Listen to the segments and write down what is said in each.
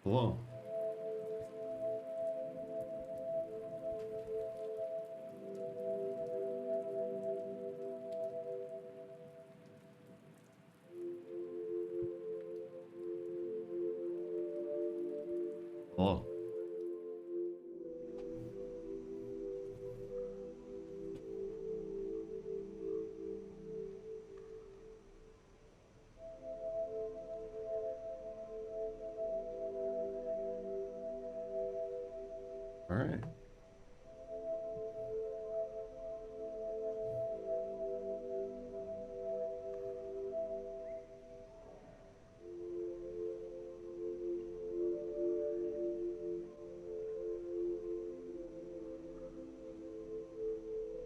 Hello. Hello. All right.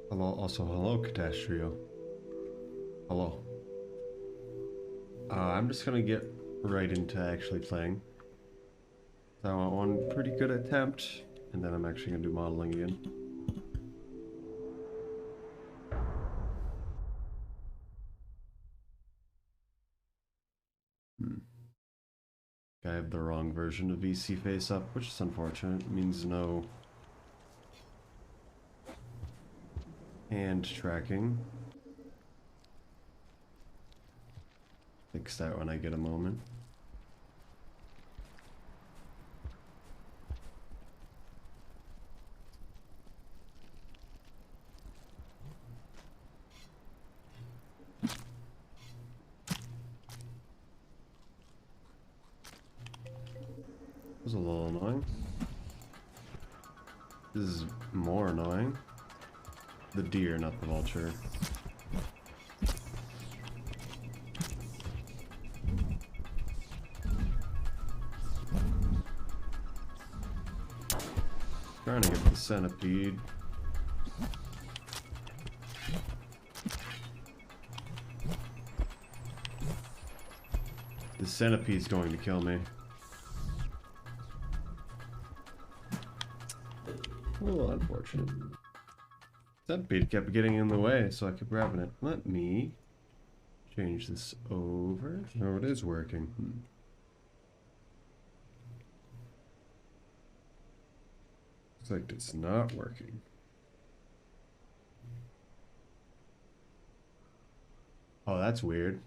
Hello. Also, hello, Catastrio. Hello. I'm just gonna get right into actually playing. So I want one pretty good attempt, and then I'm actually gonna do modeling again. I have the wrong version of VC face up, which is unfortunate. It means no hand tracking. Fix that when I get a moment. This is a little annoying. This is more annoying. The deer, not the vulture. Trying to get the centipede. The centipede's going to kill me. A little unfortunate. Centipede kept getting in the way, so I kept grabbing it. Let me change this over. Oh, it is working. Looks like it's not working. Oh, that's weird.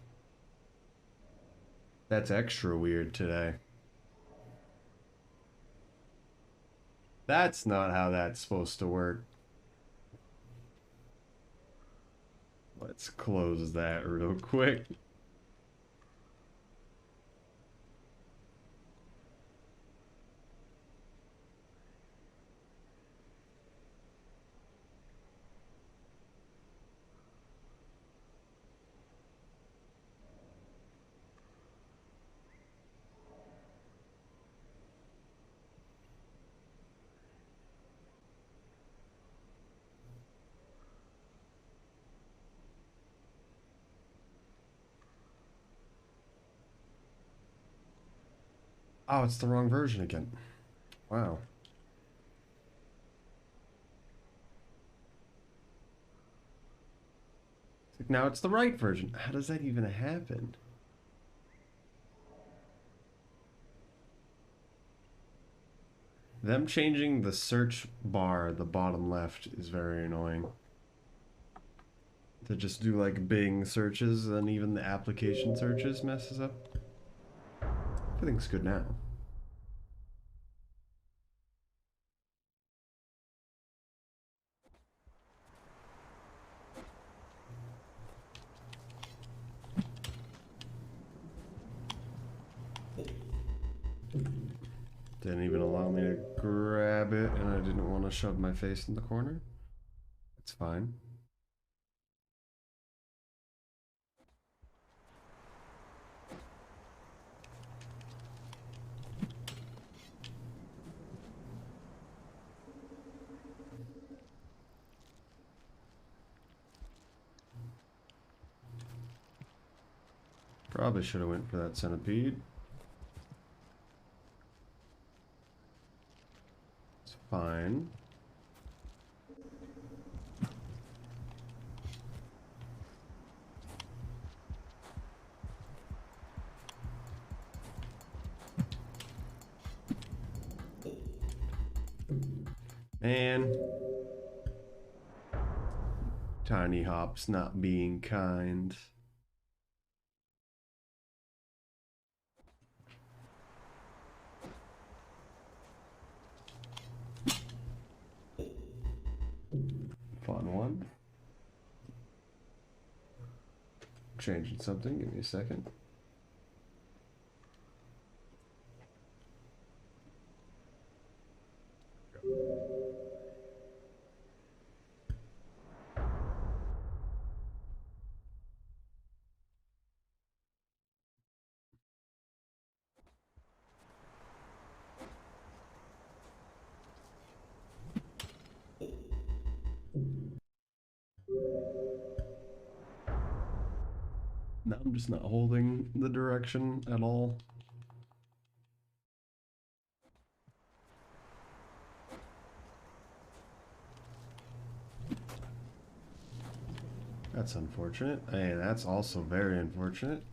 That's extra weird today. That's not how that's supposed to work. Let's close that real quick. Oh, it's the wrong version again. Wow. Now it's the right version. How does that even happen? Them changing the search bar at the bottom left is very annoying. To just do like Bing searches and even the application searches messes up. Everything's good now. Didn't even allow me to grab it, and I didn't want to shove my face in the corner. It's fine. Probably should have went for that centipede. It's fine. Man. Tiny Hop's not being kind. Fun one. Changing something, give me a second. Now I'm just not holding the direction at all. That's unfortunate. Hey, that's also very unfortunate.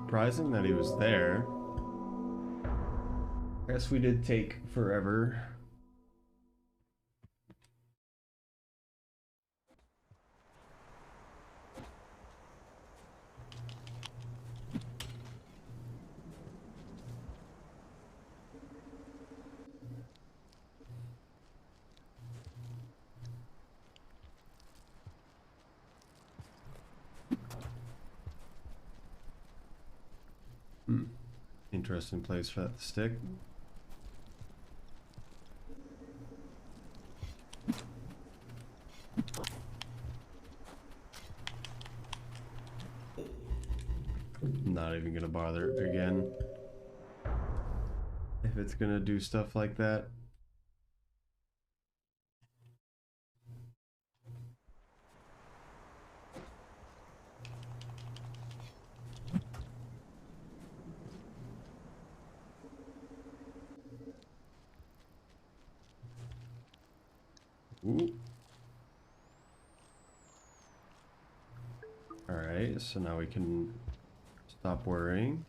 Surprising that he was there. I guess we did take forever. Interesting place for that to stick. Not even gonna bother again. If it's gonna do stuff like that. Ooh. Alright, so now we can stop worrying.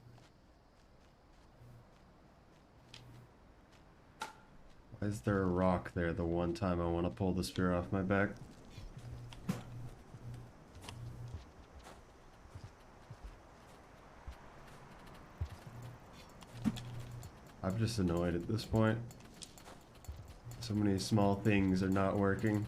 Why is there a rock there the one time I want to pull the spear off my back? I'm just annoyed at this point. So many small things are not working.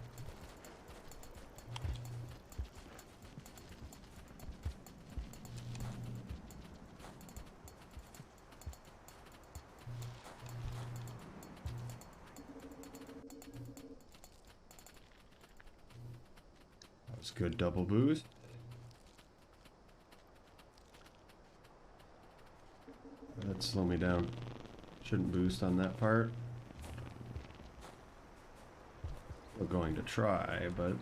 That was good double boost. That'd slow me down. Shouldn't boost on that part. We're going to try, but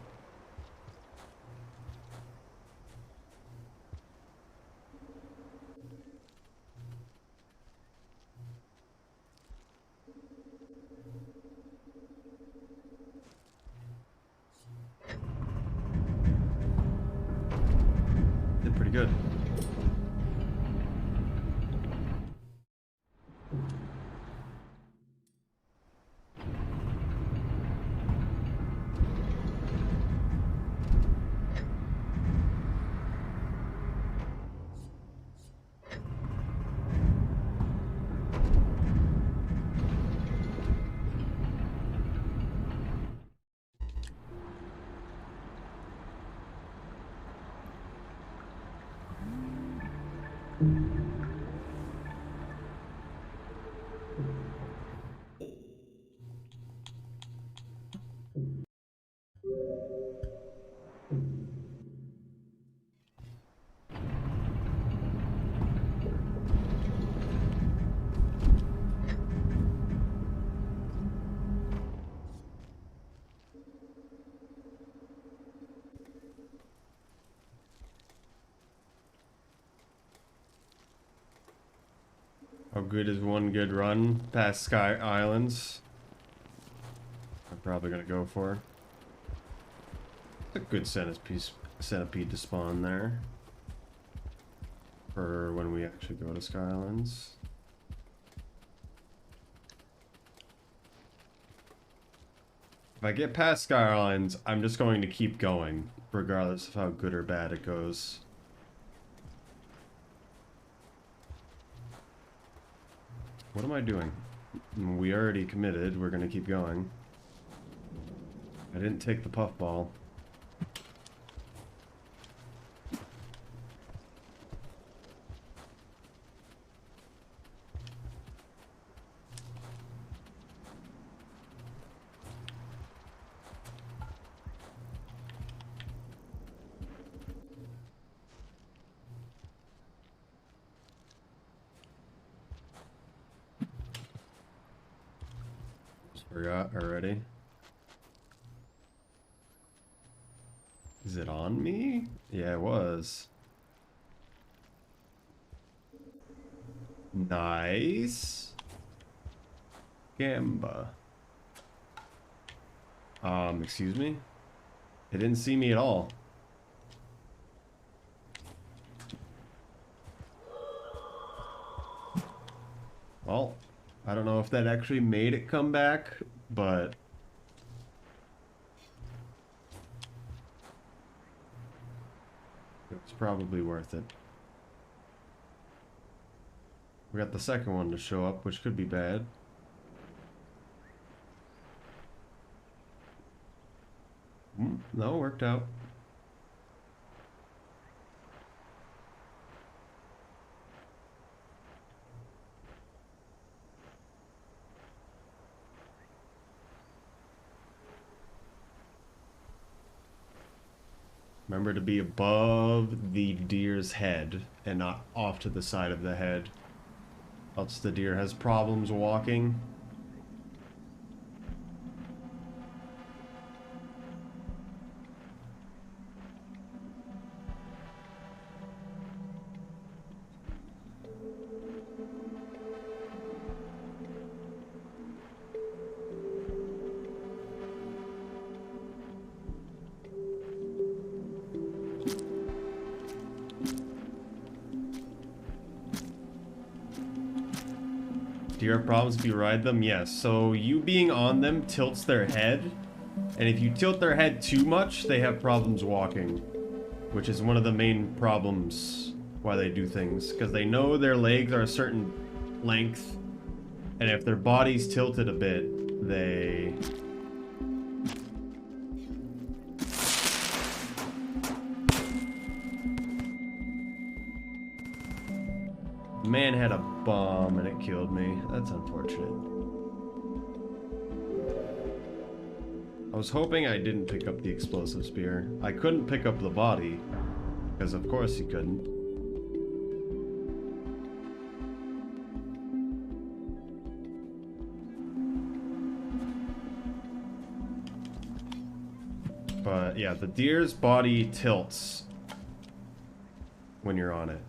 did pretty good. How good is one good run past Sky Islands? I'm probably gonna go for. It's a good centipede to spawn there. For when we actually go to Sky Islands. If I get past Sky Islands, I'm just going to keep going, regardless of how good or bad it goes. What am I doing? We already committed. We're going to keep going. I didn't take the puffball. Forgot already. Is it on me? Yeah, it was. Nice. Gamba. Excuse me? It didn't see me at all. Well, I don't know if that actually made it come back, but it's probably worth it. We got the second one to show up, which could be bad. No, it worked out. Remember to be above the deer's head and not off to the side of the head. Else the deer has problems walking. Do you have problems if you ride them? Yes. So you being on them tilts their head. And if you tilt their head too much, they have problems walking. Which is one of the main problems why they do things. Because they know their legs are a certain length. And if their body's tilted a bit, they... Man had a bomb and it killed me. That's unfortunate. I was hoping I didn't pick up the explosive spear. I couldn't pick up the body, because of course you couldn't. But yeah, the deer's body tilts when you're on it.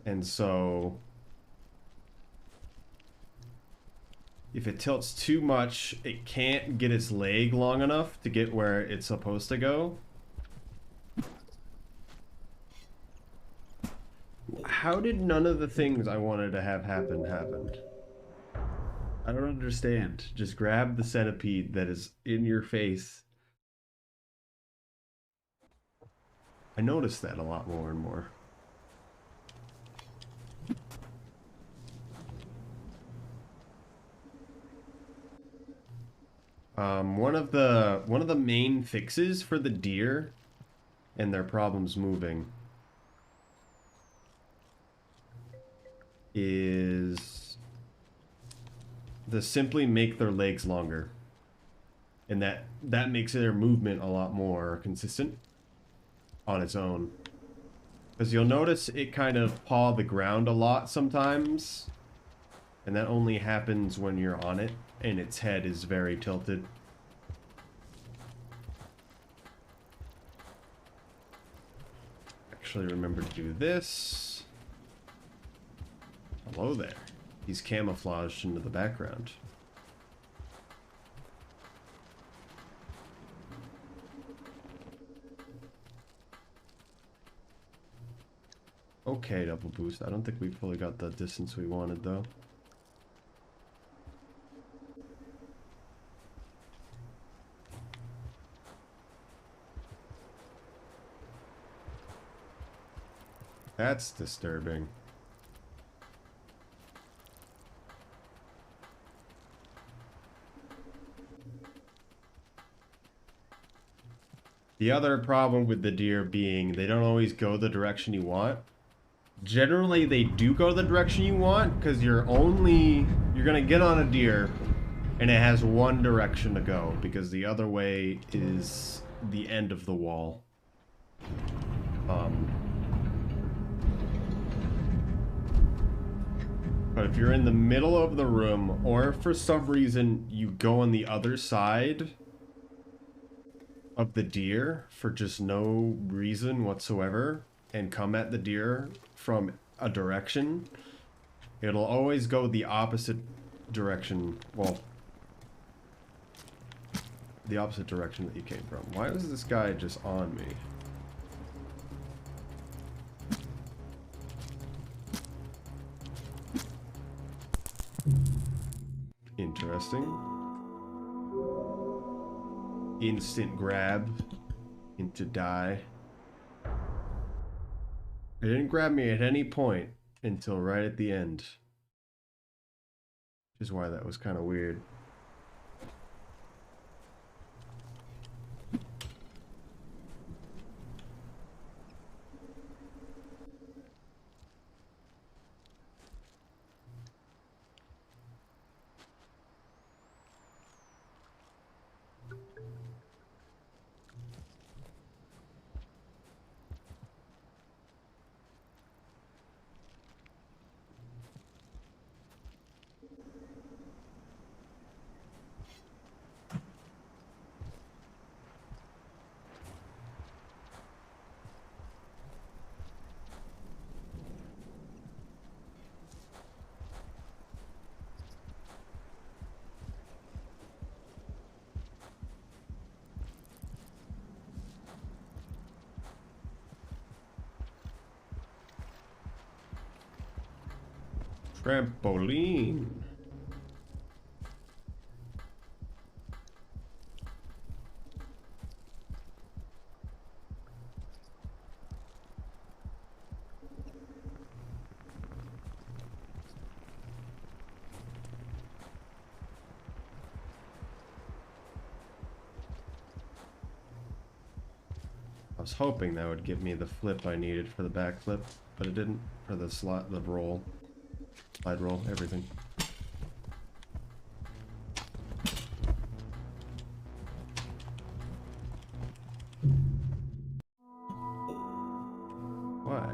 And so if it tilts too much, it can't get its leg long enough to get where it's supposed to go. How did none of the things I wanted to have happen happened? I don't understand. Just grab the centipede that is in your face. I noticed that a lot more and more. One of the main fixes for the deer and their problems moving is to simply make their legs longer, and that makes their movement a lot more consistent on its own. Because you'll notice it kind of paw the ground a lot sometimes, and that only happens when you're on it and its head is very tilted. Actually remember to do this. Hello there. He's camouflaged into the background. Okay, double boost. I don't think we fully got the distance we wanted, though. That's disturbing. The other problem with the deer being they don't always go the direction you want. Generally, they do go the direction you want because you're gonna get on a deer and it has one direction to go because the other way is the end of the wall. But if you're in the middle of the room, or if for some reason you go on the other side of the deer for just no reason whatsoever and come at the deer from a direction, it'll always go the opposite direction. Well, the opposite direction that you came from. Why is this guy just on me? Interesting. Instant grab into die. It didn't grab me at any point until right at the end. Which is why that was kind of weird. Trampoline. I was hoping that would give me the flip I needed for the backflip, but it didn't. For the slot, the roll, slide roll, everything. Why?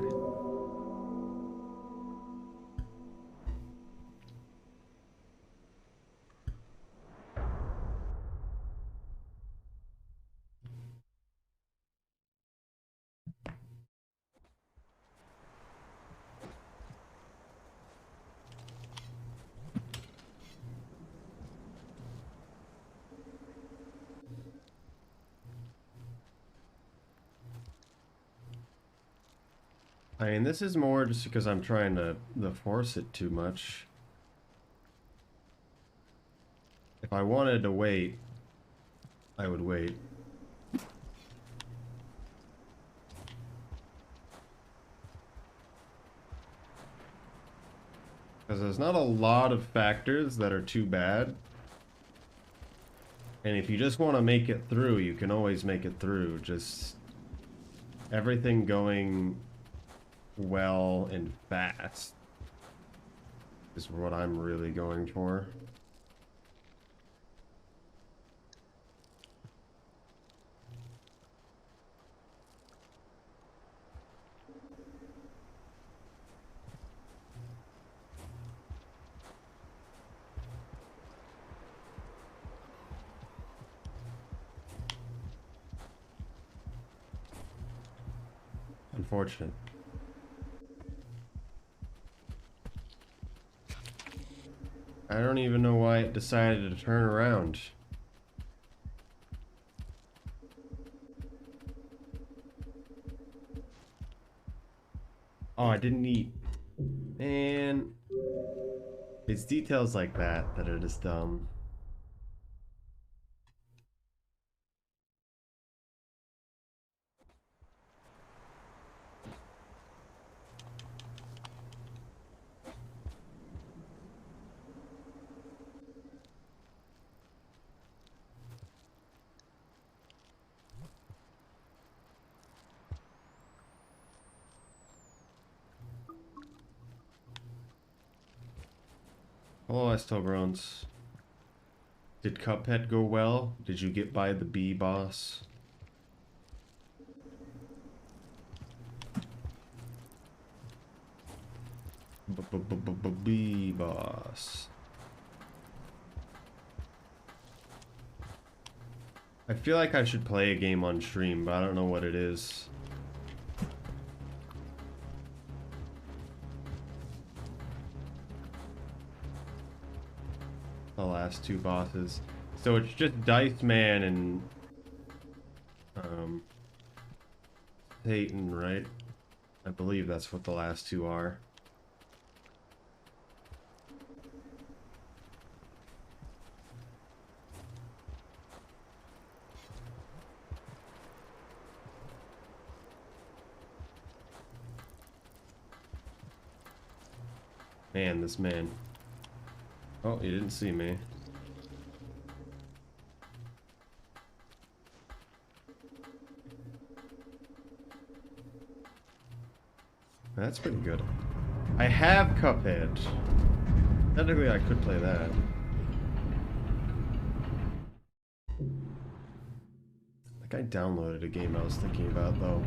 I mean, this is more just because I'm trying to force it too much. If I wanted to wait, I would wait. Because there's not a lot of factors that are too bad. And if you just want to make it through, you can always make it through. Just everything going well and fast is what I'm really going for. Unfortunate. I don't even know why it decided to turn around. Oh, I didn't eat. Man. It's details like that that are just dumb. Hello, Estobrones. Did Cuphead go well? Did you get by the bee boss? Bee boss. I feel like I should play a game on stream, but I don't know what it is. The last two bosses. So it's just Dice Man and Satan, right? I believe that's what the last two are. Man, this man. Oh, he didn't see me. That's pretty good. I have Cuphead. Technically, I could play that. Like, I downloaded a game I was thinking about, though.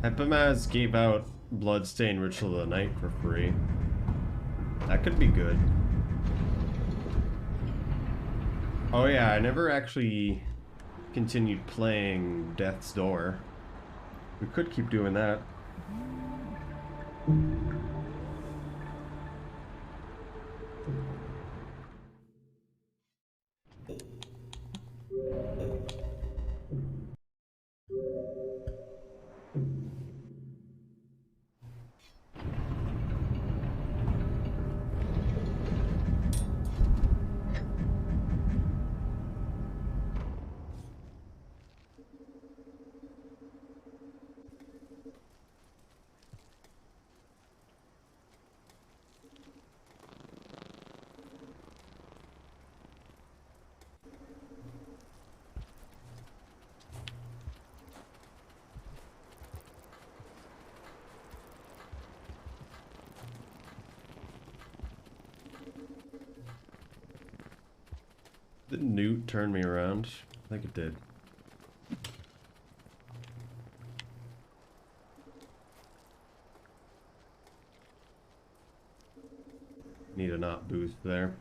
Epimaz gave out Bloodstained Ritual of the Night for free. That could be good. Oh yeah, I never actually continued playing Death's Door. We could keep doing that. Did Newt turn me around? I think it did. Need a not boost there.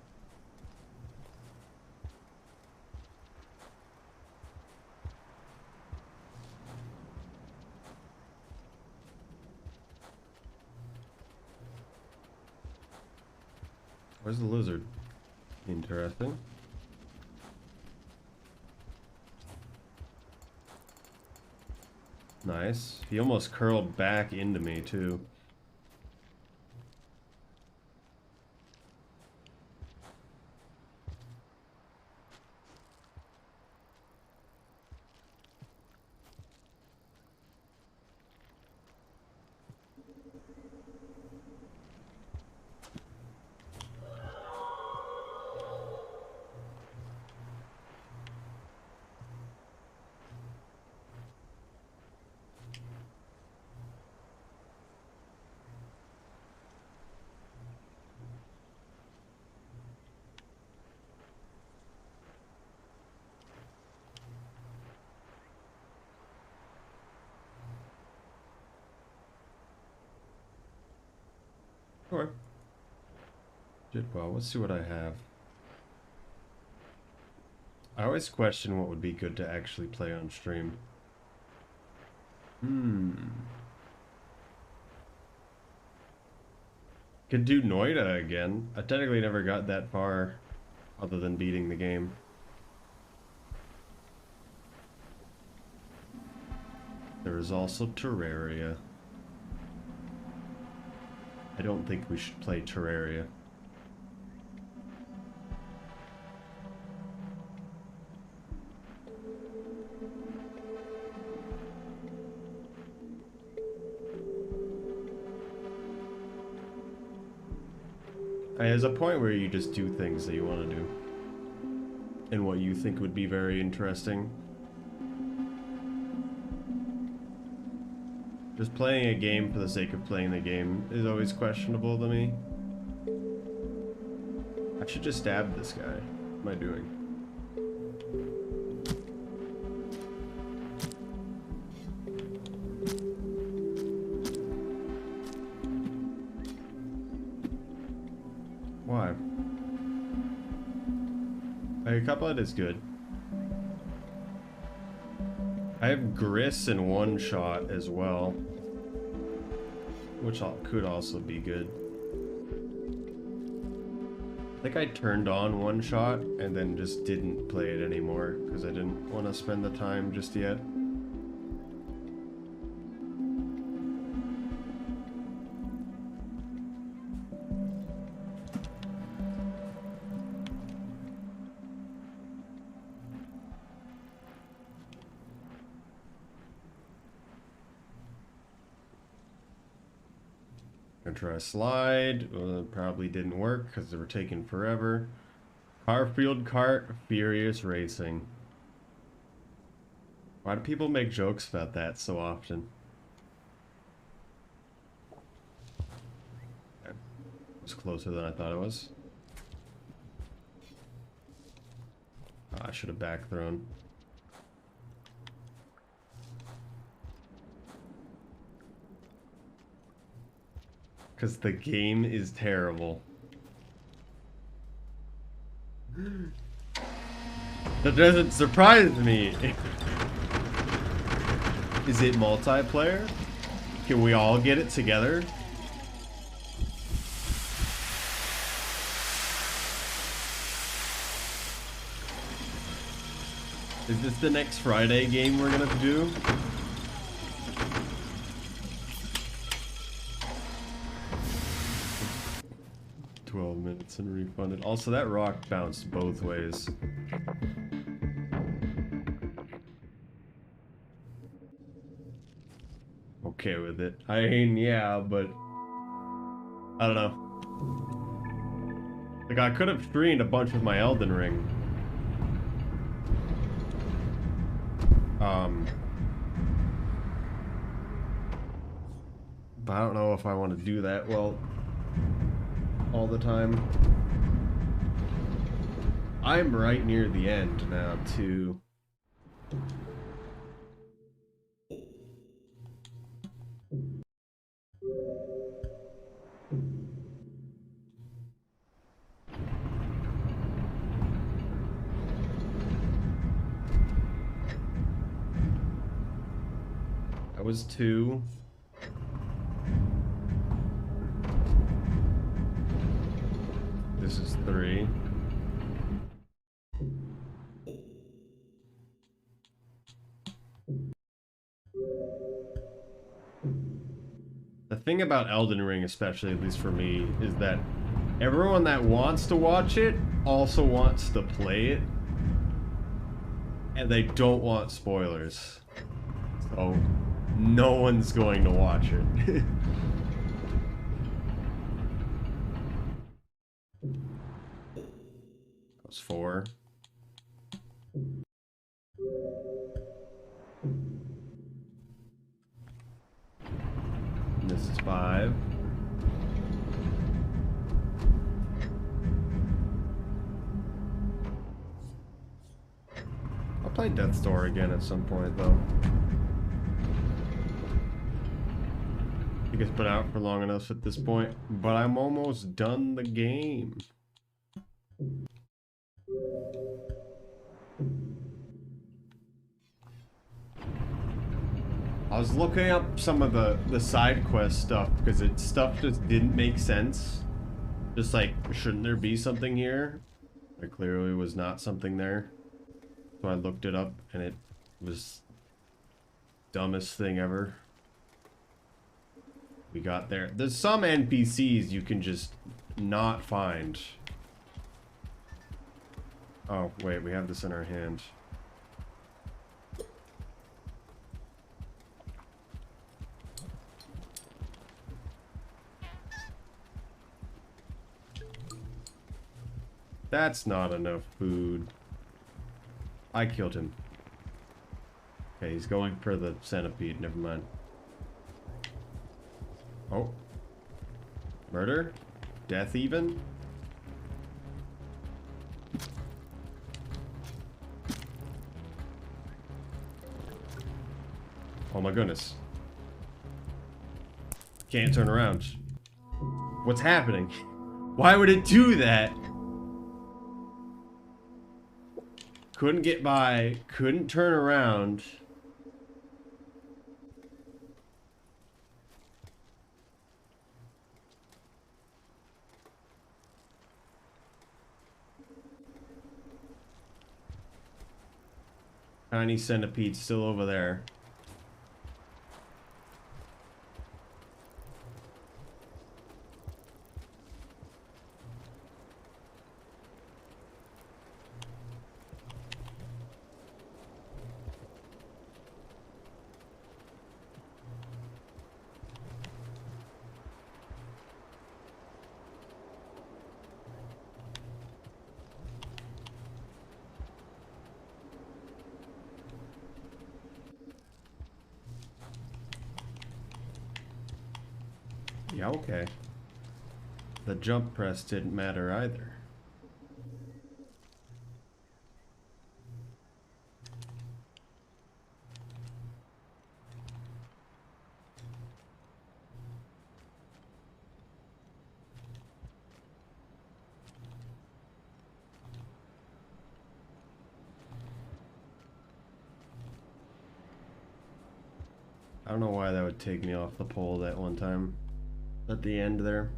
Where's the lizard? Interesting. Nice. He almost curled back into me, too. Alright. Well, let's see what I have. I always question what would be good to actually play on stream. Could do Noida again. I technically never got that far other than beating the game. There is also Terraria. I don't think we should play Terraria. There's a point where you just do things that you want to do. And what you think would be very interesting. Just playing a game for the sake of playing the game is always questionable to me. I should just stab this guy. What am I doing? Why? A couplet is good. I have Gris in one shot as well, which could also be good. I think I turned on one shot and then just didn't play it anymore because I didn't want to spend the time just yet. Gonna try a slide. Probably didn't work because they were taking forever. Garfield Kart Furious Racing. Why do people make jokes about that so often? Okay. It was closer than I thought it was. Oh, I should have back thrown. Because the game is terrible. That doesn't surprise me. Is it multiplayer? Can we all get it together? Is this the next Friday game we're gonna do? Minutes and refunded. Also, that rock bounced both ways. Okay with it. I mean, yeah, but I don't know. Like, I could have streamed a bunch with my Elden Ring. But I don't know if I want to do that well all the time. I'm right near the end now, too. That was 2. This is 3. The thing about Elden Ring, especially, at least for me, is that everyone that wants to watch it also wants to play it. And they don't want spoilers. So, no one's going to watch it. That was 4. And this is 5. I'll play Death's Door again at some point, though. I think it's been out for long enough at this point, but I'm almost done the game. I was looking up some of the side quest stuff because stuff just didn't make sense. Just like, shouldn't there be something here? There clearly was not something there. So I looked it up and it was dumbest thing ever. We got there. There's some NPCs you can just not find. Oh, wait, we have this in our hand. That's not enough food. I killed him. Okay, he's going for the centipede. Never mind. Oh. Murder? Death even? Oh my goodness. Can't turn around. What's happening? Why would it do that? Couldn't get by, couldn't turn around. Tiny centipede still over there. Yeah, okay. The jump press didn't matter either. I don't know why that would take me off the pole that one time. At the end there.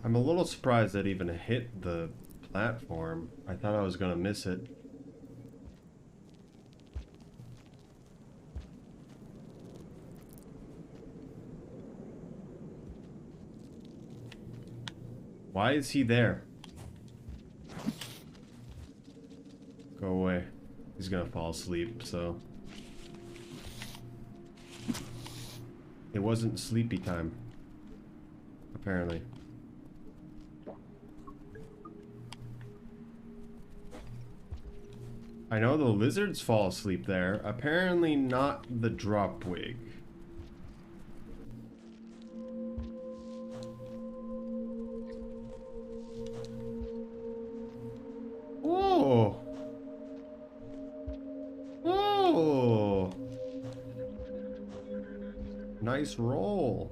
I'm a little surprised that even hit the platform. I thought I was gonna miss it. Why is he there? Go away. He's gonna fall asleep, so... It wasn't sleepy time. Apparently. I know the lizards fall asleep there. Apparently not the dropwig. Oh! Oh! Nice roll.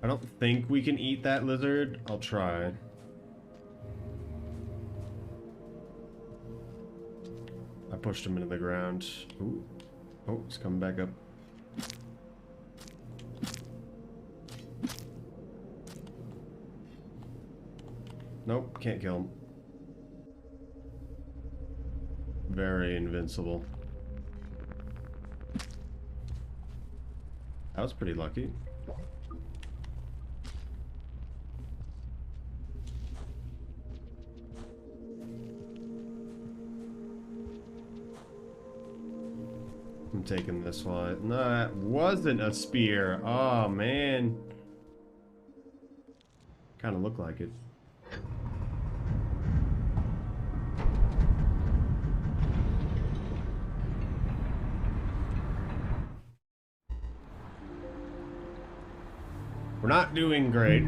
I don't think we can eat that lizard. I'll try. pushed him into the ground. Ooh. Oh, he's coming back up. Nope, can't kill him. Very invincible. That was pretty lucky. I'm taking this one. No, that wasn't a spear. Oh, man. Kind of looked like it. We're not doing great.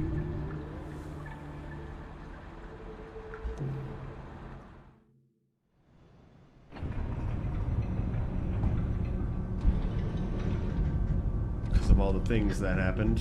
Because of all the things that happened.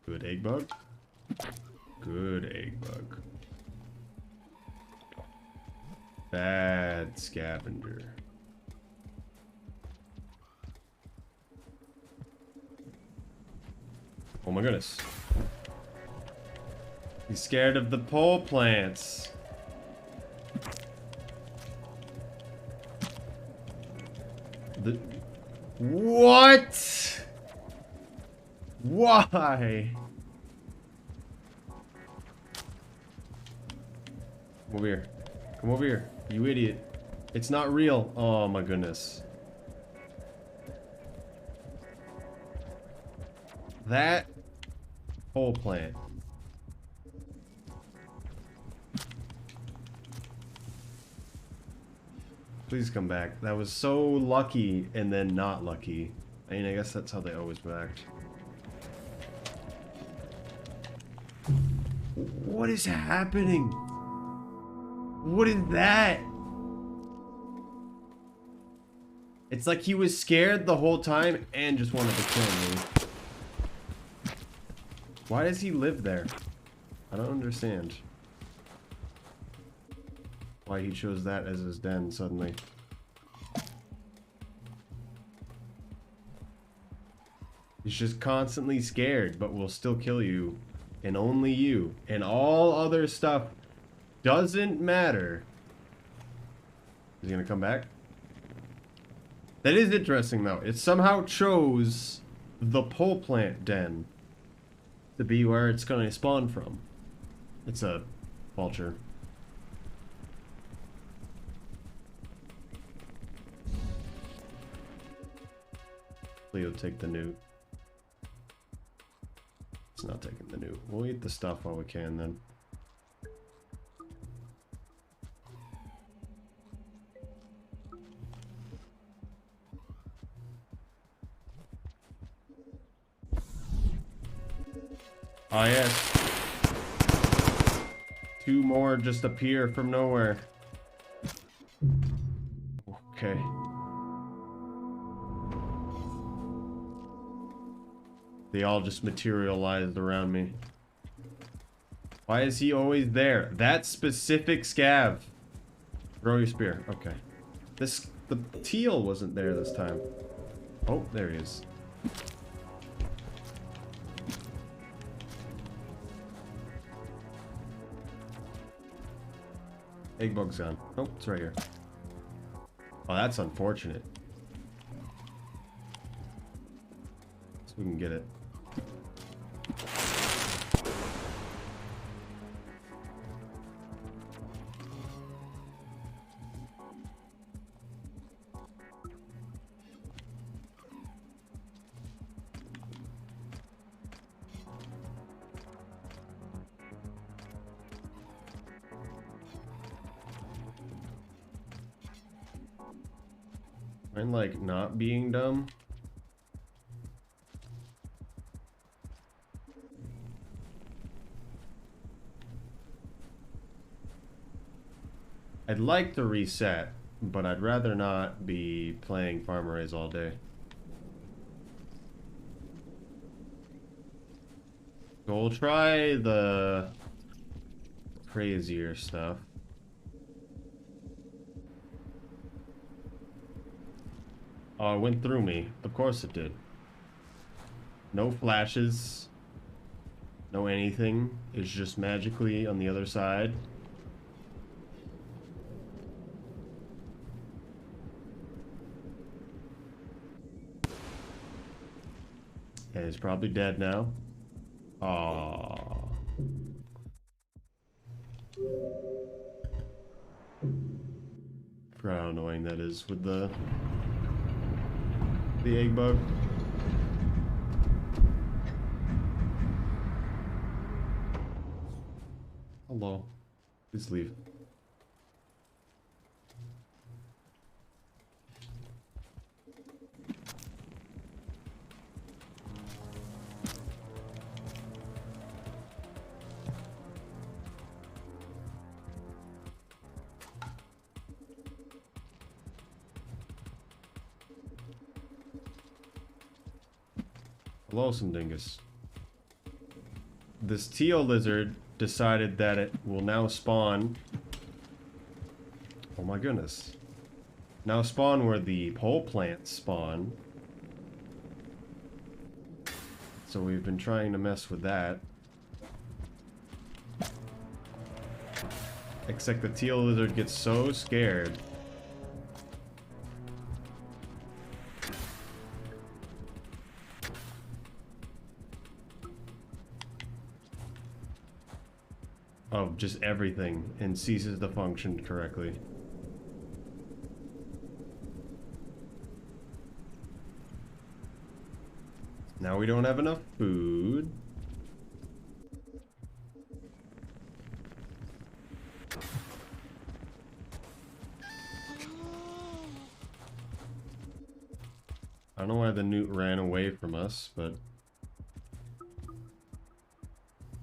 Good egg bug. Good egg bug. Bad scavenger. Oh my goodness. He's scared of the pole plants. What? Why? Come over here. Come over here, you idiot. It's not real. Oh my goodness. That whole plant. Please come back. That was so lucky and then not lucky. I mean, I guess that's how they always act. What is happening? What is that? It's like he was scared the whole time and just wanted to kill me. Why does he live there? I don't understand. Why he chose that as his den suddenly. He's just constantly scared, but will still kill you. And only you. And all other stuff doesn't matter. Is he gonna come back? That is interesting though. It somehow chose the pole plant den to be where it's gonna spawn from. It's a vulture. Leo, take the newt. It's not taking the newt. We'll eat the stuff while we can then. Ah, yes. Two more just appear from nowhere. Okay. They all just materialized around me. Why is he always there? That specific scav. Throw your spear. Okay. The teal wasn't there this time. Oh, there he is. Egg bug's gone. Oh, it's right here. Oh, that's unfortunate. So we can get it. And like not being dumb. I'd like to reset, but I'd rather not be playing Farm Arrays all day. So we'll try the crazier stuff. Oh, it went through me. Of course it did. No flashes. No anything. It's just magically on the other side. And he's probably dead now. Aww. Forgot how annoying that is with the egg bug. Hello. Please leave. Hello, some dingus. This teal lizard decided that it will now spawn. Oh my goodness. Now spawn where the pole plants spawn. So we've been trying to mess with that. Except the teal lizard gets so scared. Of just everything and ceases to function correctly. Now we don't have enough food. I don't know why the newt ran away from us, but...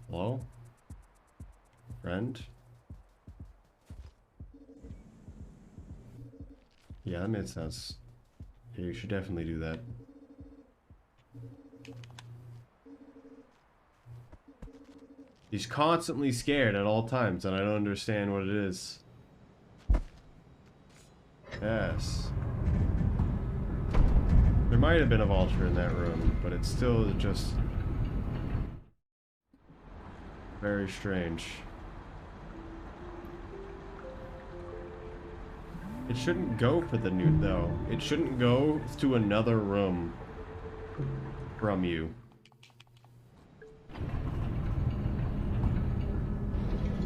Hello? Friend? Yeah, that made sense. Yeah, you should definitely do that. He's constantly scared at all times, and I don't understand what it is. Yes. There might have been a vulture in that room, but it's still just... very strange. It shouldn't go for the newt, though. It shouldn't go to another room from you.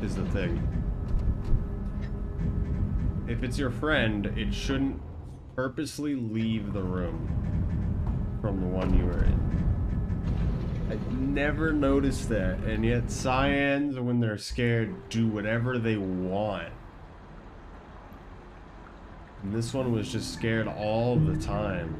Is the thing. If it's your friend, it shouldn't purposely leave the room from the one you were in. I never noticed that, and yet Cyans, when they're scared, do whatever they want. And this one was just scared all the time.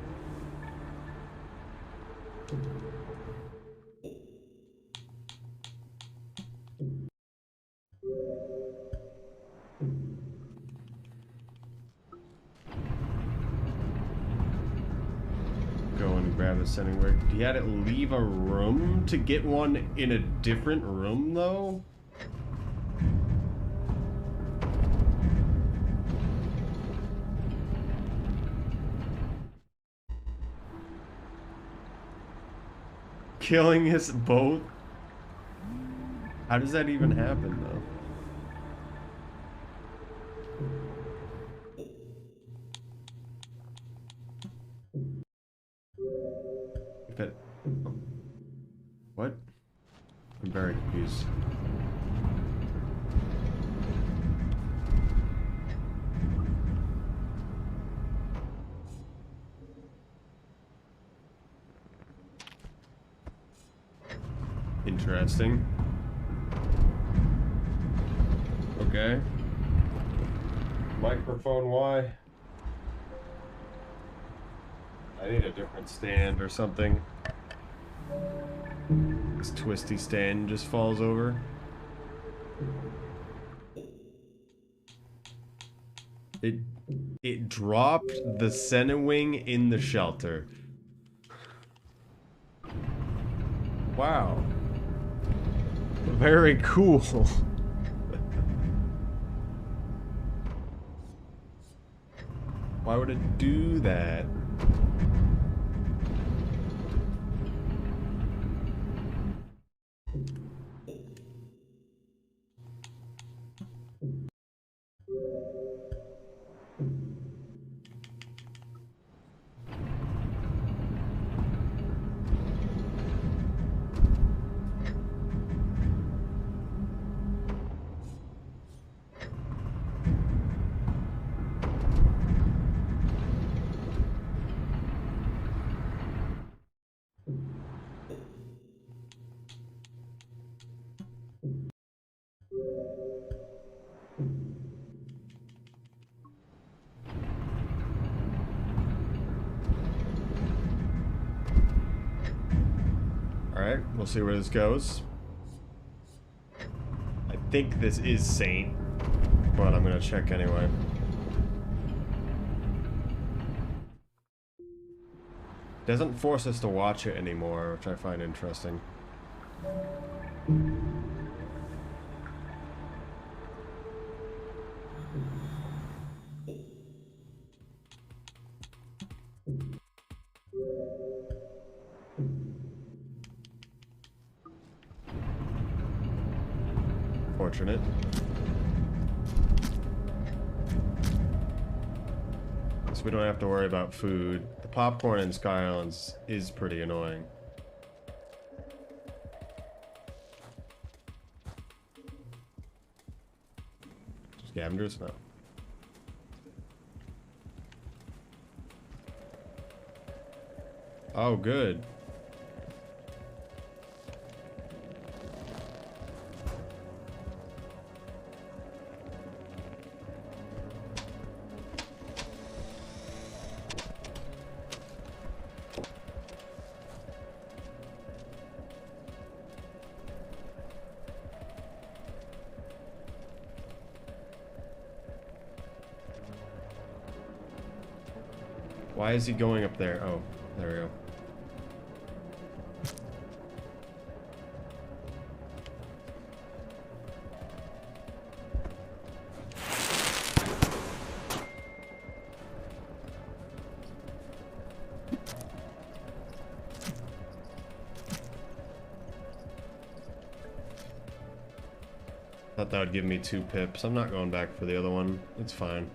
Go and grab a sending word. He had to leave a room to get one in a different room, though? Killing us both? How does that even happen, though? But what? I'm very confused. Interesting. Okay. Microphone Y. I need a different stand or something. This twisty stand just falls over. It dropped the Senewing in the shelter. Wow. Very cool. Why would it do that? Alright, we'll see where this goes. I think this is Saint, but I'm gonna check anyway. Doesn't force us to watch it anymore, which I find interesting. Fortunate. So we don't have to worry about food. The popcorn in Sky Islands is pretty annoying. Scavengers? No. Oh, good. Why is he going up there? Oh, there we go. Thought that would give me 2 pips. I'm not going back for the other one. It's fine.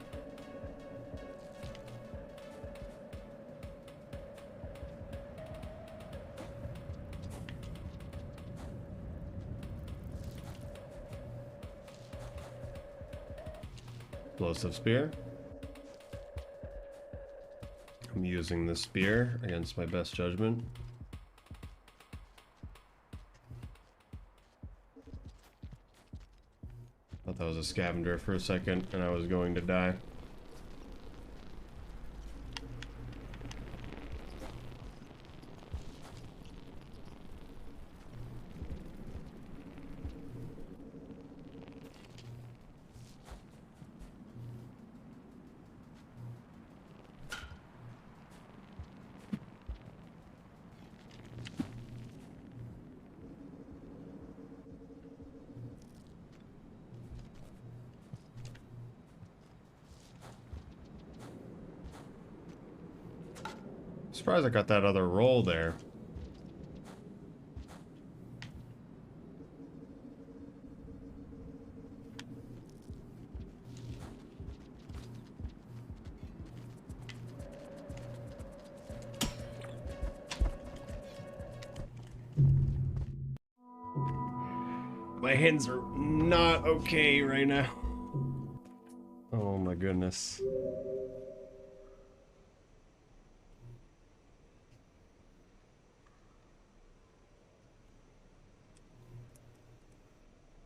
Explosive spear. I'm using the spear against my best judgment. Thought that was a scavenger for a second and I was going to die. Surprised I got that other roll there. My hands are not okay right now. Oh my goodness.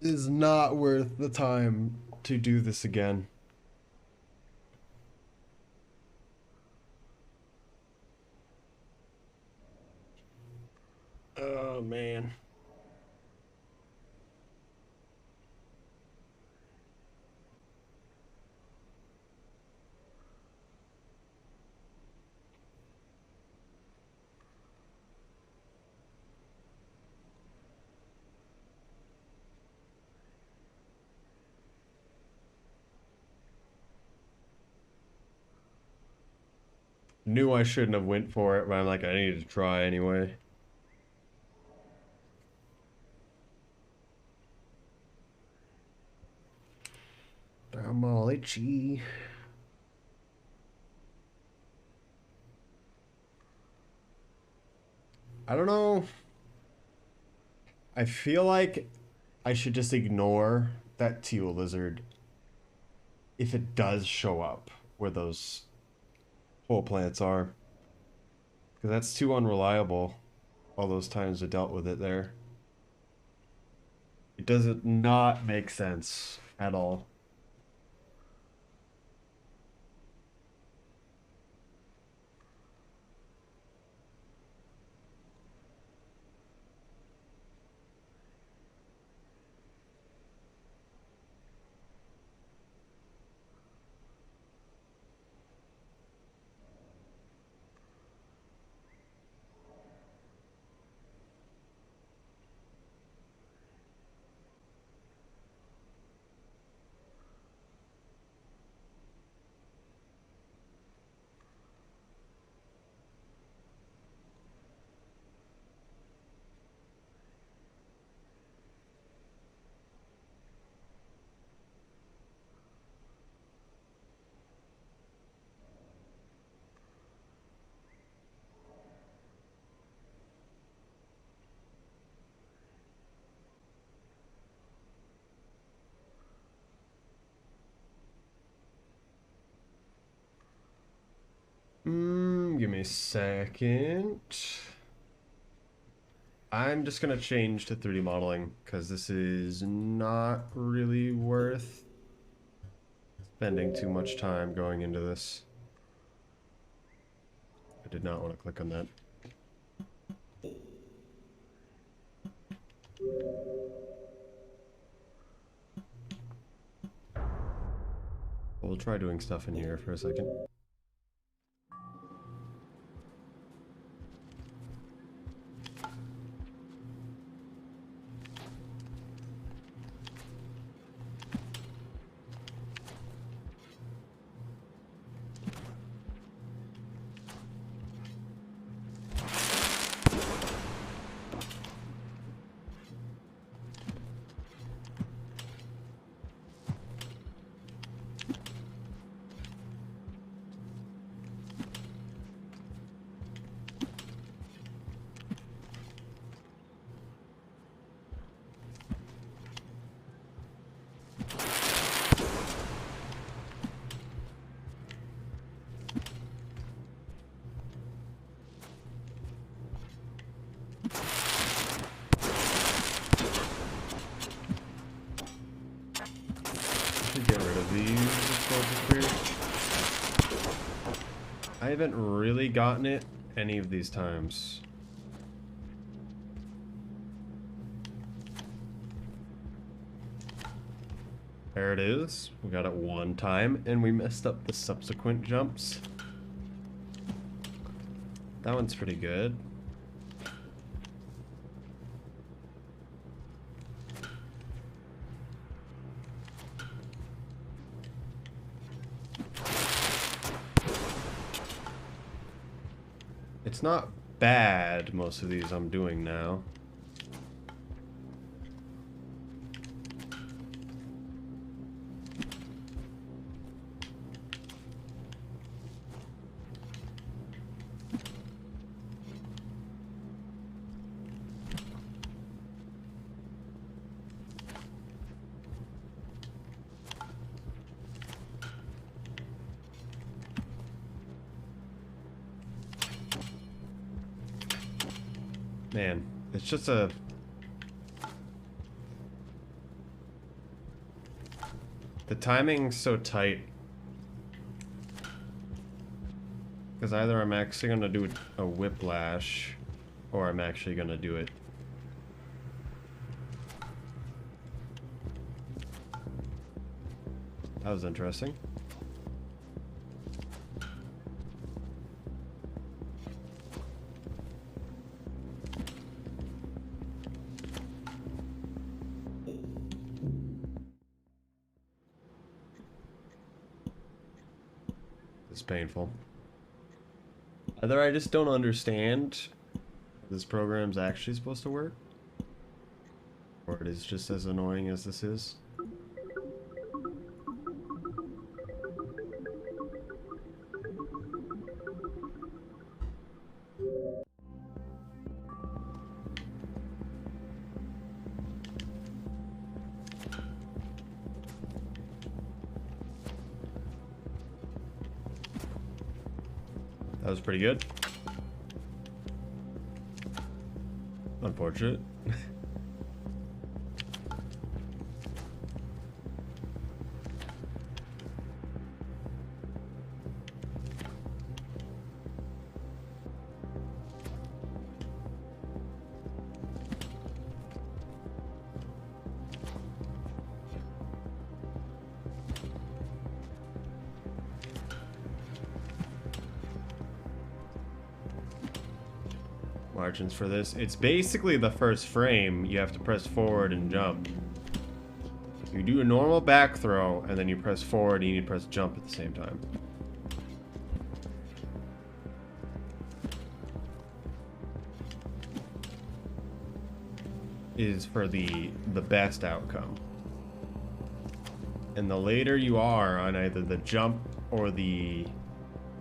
It is not worth the time to do this again. Oh man. Knew I shouldn't have went for it, but I'm like, I need to try anyway. I'm all itchy. I don't know. I feel like I should just ignore that teal lizard if it does show up where those pole plants are. Because that's too unreliable all those times I dealt with it there. It doesn't not make sense at all. Give me a second. I'm just gonna change to 3D modeling because this is not really worth spending too much time going into this. I did not want to click on that. We'll try doing stuff in here for a second. Get rid of these. I haven't really gotten it any of these times. There it is. We got it one time and we messed up the subsequent jumps. That one's pretty good. It's not bad, most of these I'm doing now. Man, it's just a... The timing's so tight. Because either I'm actually going to do a whiplash, or I'm actually going to do it. That was interesting. It's painful. Either I just don't understand this program's actually supposed to work, or it is just as annoying as this is. That was pretty good. Unfortunate. Margins for this. It's basically the first frame. You have to press forward and jump. You do a normal back throw, and then you press forward, and you need to press jump at the same time. Is for the best outcome. And the later you are on either the jump or the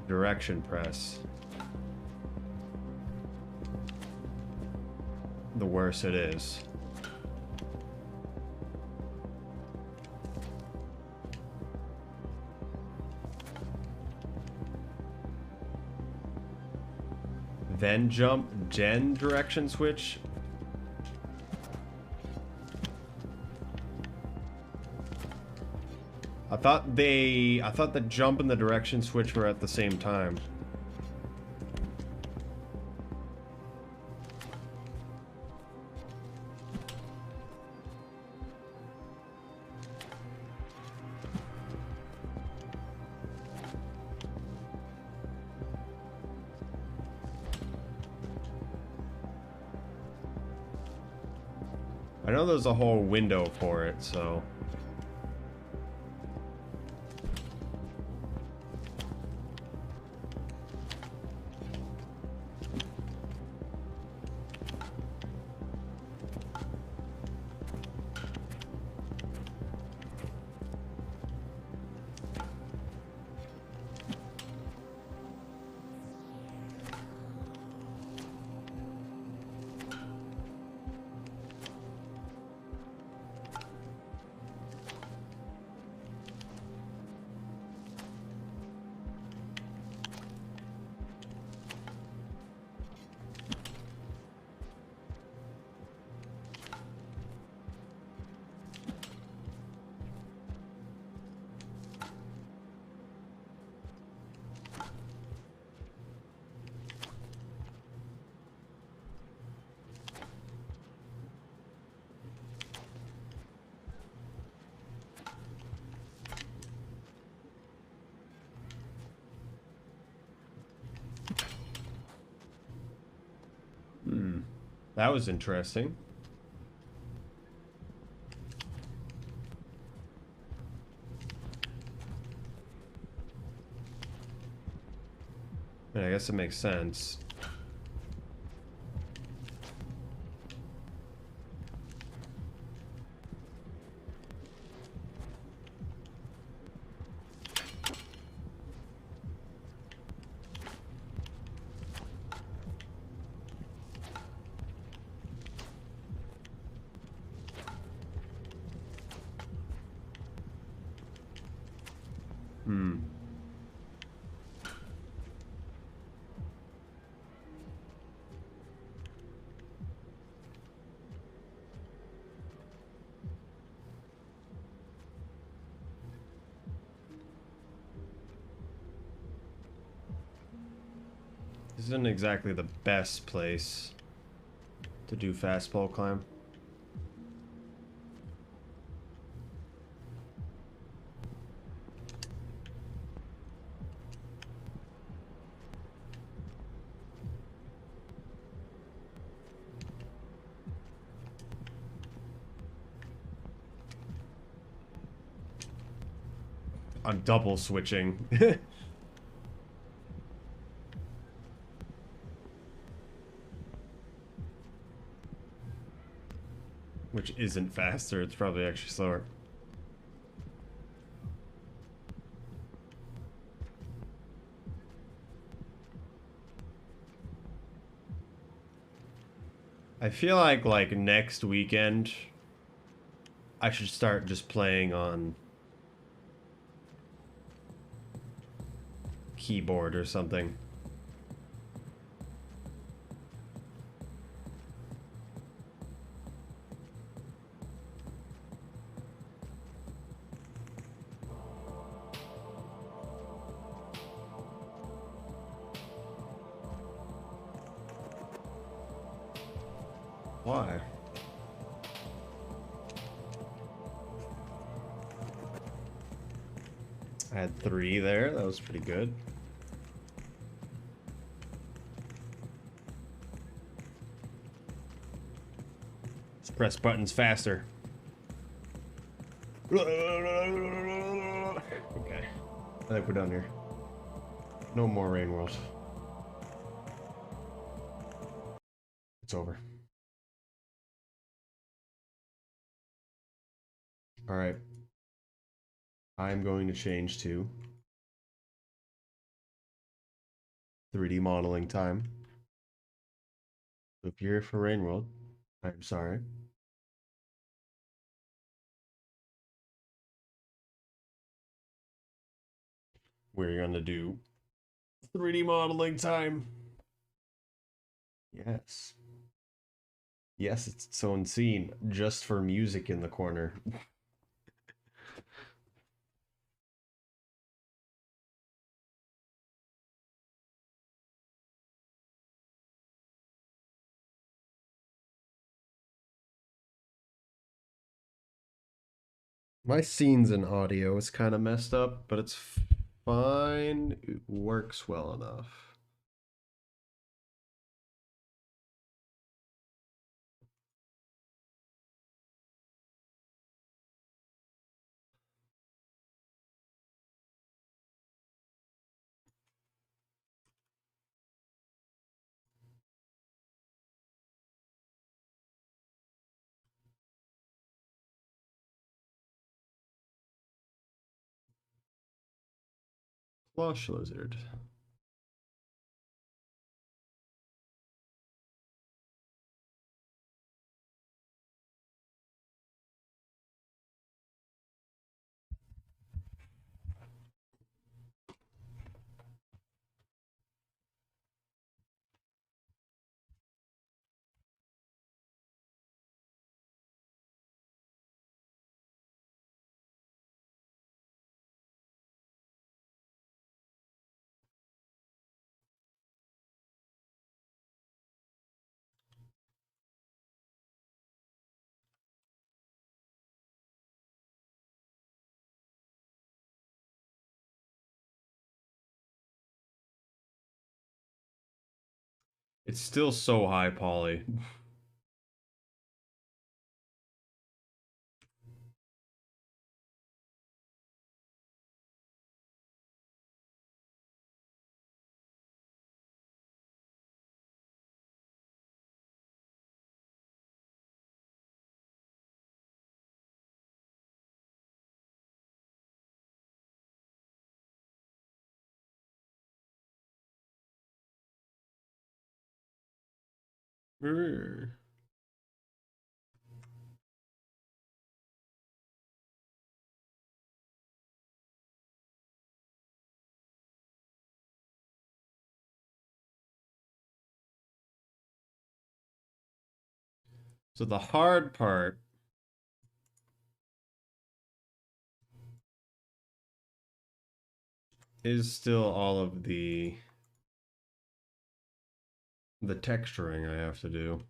direction press, the worse it is. Then jump, then direction switch. I thought the jump and the direction switch were at the same time. I know there's a whole window for it, so... That was interesting. I guess it makes sense. isn't exactly the best place to do fast pole climb. I'm double switching. Which isn't faster, it's probably actually slower. I feel like next weekend I should start just playing on keyboard or something. Why? I had 3 there, that was pretty good. Let's press buttons faster. Okay. I think we're done here. No more Rain World. It's over. Alright. I'm going to change to 3D modeling time. So if you're here for Rain World, I'm sorry. We're gonna do 3D modeling time. Yes. Yes, it's its own scene, just for music in the corner. My scenes and audio is kind of messed up, but it's fine. It works well enough. Flush lizard. It's still so high poly. So the hard part is still all of the the texturing I have to do.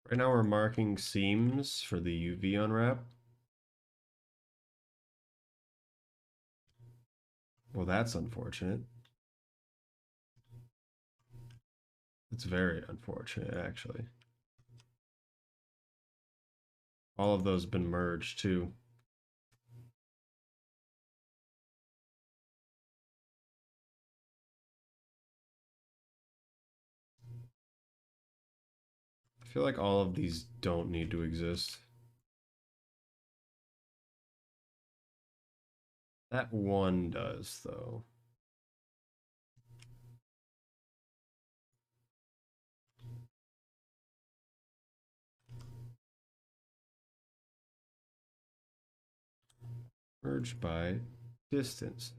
Right now we're marking seams for the UV unwrap. Well, that's unfortunate. It's very unfortunate, actually. All of those been merged, too. I feel like all of these don't need to exist. That one does, though. Merged by distance.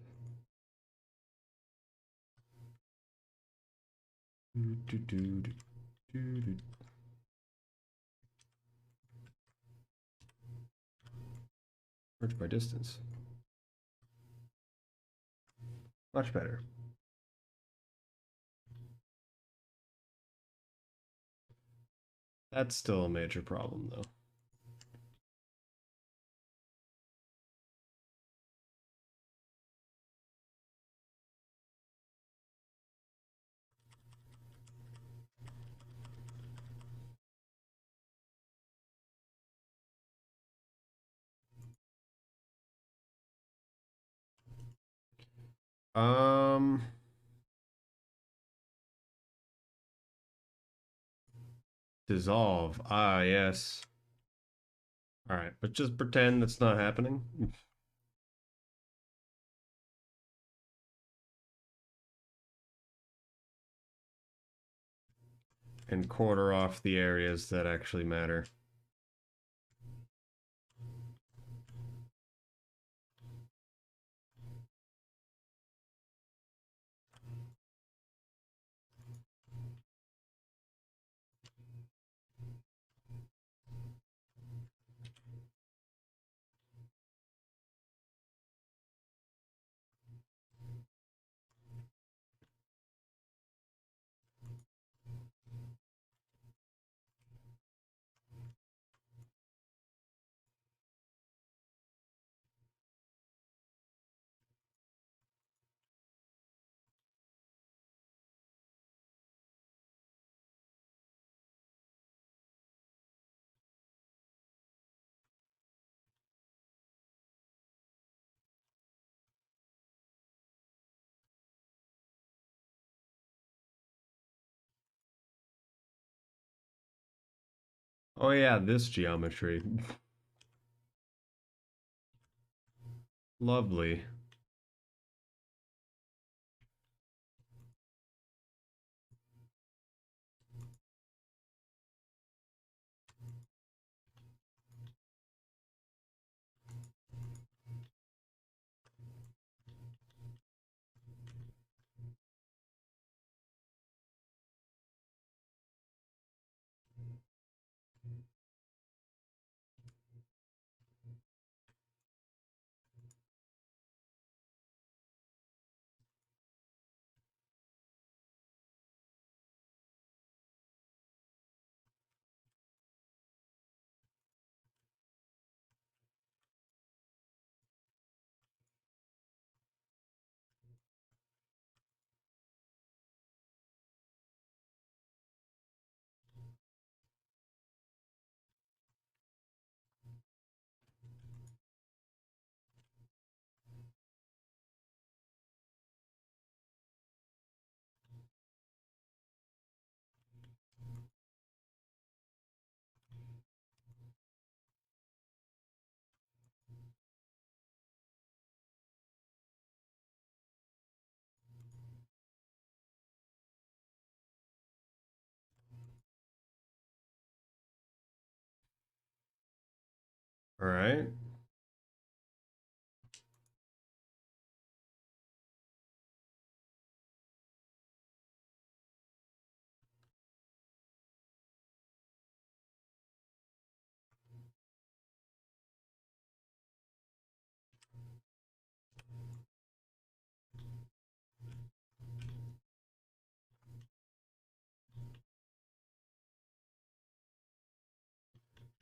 Merged by distance. Much better. That's still a major problem, though. Um, Dissolve. Ah, yes. All right, but just pretend that's not happening. And quarter off the areas that actually matter. Oh yeah, this geometry. Lovely. All right.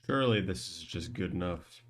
Surely this is just good enough.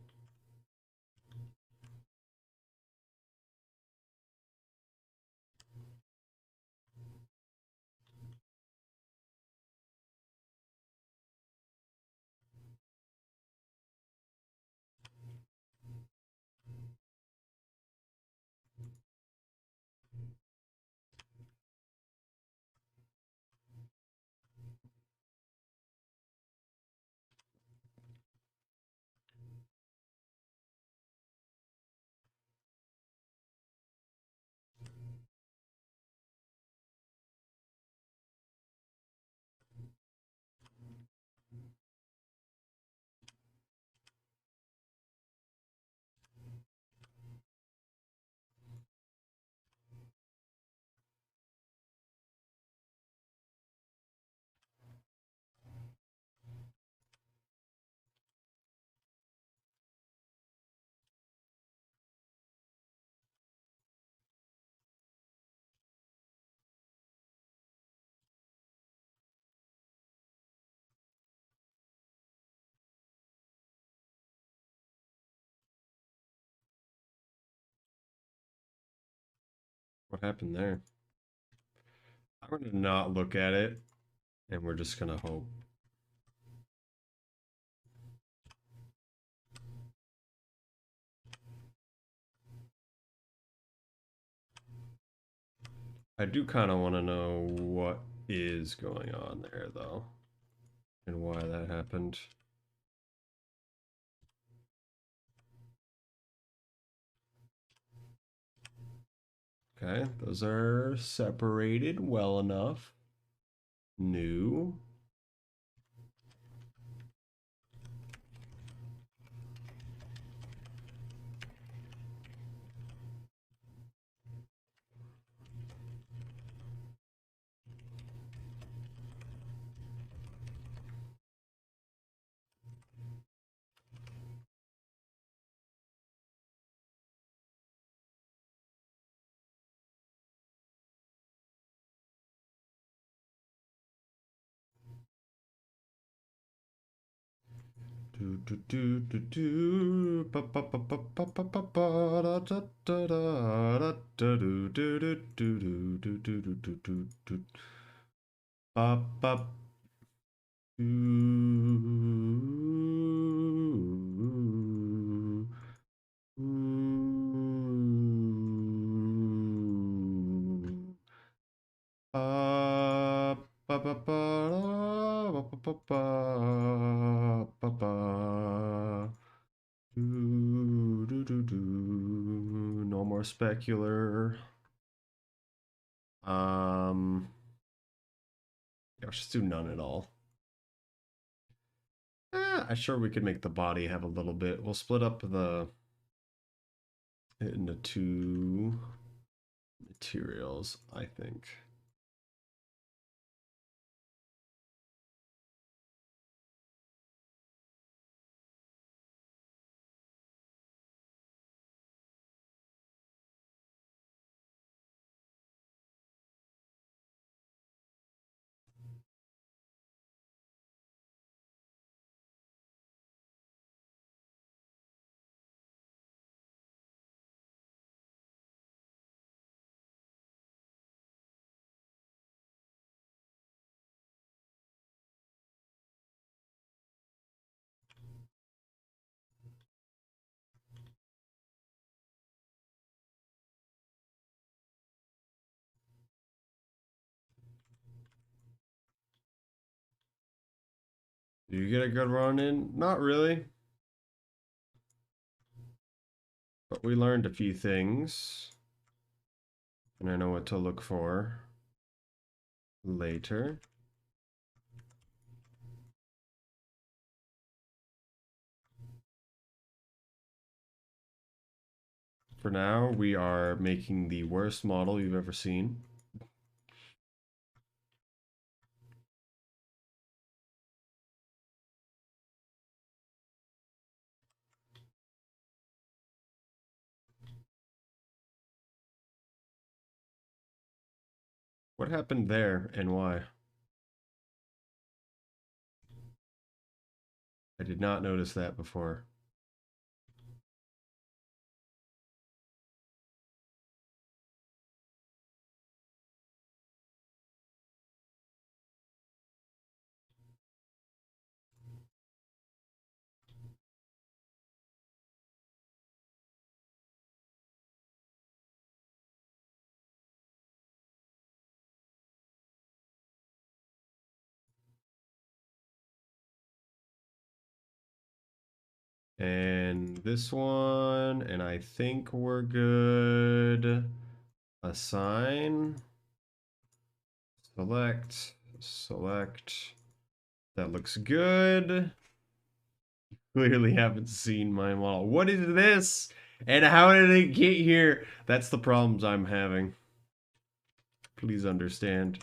What happened there? I'm gonna not look at it, and we're just gonna hope. I do kind of want to know what is going on there, though, and why that happened. Okay, those are separated well enough. New. Do do do do do pa pa pa pa pa pa pa pa da da da da da da do do do do do do do do do do do pa pa do pa pa pa pa pa pa pa pa pa do do do. No more specular. Yeah, let's just do none at all. I'm sure we could make the body have a little bit. We'll split up the it into two materials, I think. Do you get a good run in? Not really, but we learned a few things, and I know what to look for later. for now, we are making the worst model you've ever seen. What happened there and why? I did not notice that before. And this one, and I think we're good. Assign, select, select. That looks good. Clearly haven't seen my model. What is this? And how did it get here? That's the problems I'm having. Please understand.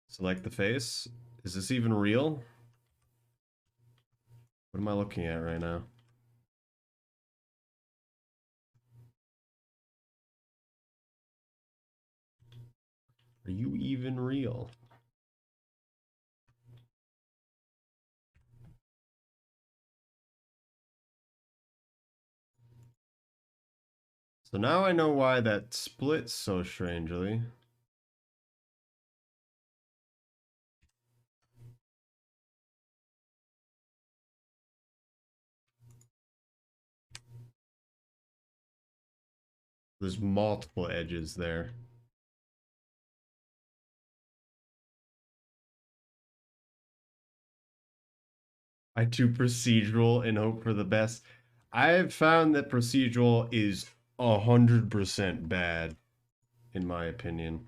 Select the face. Is this even real? What am I looking at right now? Are you even real? So now I know why that splits so strangely. There's multiple edges there. I do procedural and hope for the best. I've found that procedural is 100% bad, in my opinion.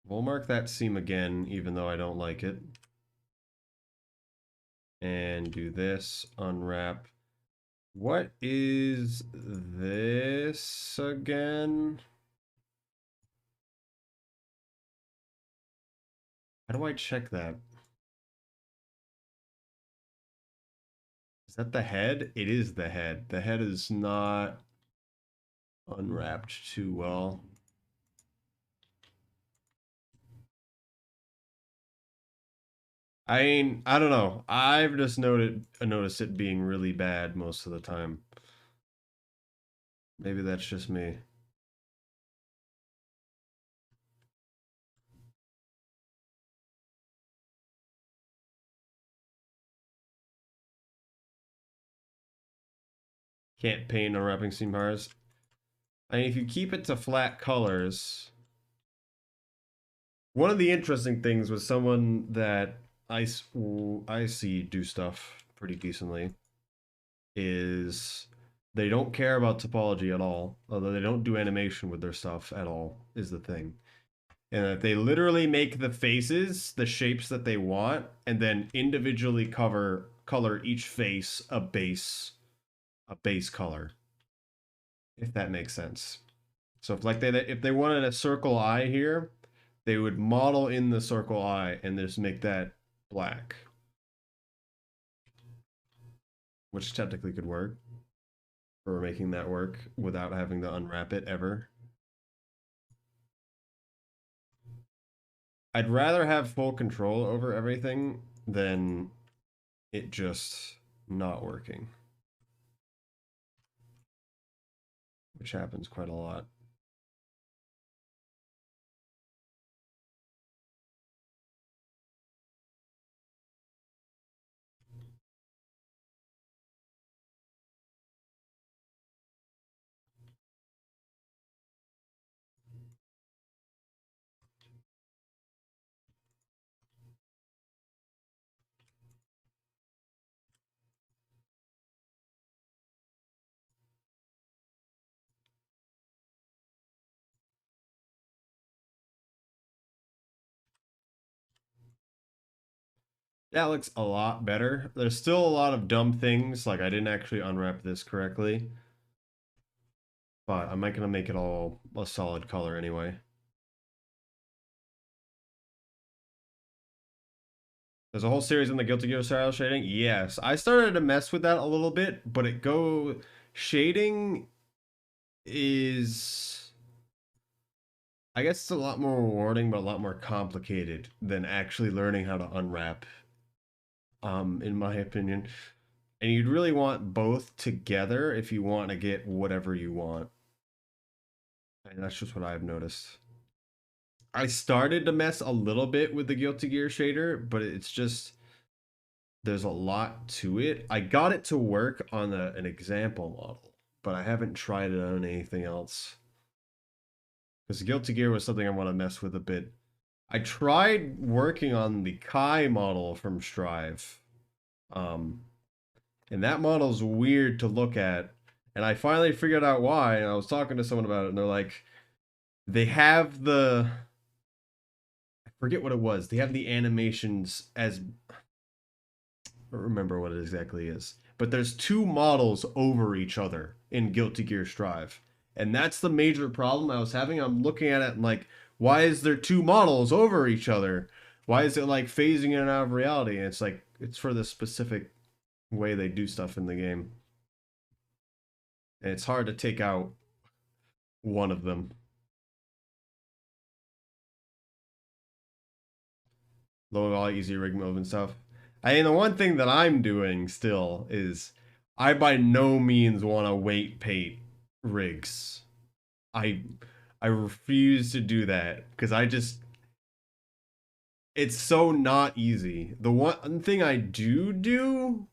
We'll mark that seam again, even though I don't like it. And do this, unwrap. What is this again? How do I check that? Is that the head? It is the head. The head is not unwrapped too well. I mean, I don't know. I've just noticed it being really bad most of the time. Maybe that's just me. Can't paint unwrapping seam bars. I mean, if you keep it to flat colors, one of the interesting things was someone that I see do stuff pretty decently is they don't care about topology at all, although they don't do animation with their stuff at all, is the thing. And that they literally make the faces the shapes that they want and then individually color each face a base color, if that makes sense. So if they wanted a circle eye here, they would model in the circle eye and just make that black, which technically could work for making that work without having to unwrap it ever. I'd rather have full control over everything than it just not working, which happens quite a lot. That looks a lot better. There's still a lot of dumb things, like I didn't actually unwrap this correctly, but I'm not gonna make it all a solid color anyway. There's a whole series on the Guilty Gear style shading. Yes, I started to mess with that a little bit, but shading is, I guess it's a lot more rewarding, but a lot more complicated than actually learning how to unwrap, in my opinion. And you'd really want both together if you want to get whatever you want. And that's just what I've noticed. I started to mess a little bit with the Guilty Gear shader, but it's just there's a lot to it. I got it to work on an example model, but I haven't tried it on anything else. Because Guilty Gear was something I want to mess with a bit. I tried working on the Kai model from Strive. And that model's weird to look at. And I finally figured out why, and I was talking to someone about it, and they're like, they have I forget what it was. They have the animations as, I don't remember what it exactly is. But there's two models over each other in Guilty Gear Strive. And that's the major problem I was having. I'm looking at it and like, why is there two models over each other? Why is it like phasing in and out of reality? And it's like, it's for the specific way they do stuff in the game. And it's hard to take out one of them. Low all easy rig move and stuff. I mean, the one thing that I'm doing still is I by no means want to weight paint rigs. I I refuse to do that because I just it's so not easy. The one thing I do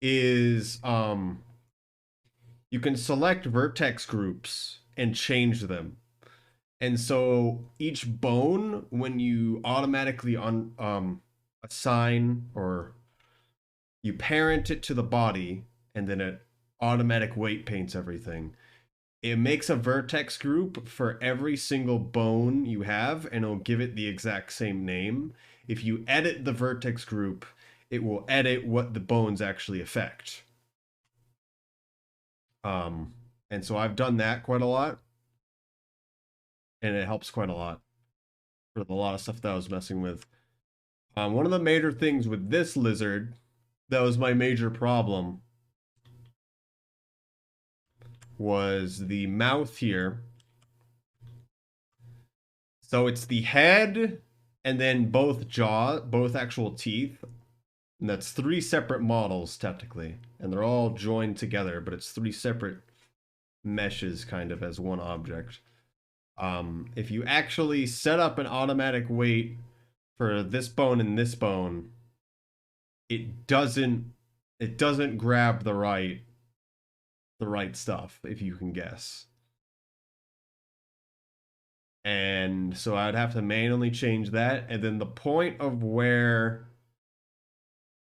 is you can select vertex groups and change them. And so each bone, when you automatically assign or you parent it to the body, and then it automatic weight paints everything. It makes a vertex group for every single bone you have, and it'll give it the exact same name. If you edit the vertex group, it will edit what the bones actually affect. Um, and so I've done that quite a lot, and it helps quite a lot for a lot of stuff that I was messing with. One of the major things with this lizard that was my major problem was the mouth here. So it's the head and then both both actual teeth. And that's three separate models technically. And they're all joined together, but it's three separate meshes kind of as one object. If you actually set up an automatic weight for this bone and this bone, it doesn't grab the right stuff, if you can guess. And so I'd have to manually change that. And then the point of where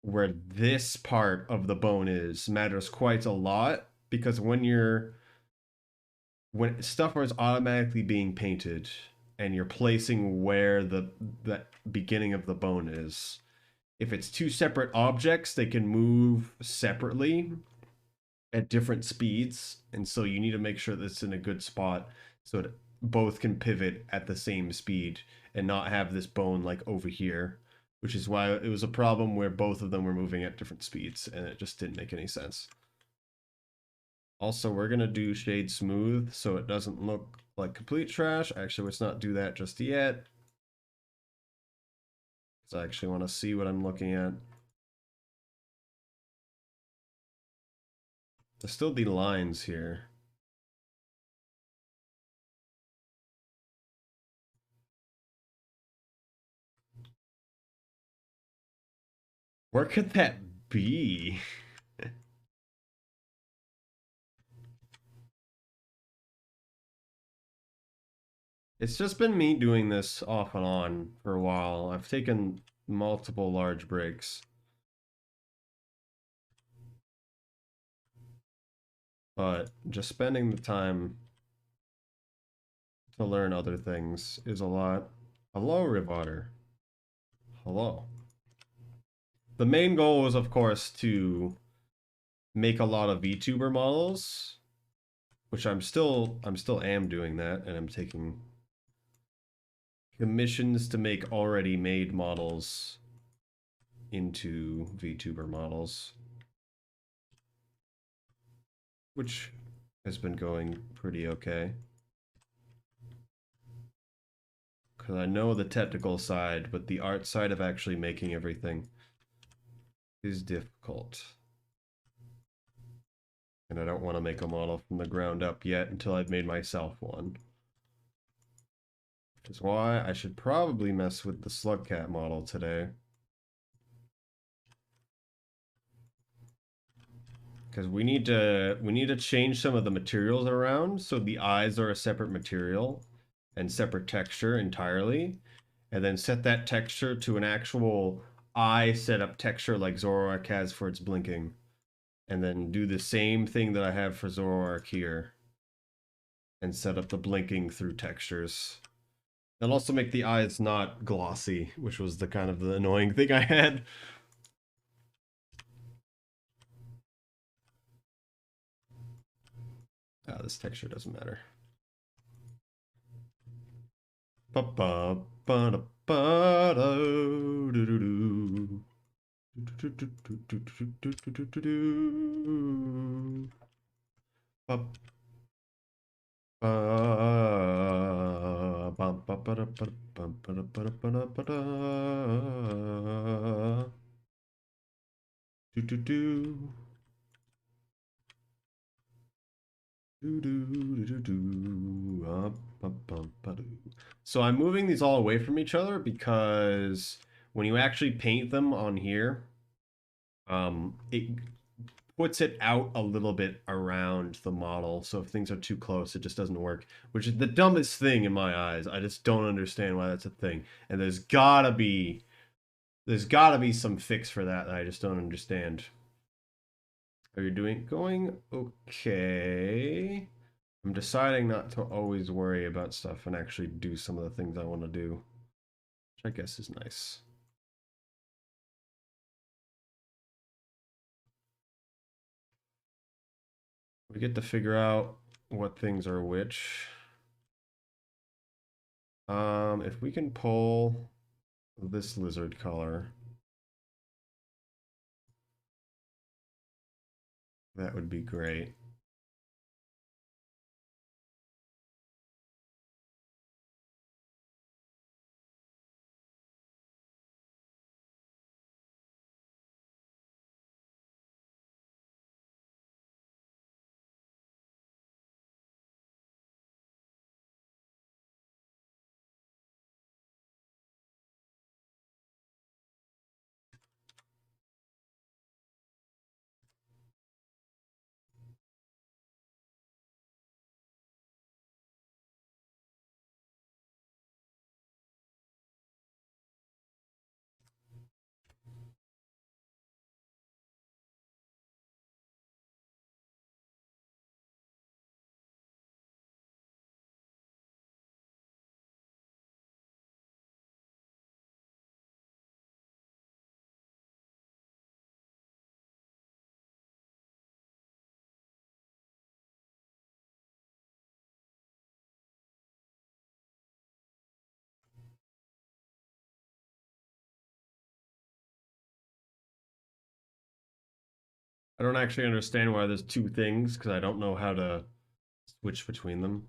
this part of the bone is matters quite a lot, because when stuff is automatically being painted and you're placing where the beginning of the bone is, if it's two separate objects, they can move separately at different speeds, and so you need to make sure that's in a good spot so that both can pivot at the same speed and not have this bone like over here, which is why it was a problem where both of them were moving at different speeds and it just didn't make any sense. Also, we're gonna do shade smooth so it doesn't look like complete trash. Actually, let's not do that just yet, because I actually want to see what I'm looking at. There's still the lines here. Where could that be? It's just been me doing this off and on for a while. I've taken multiple large breaks. But just spending the time to learn other things is a lot. Hello, Rivotter. Hello. The main goal was, of course, to make a lot of VTuber models, which I'm still am doing that, and I'm taking commissions to make already made models into VTuber models, which has been going pretty okay. Because I know the technical side, but the art side of actually making everything is difficult. And I don't want to make a model from the ground up yet until I've made myself one. Which is why I should probably mess with the Slugcat model today. Because we need to change some of the materials around so the eyes are a separate material and separate texture entirely, and then set that texture to an actual eye setup texture like Zoroark has for its blinking, and then do the same thing that I have for Zoroark here, and set up the blinking through textures. And also make the eyes not glossy, which was the kind of the annoying thing I had. This texture doesn't matter. Ba ba ba da ba da do do do. So I'm moving these all away from each other because when you actually paint them on here, it puts it out a little bit around the model. So if things are too close, it just doesn't work, which is the dumbest thing in my eyes. I just don't understand why that's a thing. And there's gotta be some fix for that I just don't understand. Are you going okay? I'm deciding not to always worry about stuff and actually do some of the things I want to do, which I guess is nice. We get to figure out what things are which. If we can pull this lizard color, that would be great. I don't actually understand why there's two things because I don't know how to switch between them.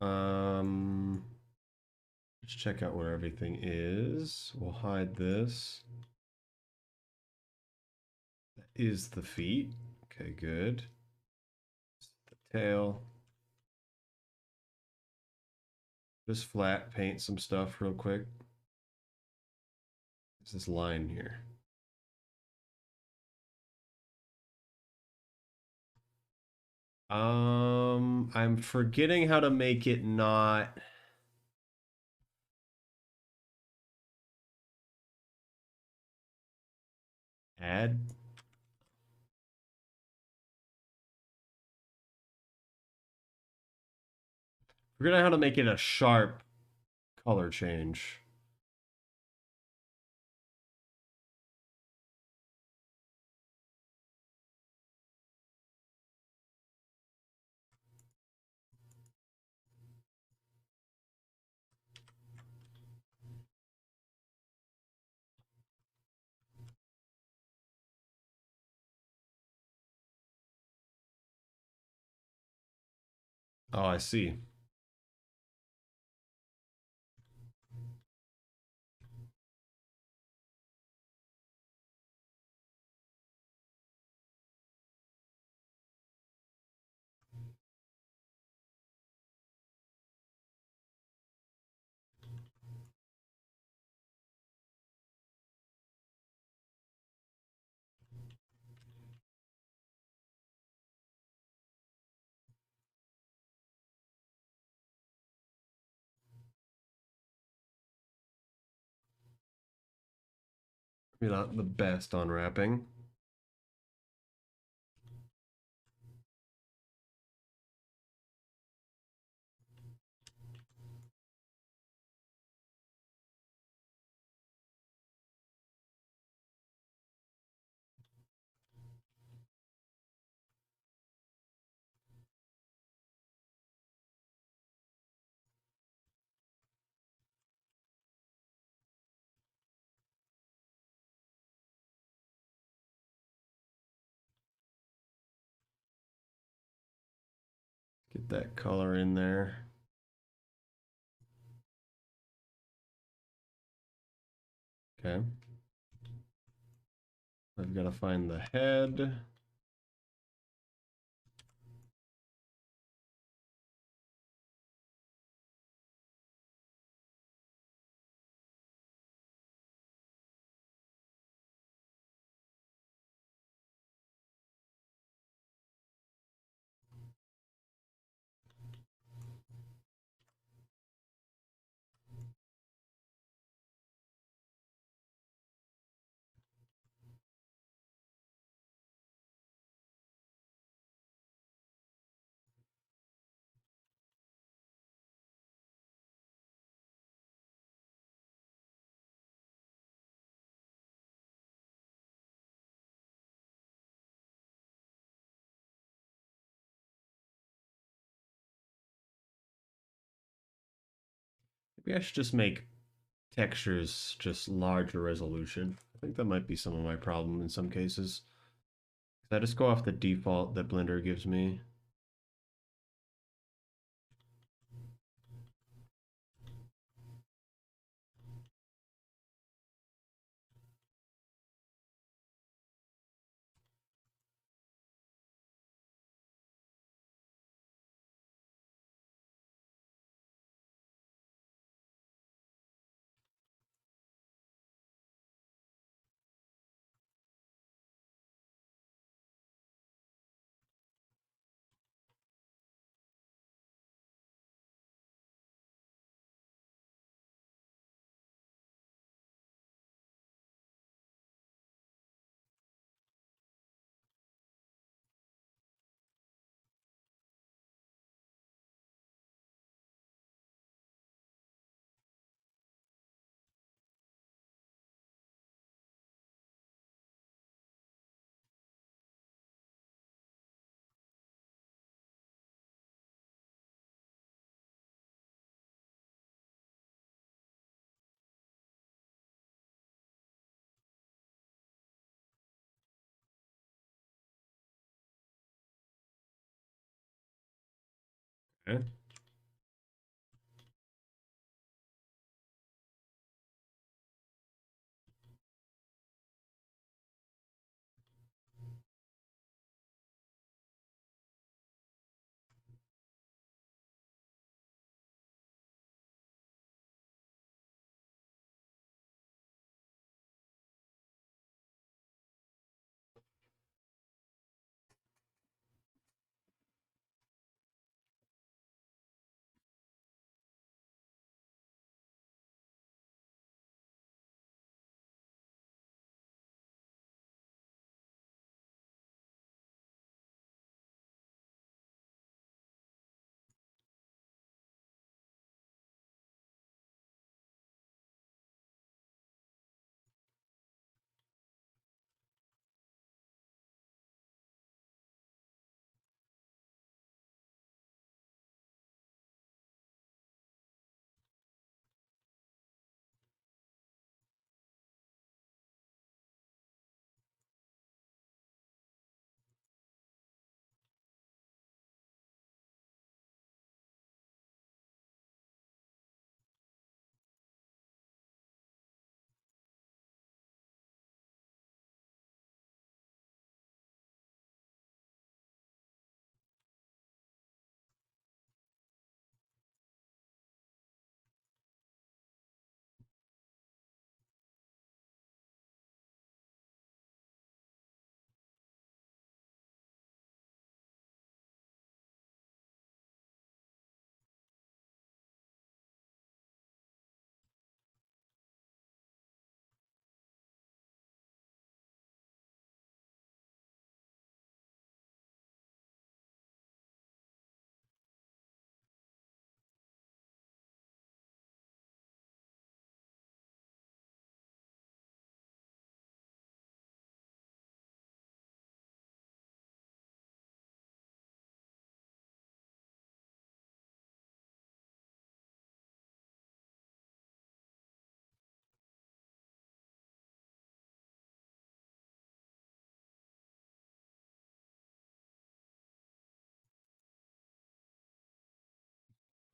Um, let's check out where everything is. We'll hide this. That is the feet. Okay, good. The tail. Just flat paint some stuff real quick. There's this line here. I'm forgetting how to make it not add. Forgetting how to make it a sharp color change. Oh, I see. Maybe not the best on wrapping. Get that color in there. Okay. I've got to find the head. Maybe I should just make textures just larger resolution. I think that might be some of my problem in some cases. I just go off the default that Blender gives me. Okay.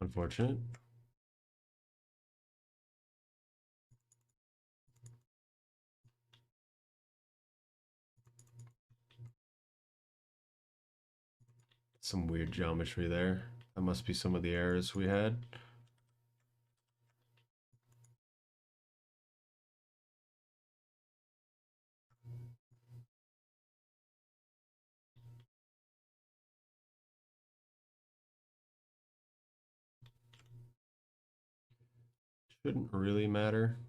Unfortunate. Some weird geometry there. That must be some of the errors we had. Shouldn't really matter.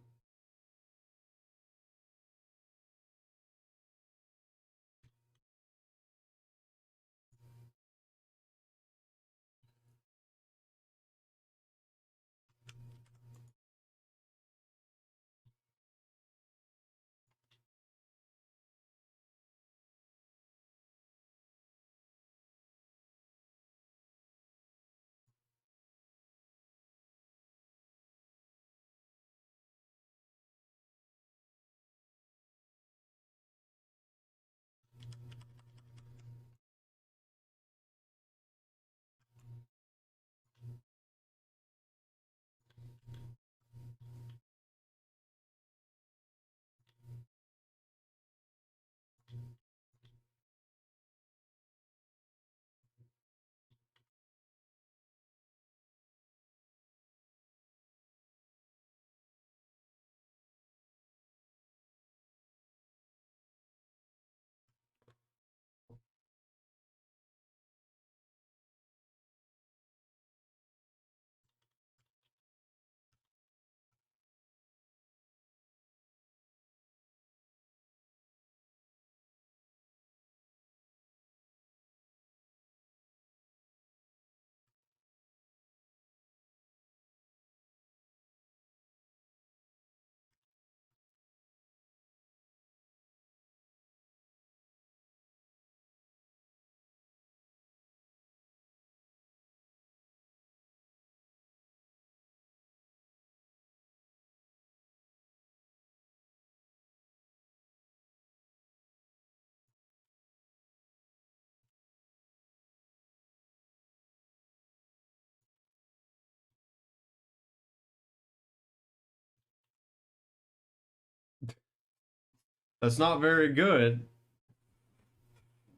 That's not very good,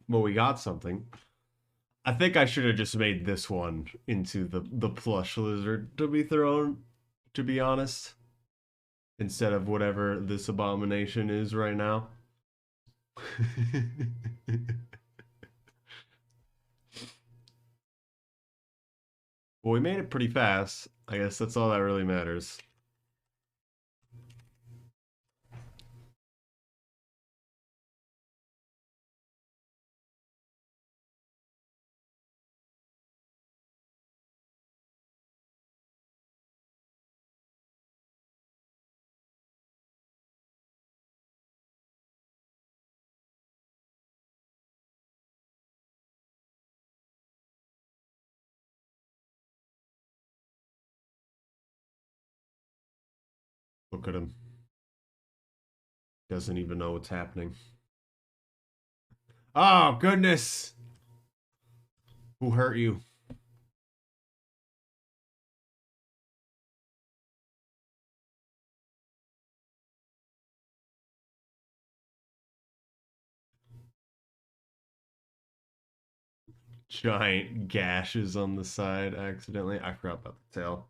but we got something. I think I should have just made this one into the plush lizard to be thrown, to be honest, instead of whatever this abomination is right now. Well, we made it pretty fast. I guess that's all that really matters. Look at him. Doesn't even know what's happening. Oh, goodness. Who hurt you? Giant gashes on the side accidentally. I forgot about the tail.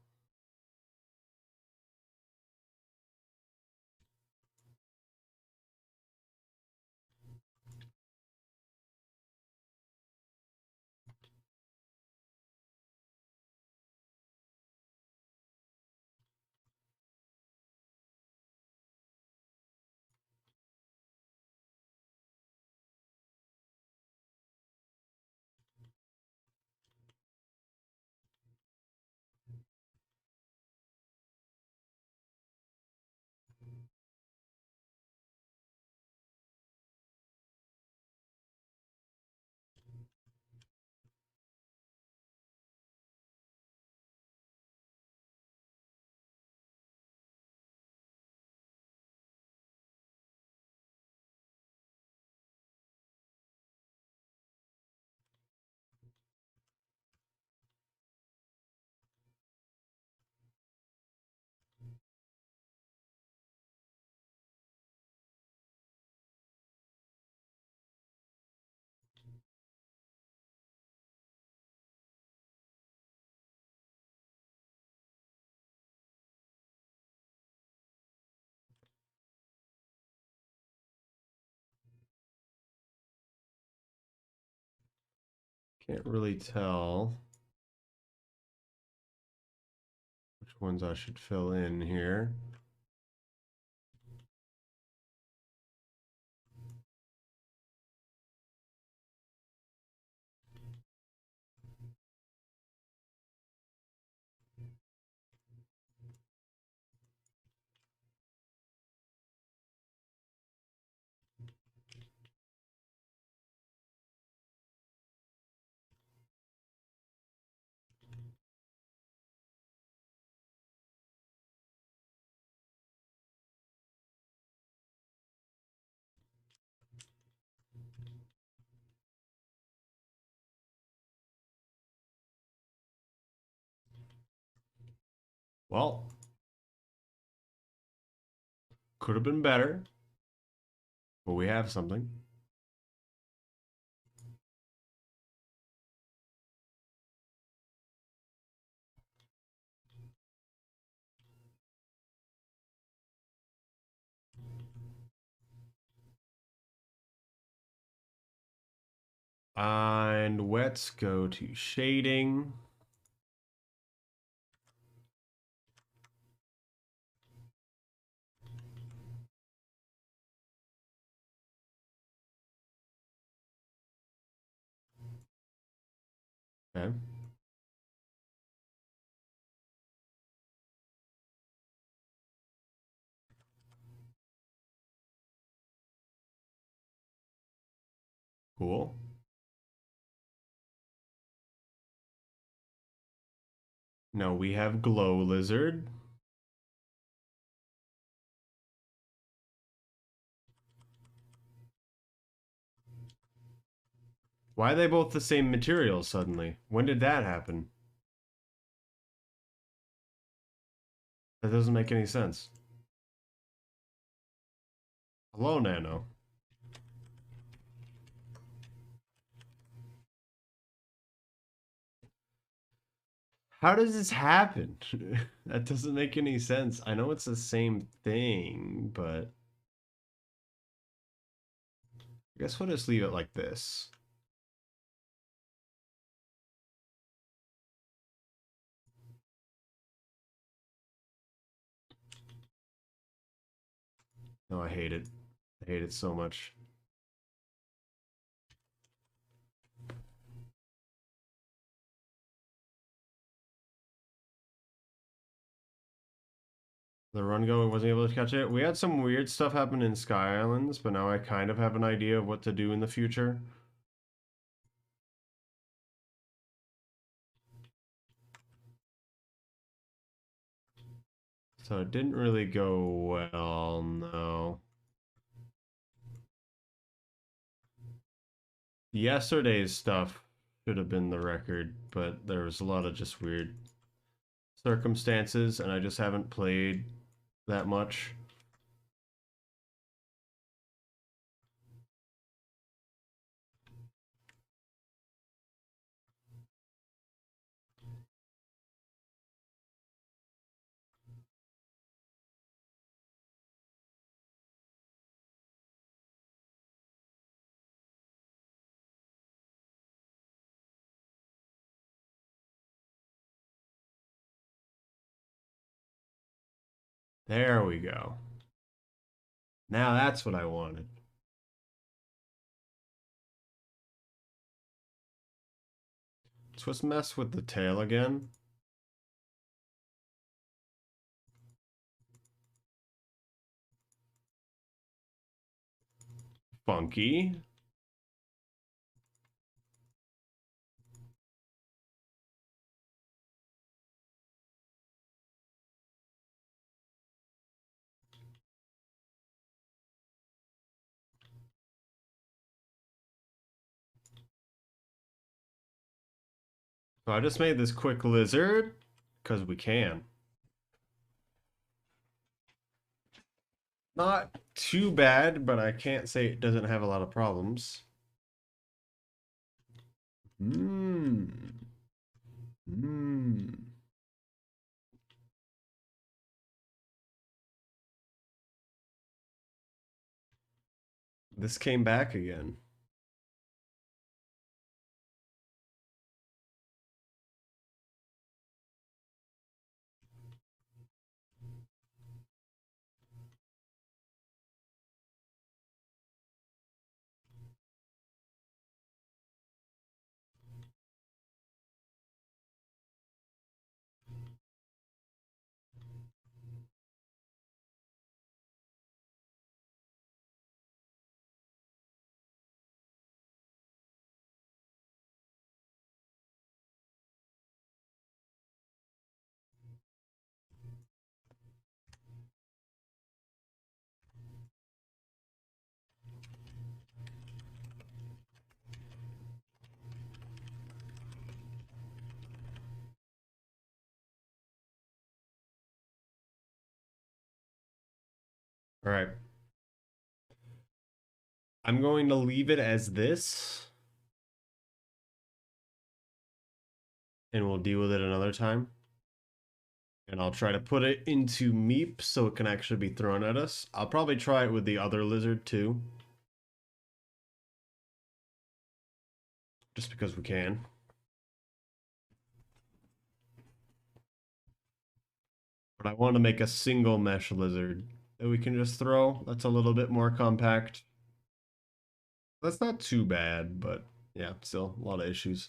Can't really tell which ones I should fill in here. Well, could have been better, but we have something. And let's go to shading. Okay. Cool. No, we have glow lizard. Why are they both the same material suddenly? When did that happen? That doesn't make any sense. Hello, Nano. How does this happen? That doesn't make any sense. I know it's the same thing, but I guess we'll just leave it like this. No, I hate it. I hate it so much. The run going wasn't able to catch it. We had some weird stuff happen in Sky Islands, but now I kind of have an idea of what to do in the future. So it didn't really go well, no. Yesterday's stuff should have been the record, but there was a lot of just weird circumstances, and I just haven't played that much. There we go. Now that's what I wanted. So let's mess with the tail again. Funky. So I just made this quick lizard because we can. Not too bad, but I can't say it doesn't have a lot of problems. Hmm. Hmm. This came back again. All right. I'm going to leave it as this, and we'll deal with it another time. And I'll try to put it into Meep so it can actually be thrown at us. I'll probably try it with the other lizard too. Just because we can. But I want to make a single mesh lizard that we can just throw. That's a little bit more compact. That's not too bad, but yeah, still a lot of issues.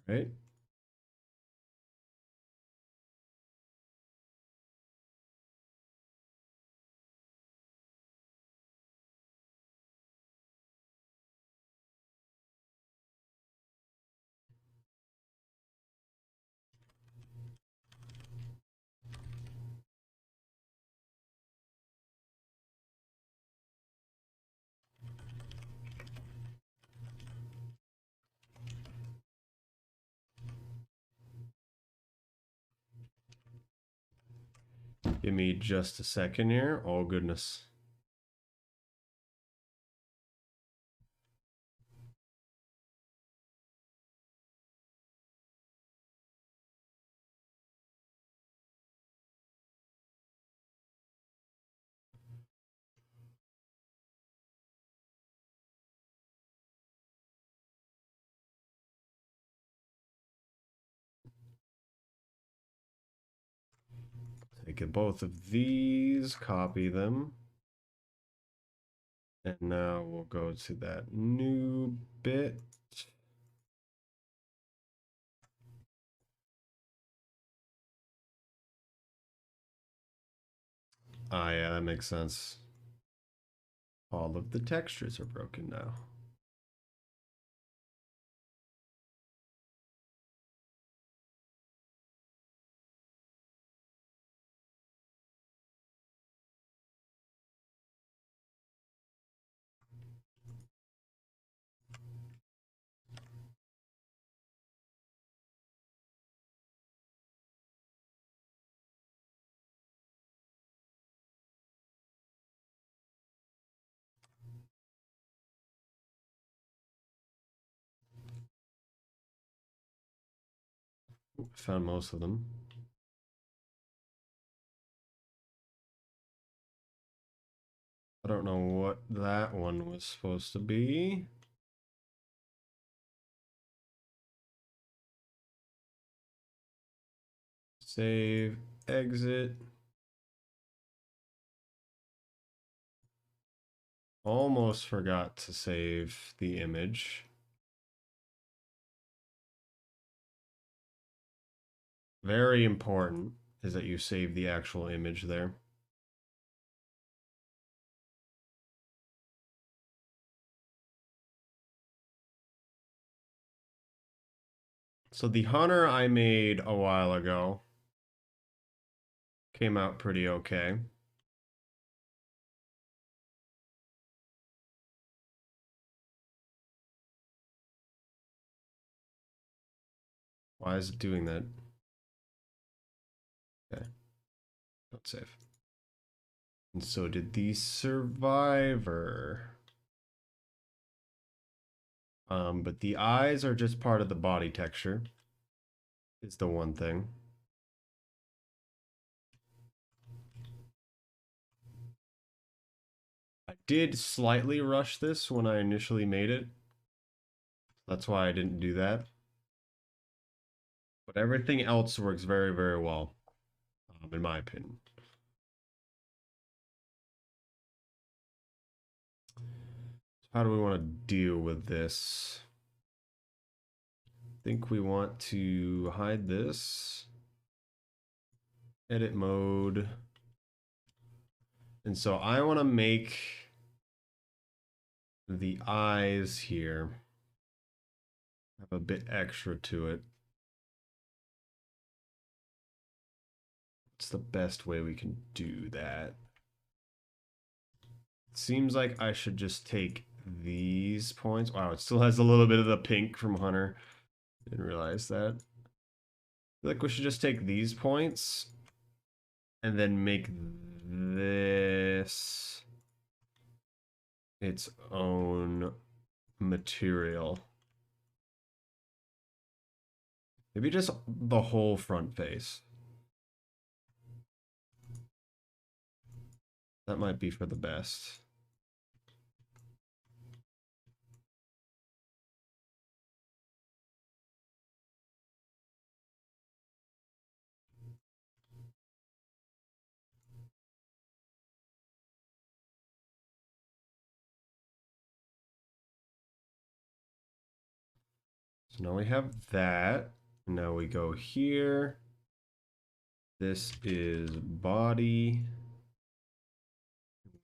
Right? Give me just a second here. Oh, goodness. Take both of these, copy them. And now we'll go to that new bit. Ah, yeah, that makes sense. All of the textures are broken now. Found most of them. I don't know what that one was supposed to be. Save, exit. Almost forgot to save the image. Very important is that you save the actual image there. So the hunter I made a while ago came out pretty okay. Why is it doing that? Okay, don't save. And so did the survivor. But the eyes are just part of the body texture. Is the one thing. I did slightly rush this when I initially made it. That's why I didn't do that. But everything else works very, very well, in my opinion. So how do we want to deal with this? I think we want to hide this. Edit mode. And so I want to make the eyes here have a bit extra to it. What's the best way we can do that? It seems like I should just take these points. Wow, it still has a little bit of the pink from Hunter. Didn't realize that. Like we should just take these points and then make this its own material. Maybe just the whole front face. That might be for the best. So now we have that. Now we go here. This is body.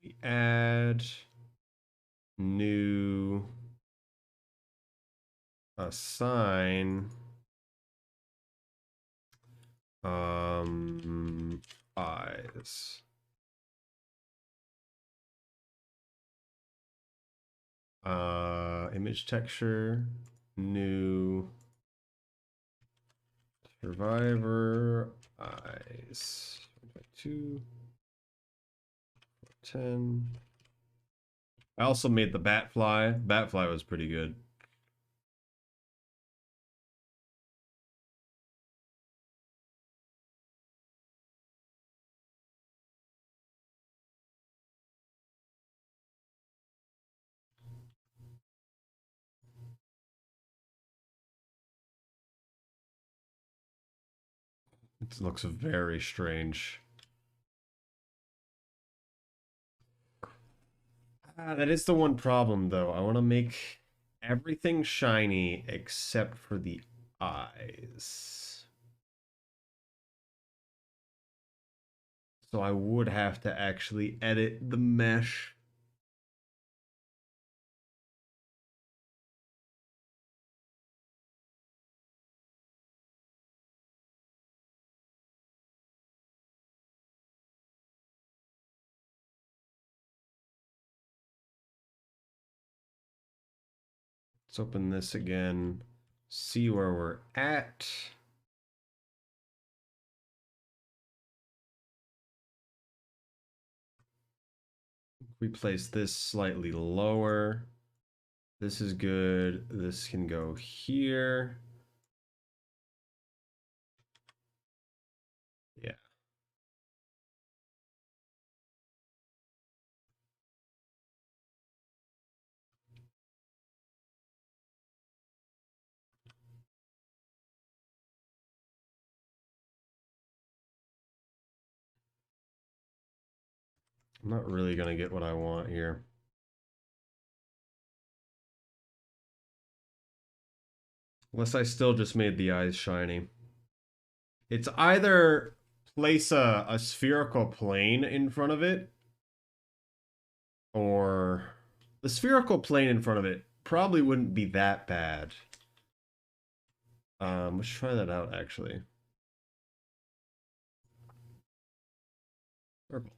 We add new assign eyes. Image texture, new survivor eyes. 2, 10. I also made the Batfly. Batfly was pretty good. It looks very strange. That is the one problem, though. I want to make everything shiny except for the eyes. So I would have to actually edit the mesh. Let's open this again, see where we're at. We place this slightly lower. This is good. This can go here. Yeah. I'm not really going to get what I want here. Unless I still just made the eyes shiny. It's either place a spherical plane in front of it, or the spherical plane in front of it probably wouldn't be that bad. Let's try that out actually. Purple.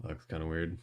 Looks kind of weird.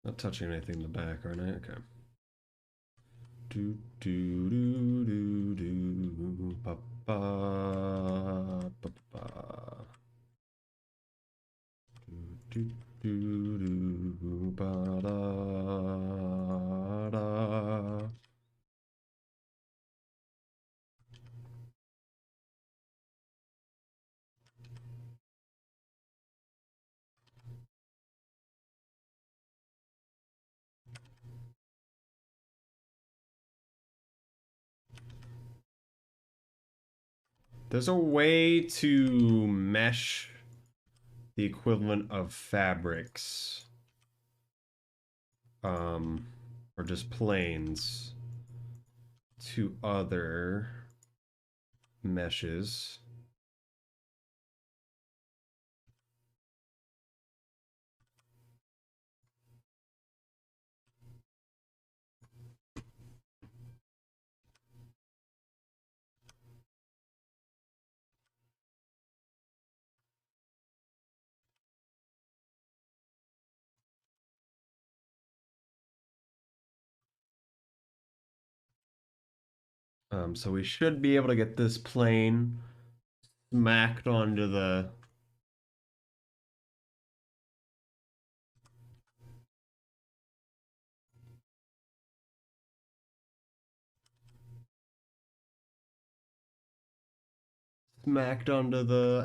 Not touching anything in the back, aren't I? Okay. Do do do do do ba ba ba ba. Do do do do ba da da. There's a way to mesh the equivalent of fabrics, um, or just planes to other meshes. So we should be able to get this plane smacked onto the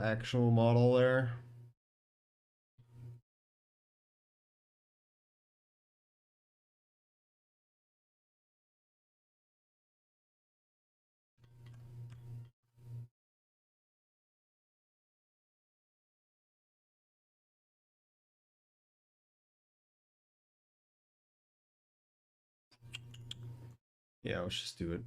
actual model there. Yeah, let's just do it.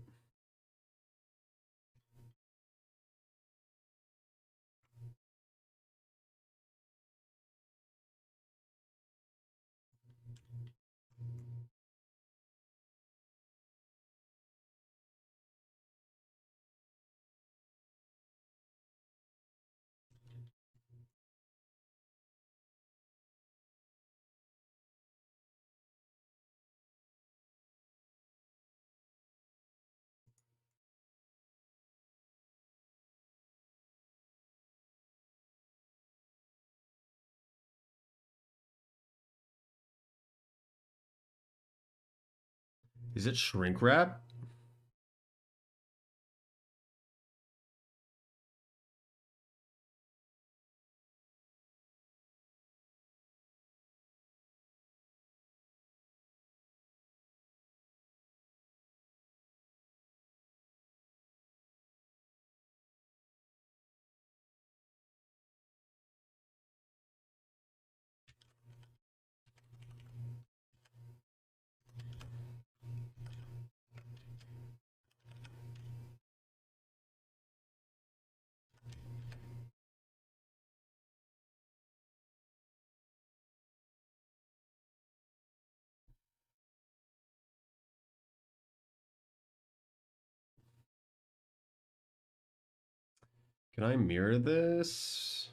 Is it shrink wrap? Can I mirror this?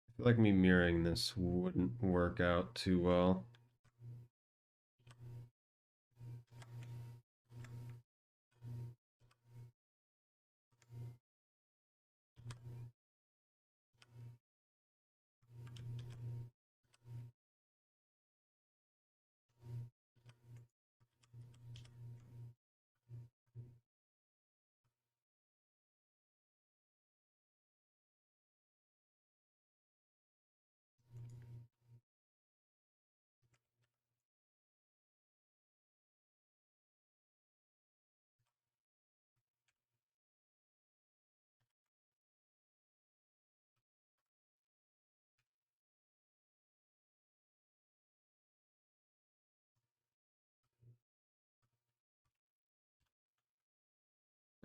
I feel like me mirroring this wouldn't work out too well.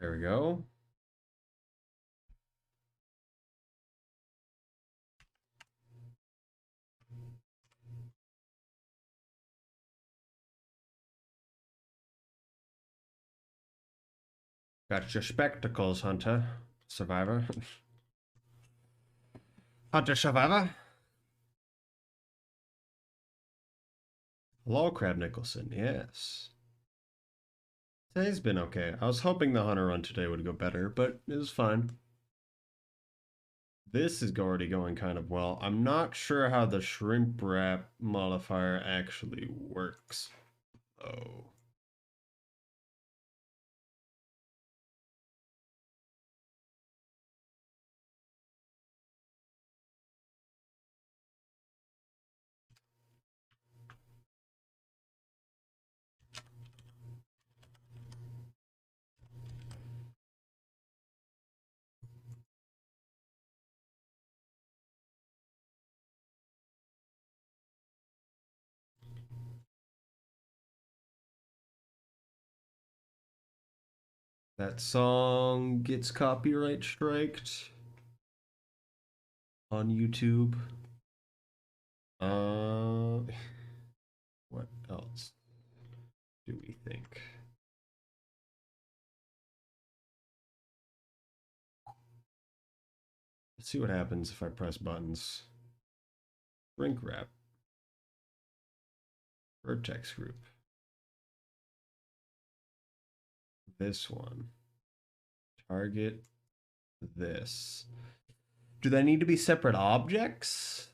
There we go. Got your spectacles, Hunter. Survivor. Hunter Survivor. Hello, Crab Nicholson. Yes. Today's been okay. I was hoping the Hunter run today would go better, but it was fine. This is already going kind of well. I'm not sure how the shrimp wrap modifier actually works, though. That song gets copyright striked on YouTube. Uh, what else do we think? Let's see what happens if I press buttons. Shrink wrap. Vertex group. This one. Target this. Do they need to be separate objects?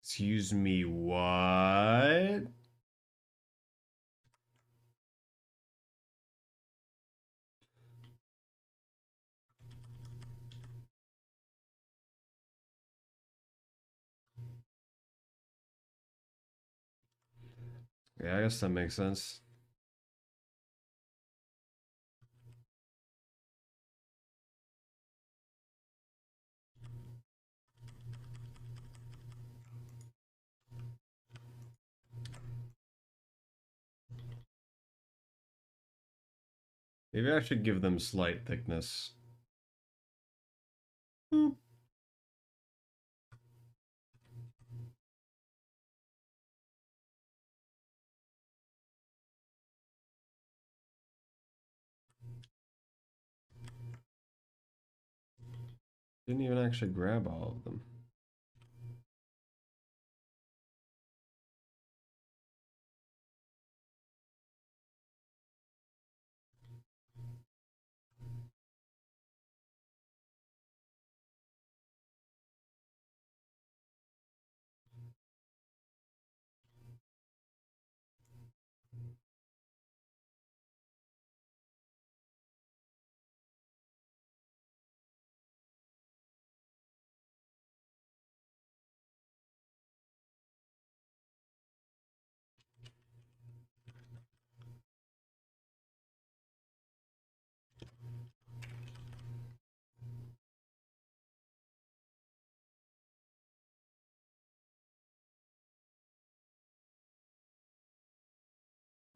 Excuse me, what? Yeah, I guess that makes sense. Maybe I should give them slight thickness. Hmm. Didn't even actually grab all of them.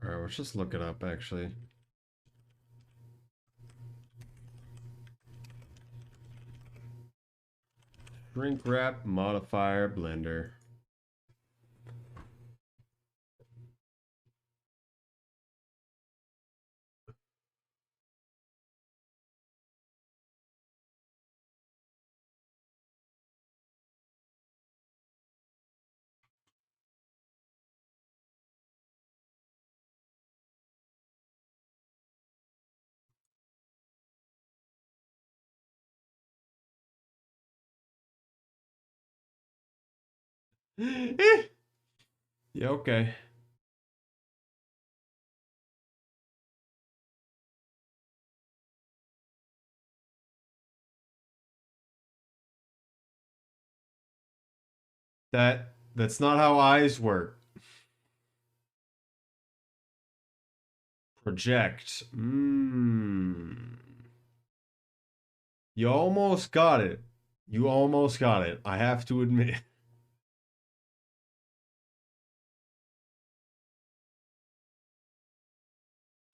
All right, let's just look it up actually. Shrink wrap modifier blender. Yeah, okay. That's not how eyes work. Project. Mmm. You almost got it. You almost got it. I have to admit.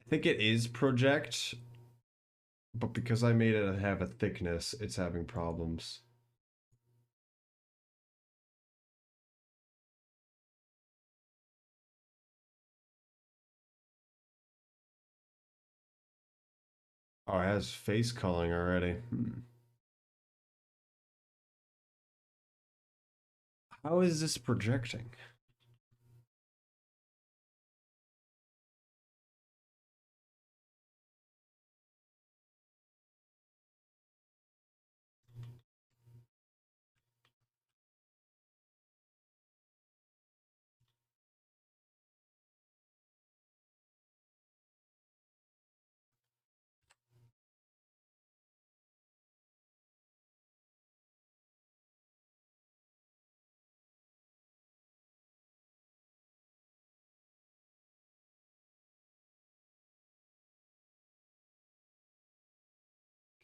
I think it is project, but because I made it have a thickness, it's having problems. Oh, it has face culling already. How is this projecting?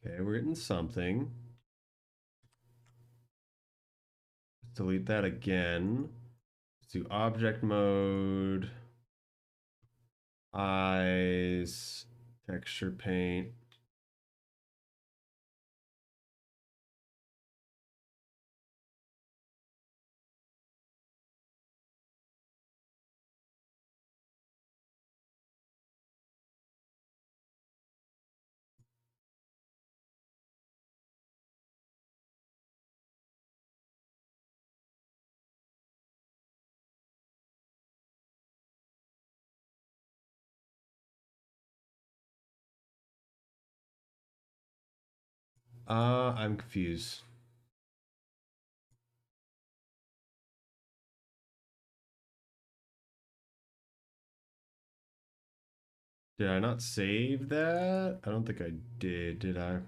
Okay, we're getting something. Delete that again. Let's do object mode, eyes, texture paint. I'm confused. Did I not save that? I don't think I did I?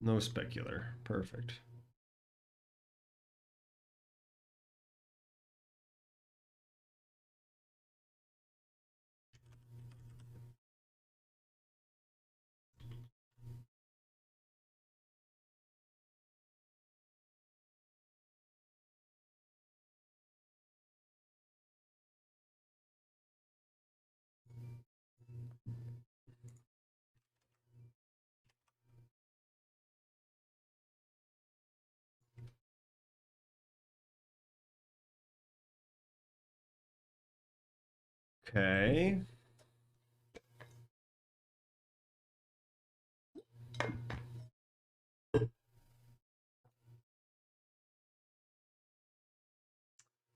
No specular. Perfect. Okay.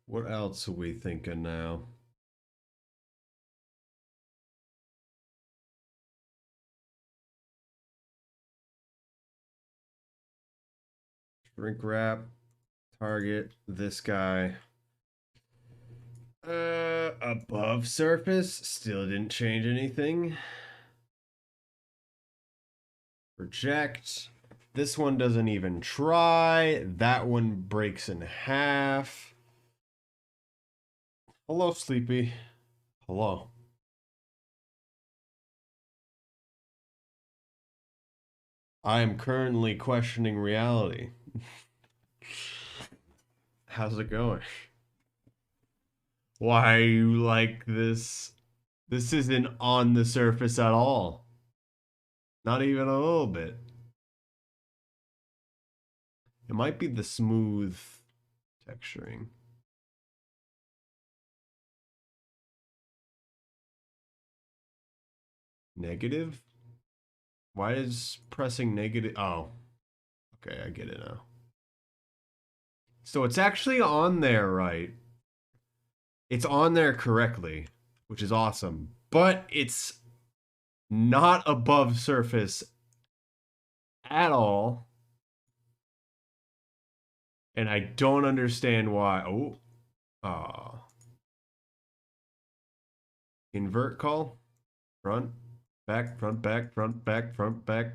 What else are we thinking now? Shrink wrap, target, this guy. Above surface, still didn't change anything. Project. This one doesn't even try. That one breaks in half. Hello, Sleepy. Hello. I am currently questioning reality. How's it going? Why are you like this? This isn't on the surface at all. Not even a little bit. It might be the smooth texturing. Negative? Why is pressing negative? Oh, okay, I get it now. So it's actually on there, right? It's on there correctly, which is awesome. But it's not above surface at all. And I don't understand why. Oh, invert call. Front, back, front, back, front, back, front, back.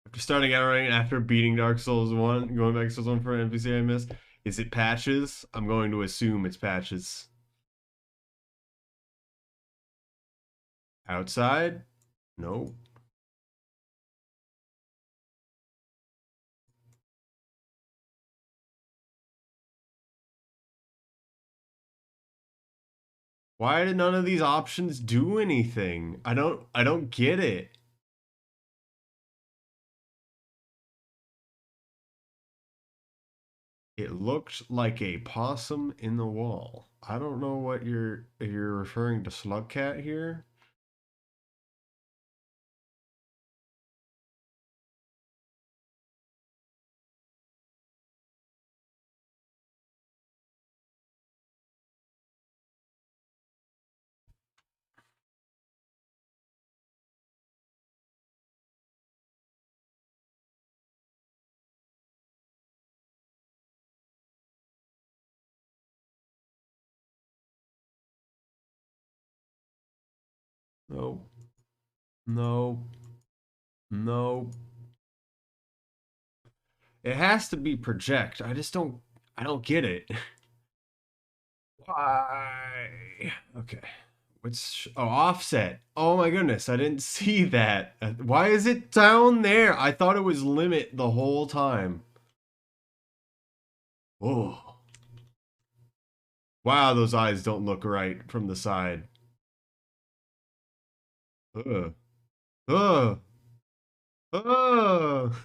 After starting Outrunning, after beating Dark Souls 1, going back to Souls 1 for an NPC I missed. Is it patches? I'm going to assume it's patches. Outside? No. Why did none of these options do anything? I don't get it. It looked like a possum in the wall. I don't know what you're referring to Slugcat here. No. No. No. It has to be project. I don't get it. Why? Okay. Oh, offset. Oh my goodness, I didn't see that. Why is it down there? I thought it was limit the whole time. Oh. Wow, those eyes don't look right from the side. Ugh. Ugh. Ugh.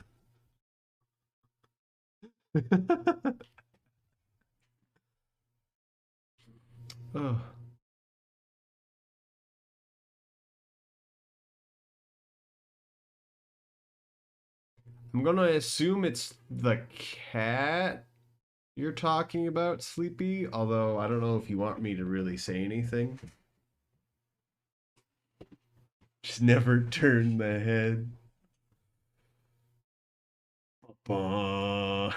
Ugh. I'm gonna assume it's the cat you're talking about, Sleepy, although I don't know if you want me to really say anything. Just never turn the head. Don't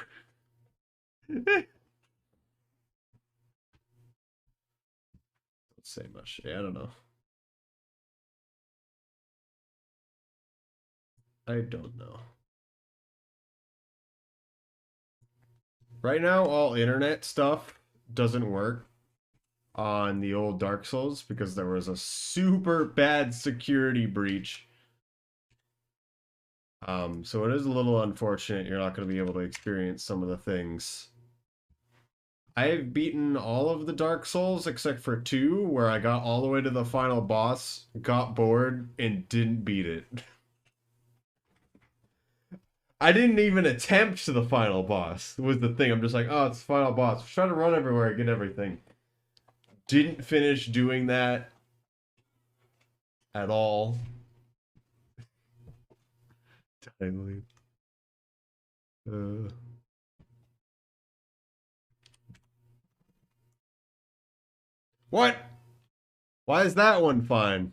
say much. Yeah, I don't know. I don't know. Right now, all internet stuff doesn't work on the old Dark Souls because there was a super bad security breach. So it is a little unfortunate you're not going to be able to experience some of the things. I've beaten all of the Dark Souls except for 2, where I got all the way to the final boss, got bored, and didn't beat it. I didn't even attempt to the final boss, was the thing. I'm just like, oh, it's the final boss. Try to run everywhere, get everything. Didn't finish doing that at all. Timely. Uh, what? Why is that one fine?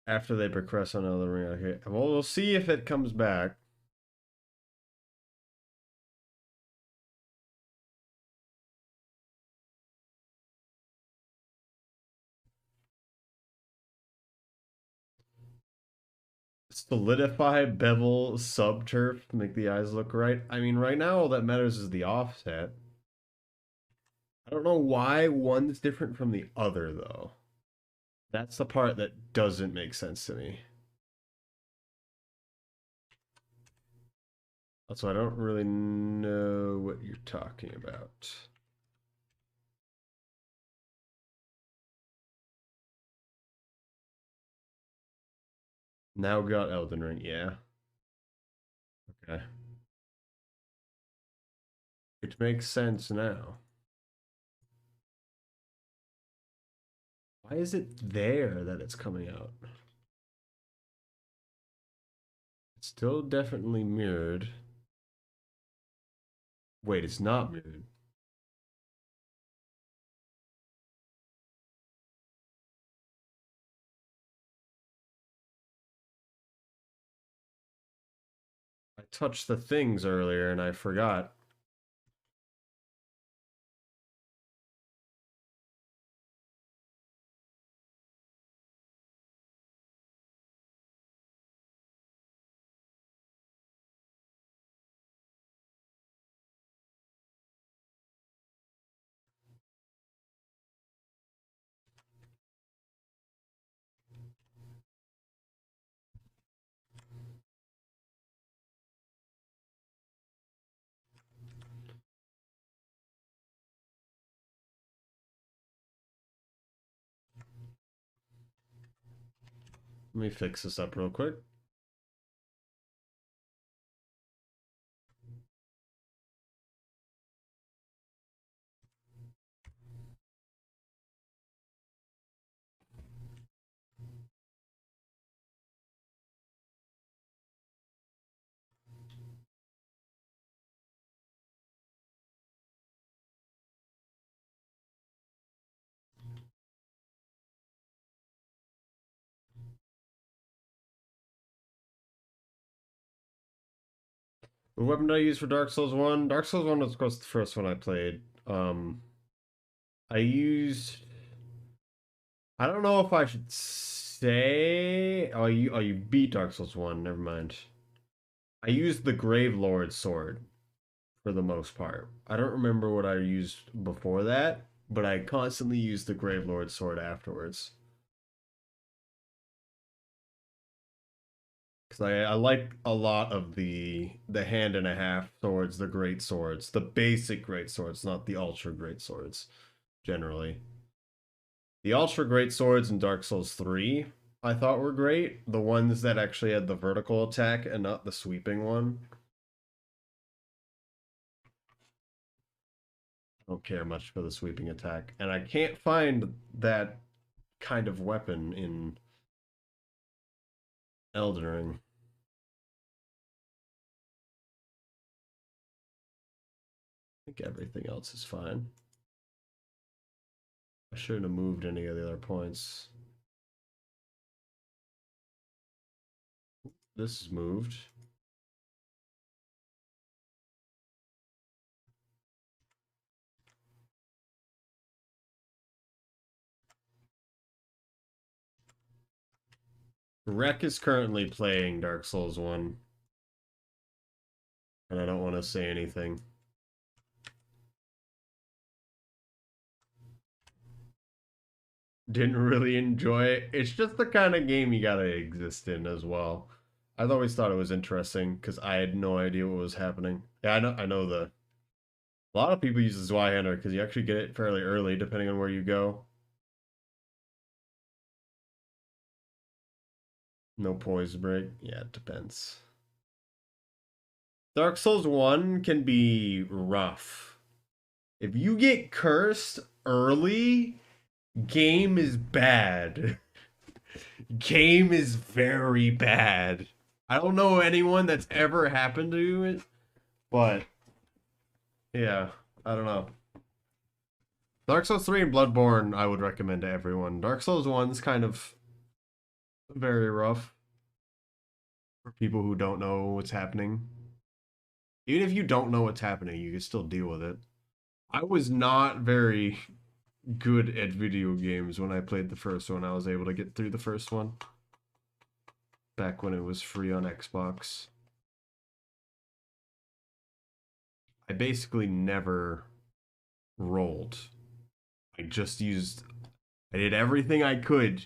After they progress on another ring. Okay. Well, we'll see if it comes back. Solidify, bevel, subturf, make the eyes look right. I mean, right now all that matters is the offset. I don't know why one's different from the other, though. That's the part that doesn't make sense to me. Also, I don't really know what you're talking about. Now got Elden Ring, yeah. Okay. It makes sense now. Why is it there that it's coming out? It's still definitely mirrored. Wait, it's not mirrored. I touched the things earlier and I forgot. Let me fix this up real quick. The weapon did I use for Dark Souls 1? Dark Souls 1 was, of course, the first one I played. I used... I don't know if I should say... Oh, you beat Dark Souls 1. Never mind. I used the Grave Lord sword for the most part. I don't remember what I used before that, but I constantly used the Grave Lord sword afterwards. Because I like a lot of the hand and a half swords, the great swords, the basic great swords, not the ultra great swords, generally. The ultra great swords in Dark Souls 3 I thought were great. The ones that actually had the vertical attack and not the sweeping one. I don't care much for the sweeping attack. And I can't find that kind of weapon in Elden Ring. I think everything else is fine. I shouldn't have moved any of the other points. This is moved. Rek is currently playing Dark Souls 1. And I don't want to say anything. Didn't really enjoy it. It's just the kind of game you gotta exist in as well. I've always thought it was interesting because I had no idea what was happening. Yeah, I know the a lot of people use the Zweihander because you actually get it fairly early depending on where you go. No poise break. Yeah, it depends. Dark Souls 1 can be rough. If you get cursed early, game is bad. Game is very bad. I don't know anyone that's ever happened to it, but yeah, I don't know. Dark Souls 3 and Bloodborne, I would recommend to everyone. Dark Souls 1's kind of very rough for people who don't know what's happening. Even if you don't know what's happening, you can still deal with it. I was not very good at video games when I played the first one. I was able to get through the first one. back when it was free on Xbox. I basically never rolled. I just used, I did everything I could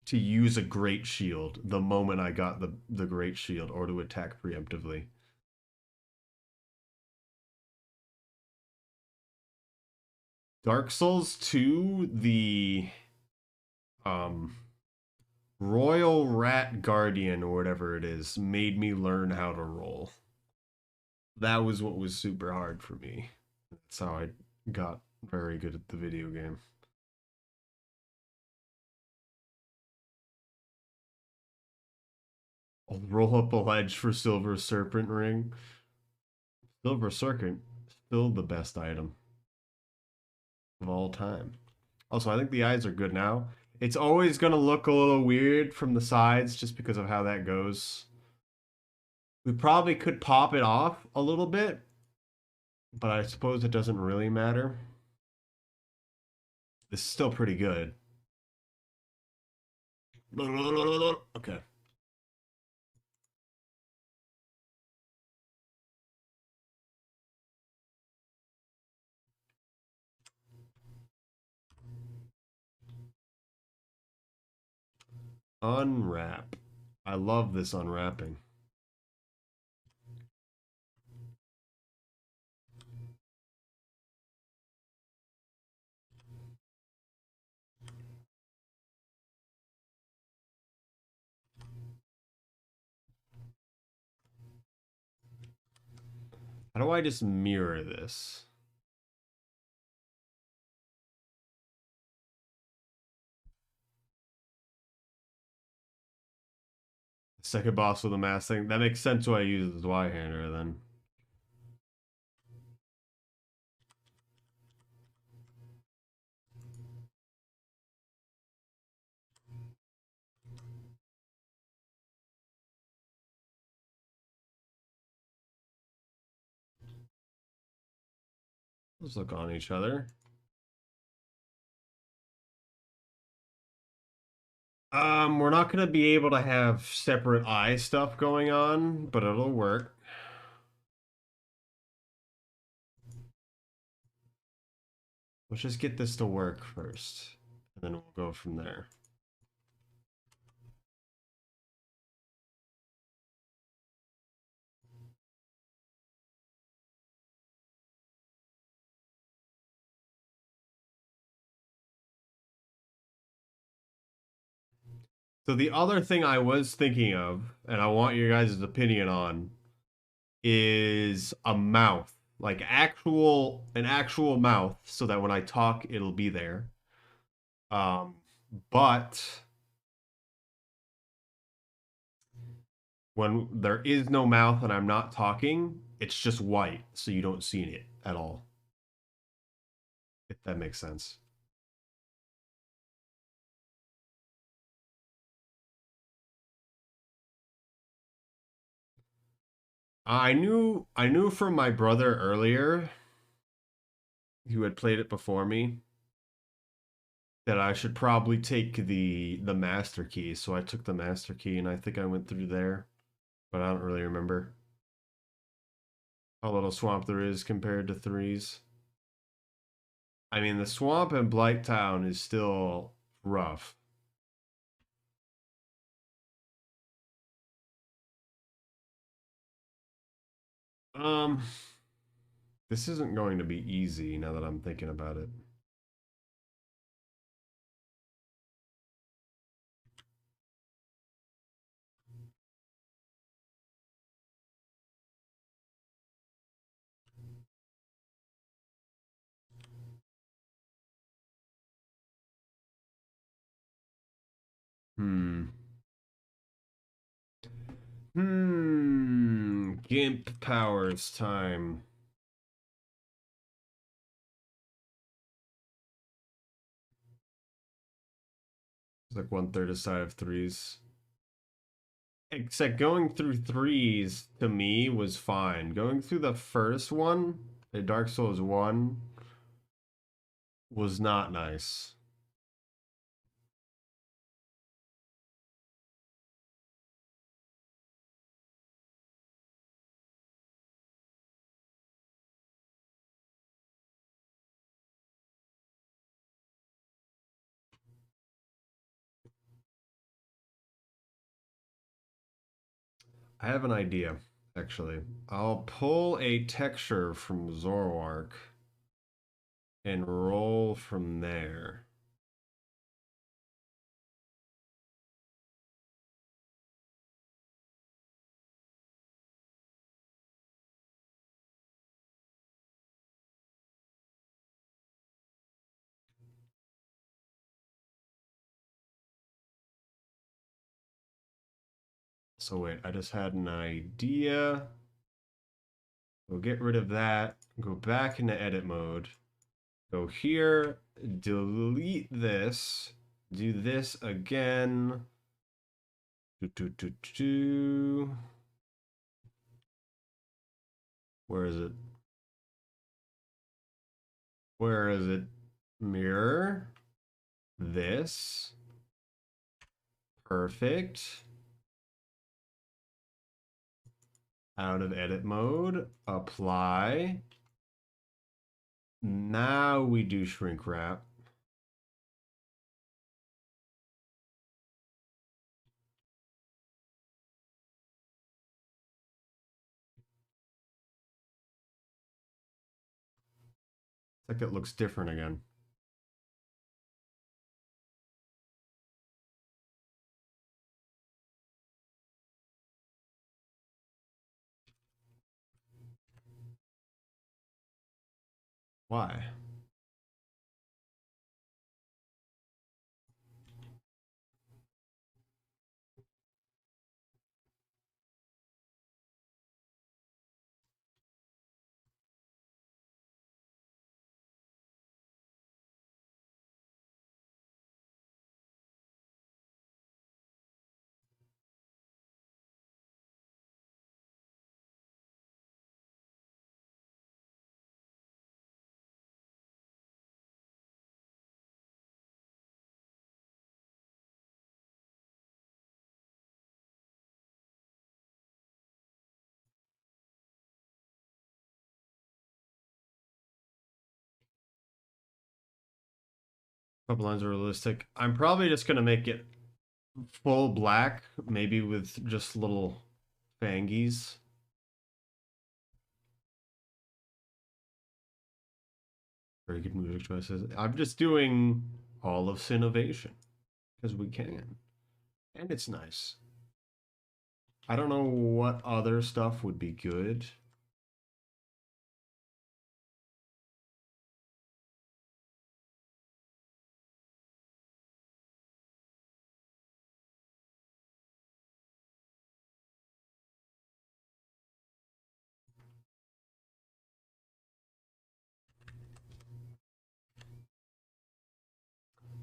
to use a great shield the moment I got the great shield or to attack preemptively. Dark Souls 2, the um Royal Rat Guardian or whatever it is made me learn how to roll. That was what was super hard for me. That's how I got very good at the video game. I'll roll up a ledge for Silver Serpent Ring. Silver Serpent, still the best item of all time. Also, I think the eyes are good now. It's always going to look a little weird from the sides just because of how that goes. We probably could pop it off a little bit, but I suppose it doesn't really matter. This is still pretty good. Okay. Unwrap. I love this unwrapping. How do I just mirror this? Second boss with a mask thing. That makes sense why I use the Zweihander then. Let's look on each other. We're not gonna be able to have separate eye stuff going on, but it'll work. Let's just get this to work first, and then we'll go from there. So the other thing I was thinking of, and I want your guys' opinion on, is a mouth. Like an actual mouth, so that when I talk, it'll be there. Um, but when there is no mouth and I'm not talking, it's just white, so you don't see it at all. If that makes sense. I knew from my brother earlier, who had played it before me, that I should probably take the master key. So I took the master key and I think I went through there, but I don't really remember how little swamp there is compared to threes. I mean, the swamp in Blighttown is still rough. Um, this isn't going to be easy now that I'm thinking about it. Hmm. Gimp powers time. It's like 1/3 a side of threes. Except going through threes to me was fine. Going through the first one, the Dark Souls 1, was not nice. I have an idea, actually. I'll pull a texture from Zoroark and roll from there. So wait, I just had an idea. We'll get rid of that. Go back into edit mode. Go here, delete this, do this again. Do, do, do, do. Where is it? Where is it? Mirror. This. Perfect. Out of edit mode. Apply. Now we do shrink wrap. It's like it looks different again. Why? Couple lines are realistic. I'm probably just gonna make it full black, maybe with just little fangies. Very good music choices. I'm just doing all of Sinovation because we can. And it's nice. I don't know what other stuff would be good.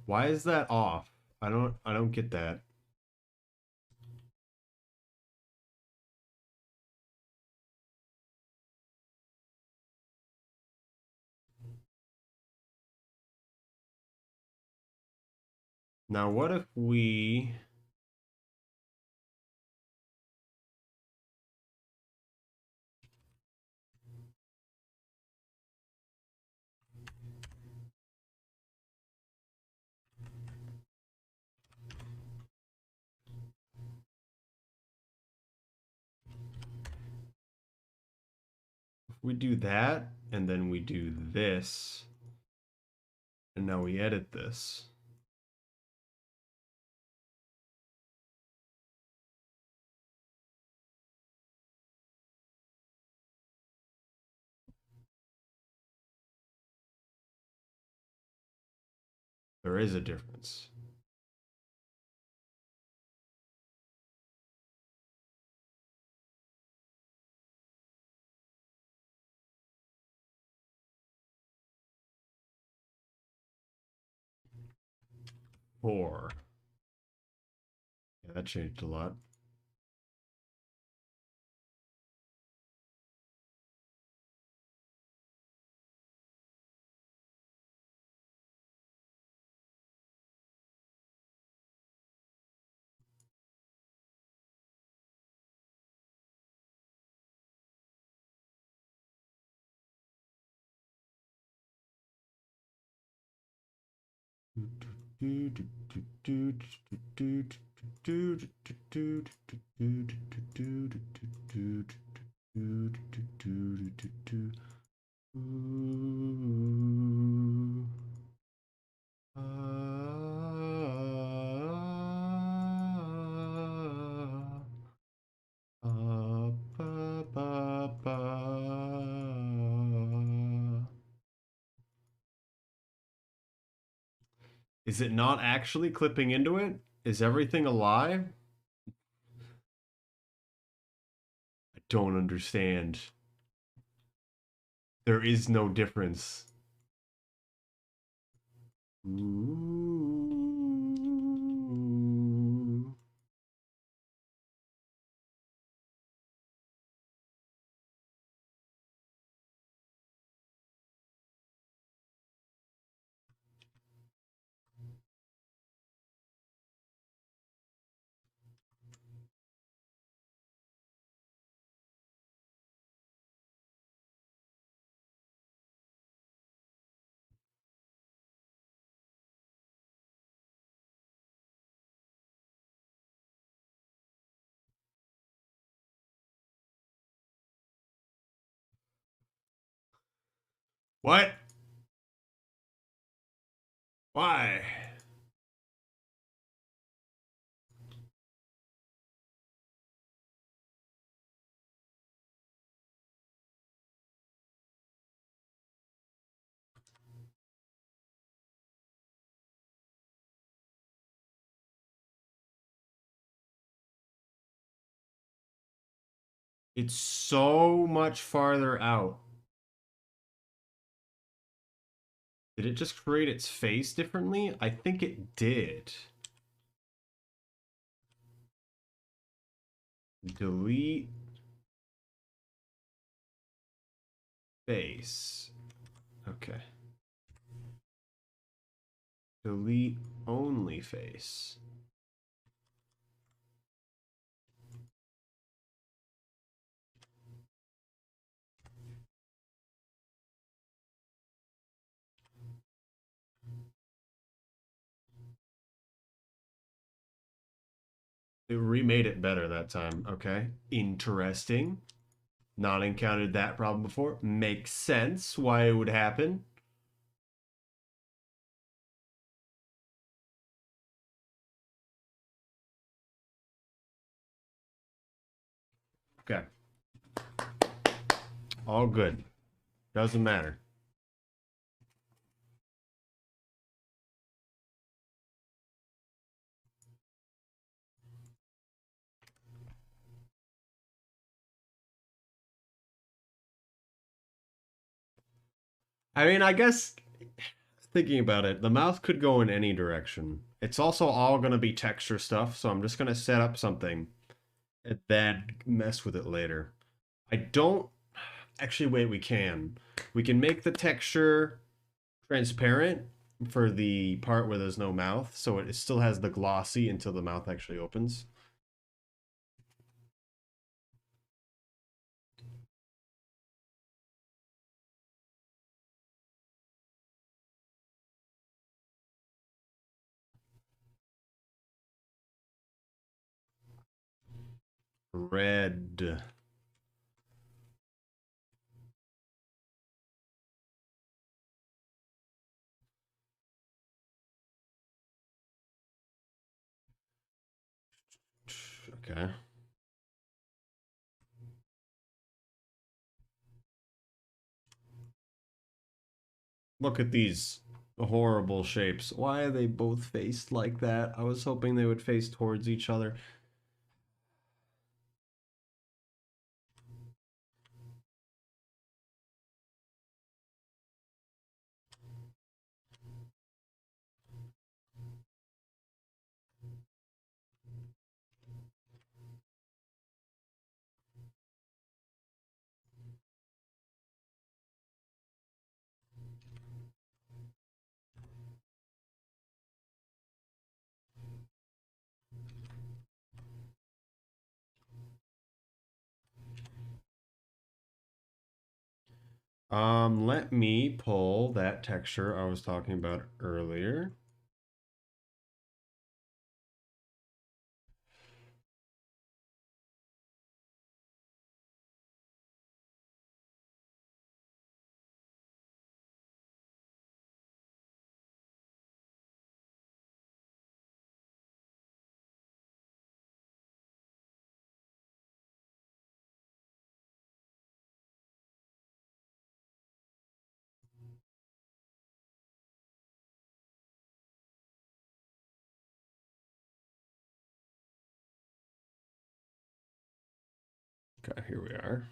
Why is that off? I don't get that. Now what if we do that and then we do this and now we edit this. There is a difference. Four. Yeah, that changed a lot. Is it not actually clipping into it? Is everything a lie? I don't understand. There is no difference. Ooh. What? Why? It's so much farther out. Did it just create its face differently? I think it did. Delete face. Okay. Delete only face. It remade it better that time. Okay. Interesting. Not encountered that problem before. Makes sense why it would happen. Okay. All good. Doesn't matter. I mean, I guess thinking about it, the mouth could go in any direction. It's also all going to be texture stuff, so I'm just going to set up something and then mess with it later. I don't actually wait, we can. We can make the texture transparent for the part where there's no mouth, so it still has the glossy until the mouth actually opens. Red. Okay. Look at these horrible shapes. Why are they both faced like that? I was hoping they would face towards each other. Let me pull that texture I was talking about earlier. Okay, here we are.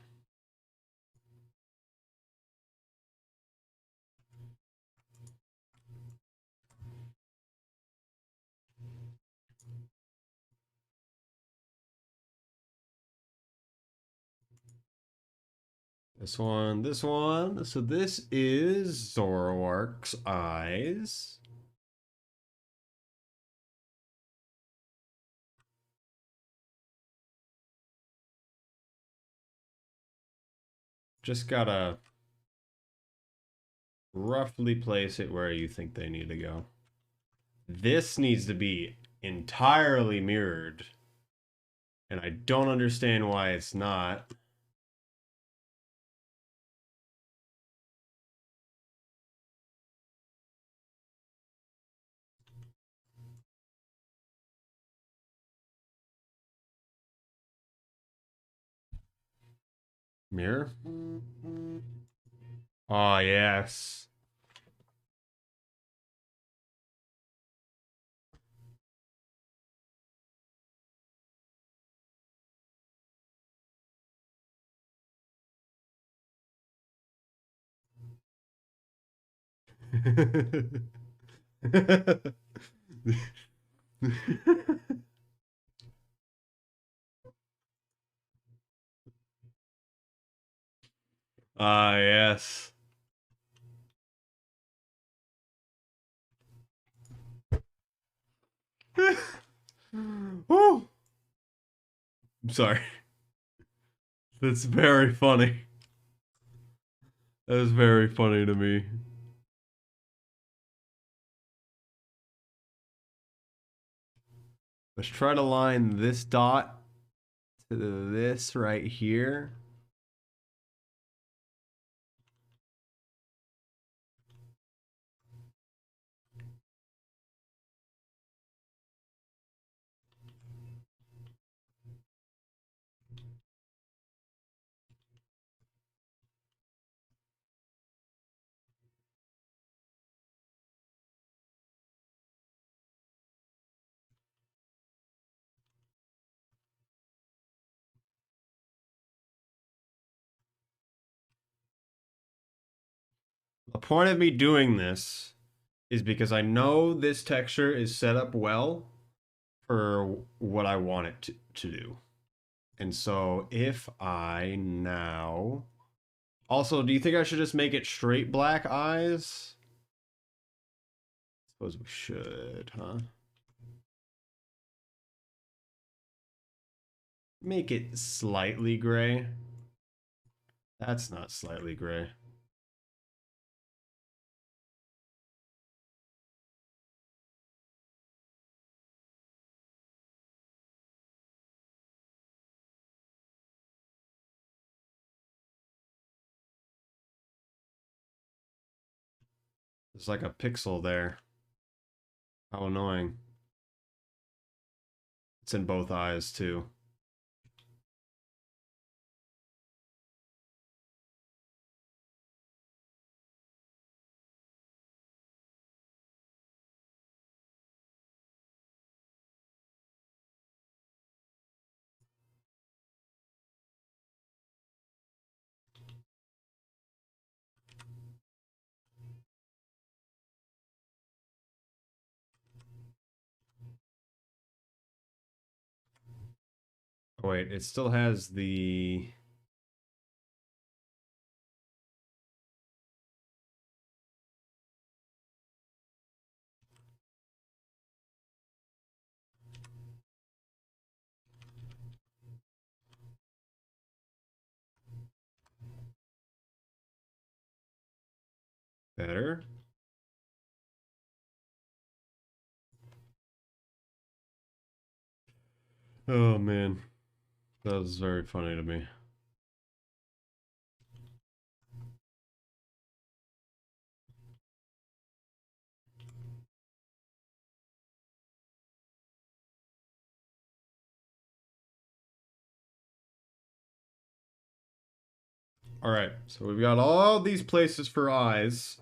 This one, this one. So this is Zoroark's eyes. Just gotta roughly place it where you think they need to go. This needs to be entirely mirrored. And I don't understand why it's not. Mirror? Oh, yes. Ah, yes. Woo! I'm sorry. That's very funny. That is very funny to me. Let's try to line this dot to this right here. The point of me doing this is because I know this texture is set up well for what I want it to do. And so if I now... Also, do you think I should just make it straight black eyes? Suppose we should, huh? Make it slightly gray. That's not slightly gray. There's like a pixel there. How annoying. It's in both eyes, too. Oh, wait, it still has the... Better? Oh, man. That was very funny to me. Alright, so we've got all these places for eyes.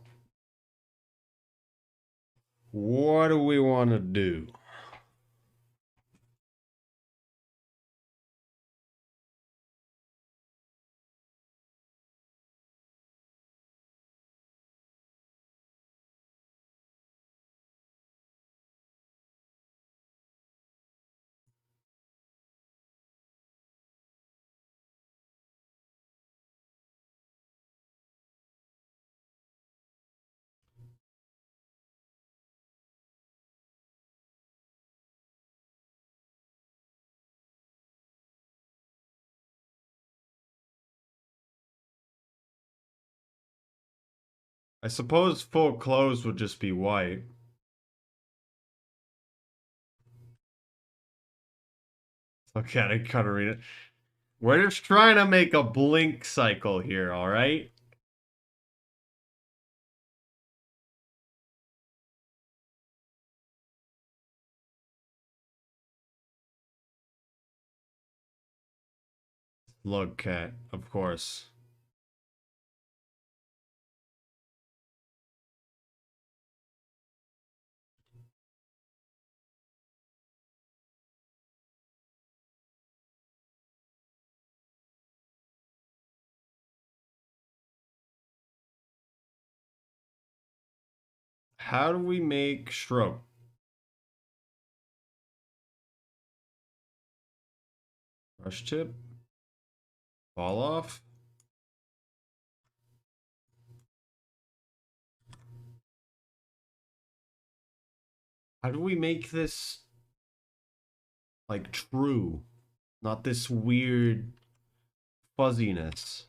What do we want to do? I suppose full clothes would just be white. Okay, I gotta read it. We're just trying to make a blink cycle here, alright? Look, cat, of course. How do we make stroke? Brush tip? Fall off? How do we make this, like, true? Not this weird fuzziness.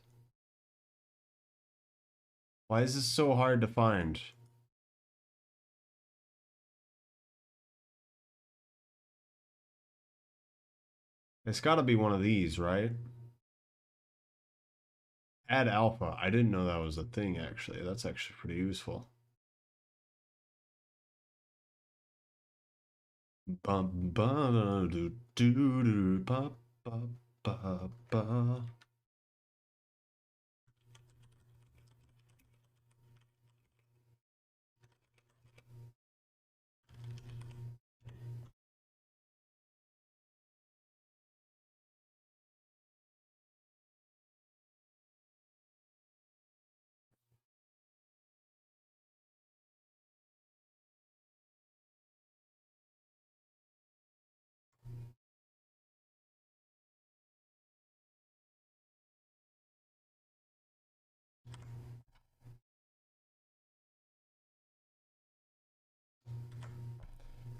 Why is this so hard to find? It's gotta be one of these, right? Add alpha. I didn't know that was a thing, actually. That's actually pretty useful. Bum, ba, do, do, do, ba, ba, ba, ba.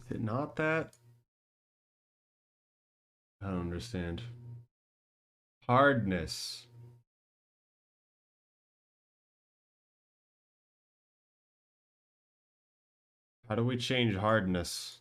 Is it not that? I don't understand. Hardness. How do we change hardness?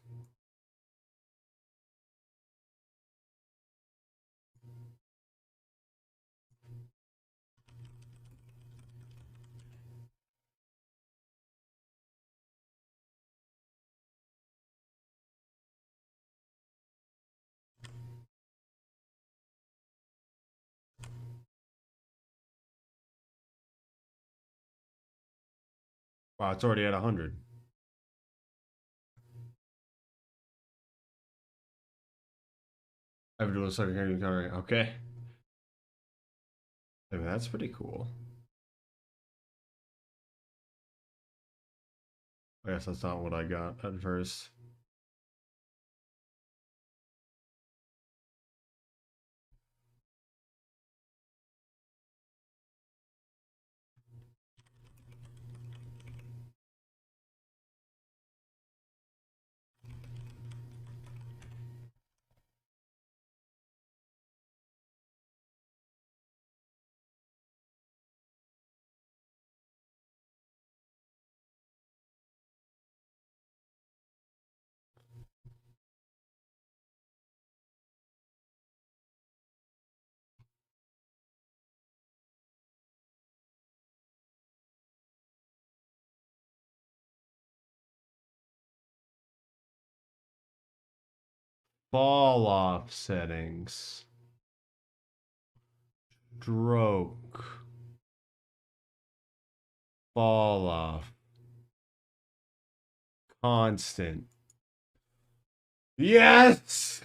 Wow, it's already at 100. I have to do a second here. Okay. I mean, that's pretty cool. I guess that's not what I got at first. Fall off settings. Stroke. Fall off. Constant. Yes!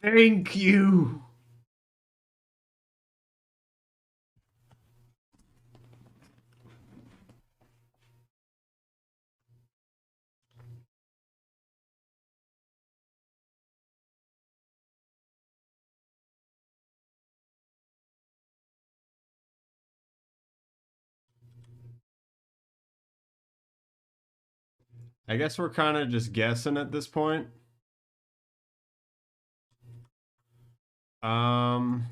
Thank you! I guess we're kind of just guessing at this point. Um,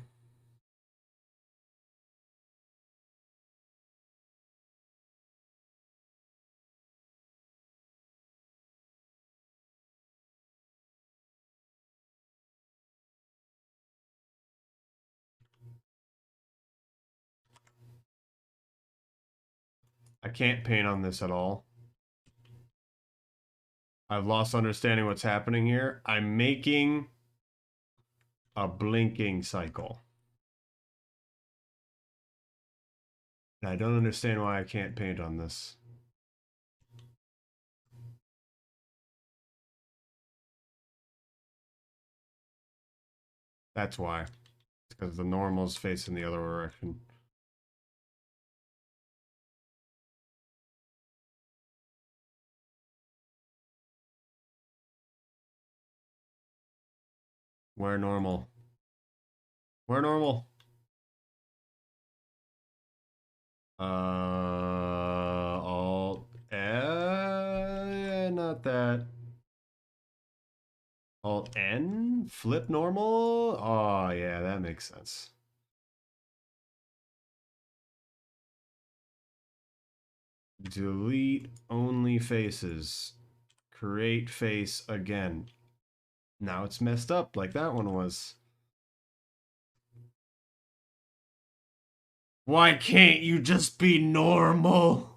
I can't paint on this at all. I've lost understanding what's happening here. I'm making a blinking cycle. And I don't understand why I can't paint on this. That's why. It's because the normal's facing the other direction. Where normal? Where normal? Alt not that. Alt N? Flip normal? Oh, yeah, that makes sense. Delete only faces. Create face again. Now it's messed up like that one was. Why can't you just be normal?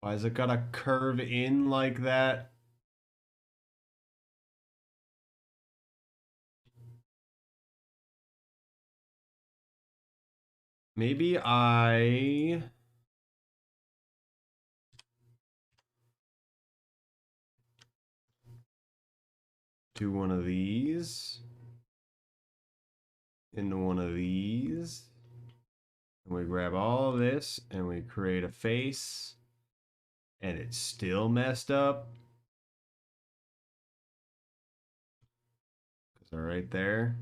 Why is it gotta curve in like that? Maybe I do one of these into one of these. And we grab all of this and we create a face. And it's still messed up. Because they're right there.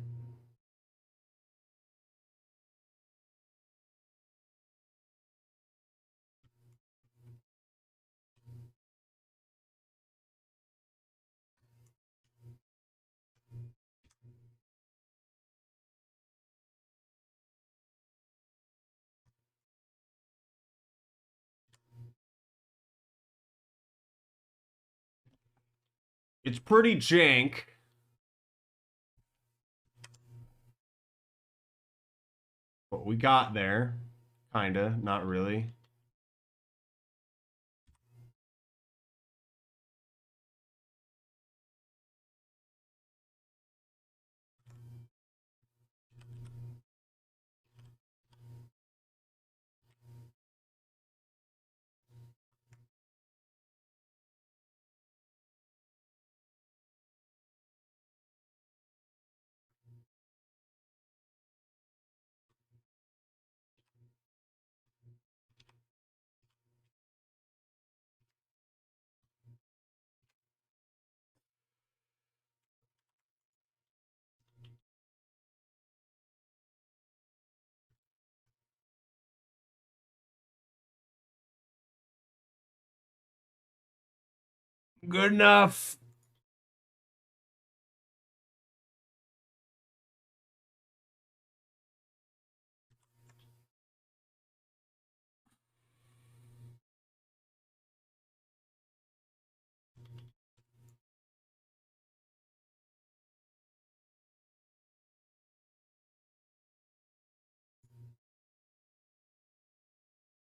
It's pretty jank. But we got there. Kinda, not really. Good enough.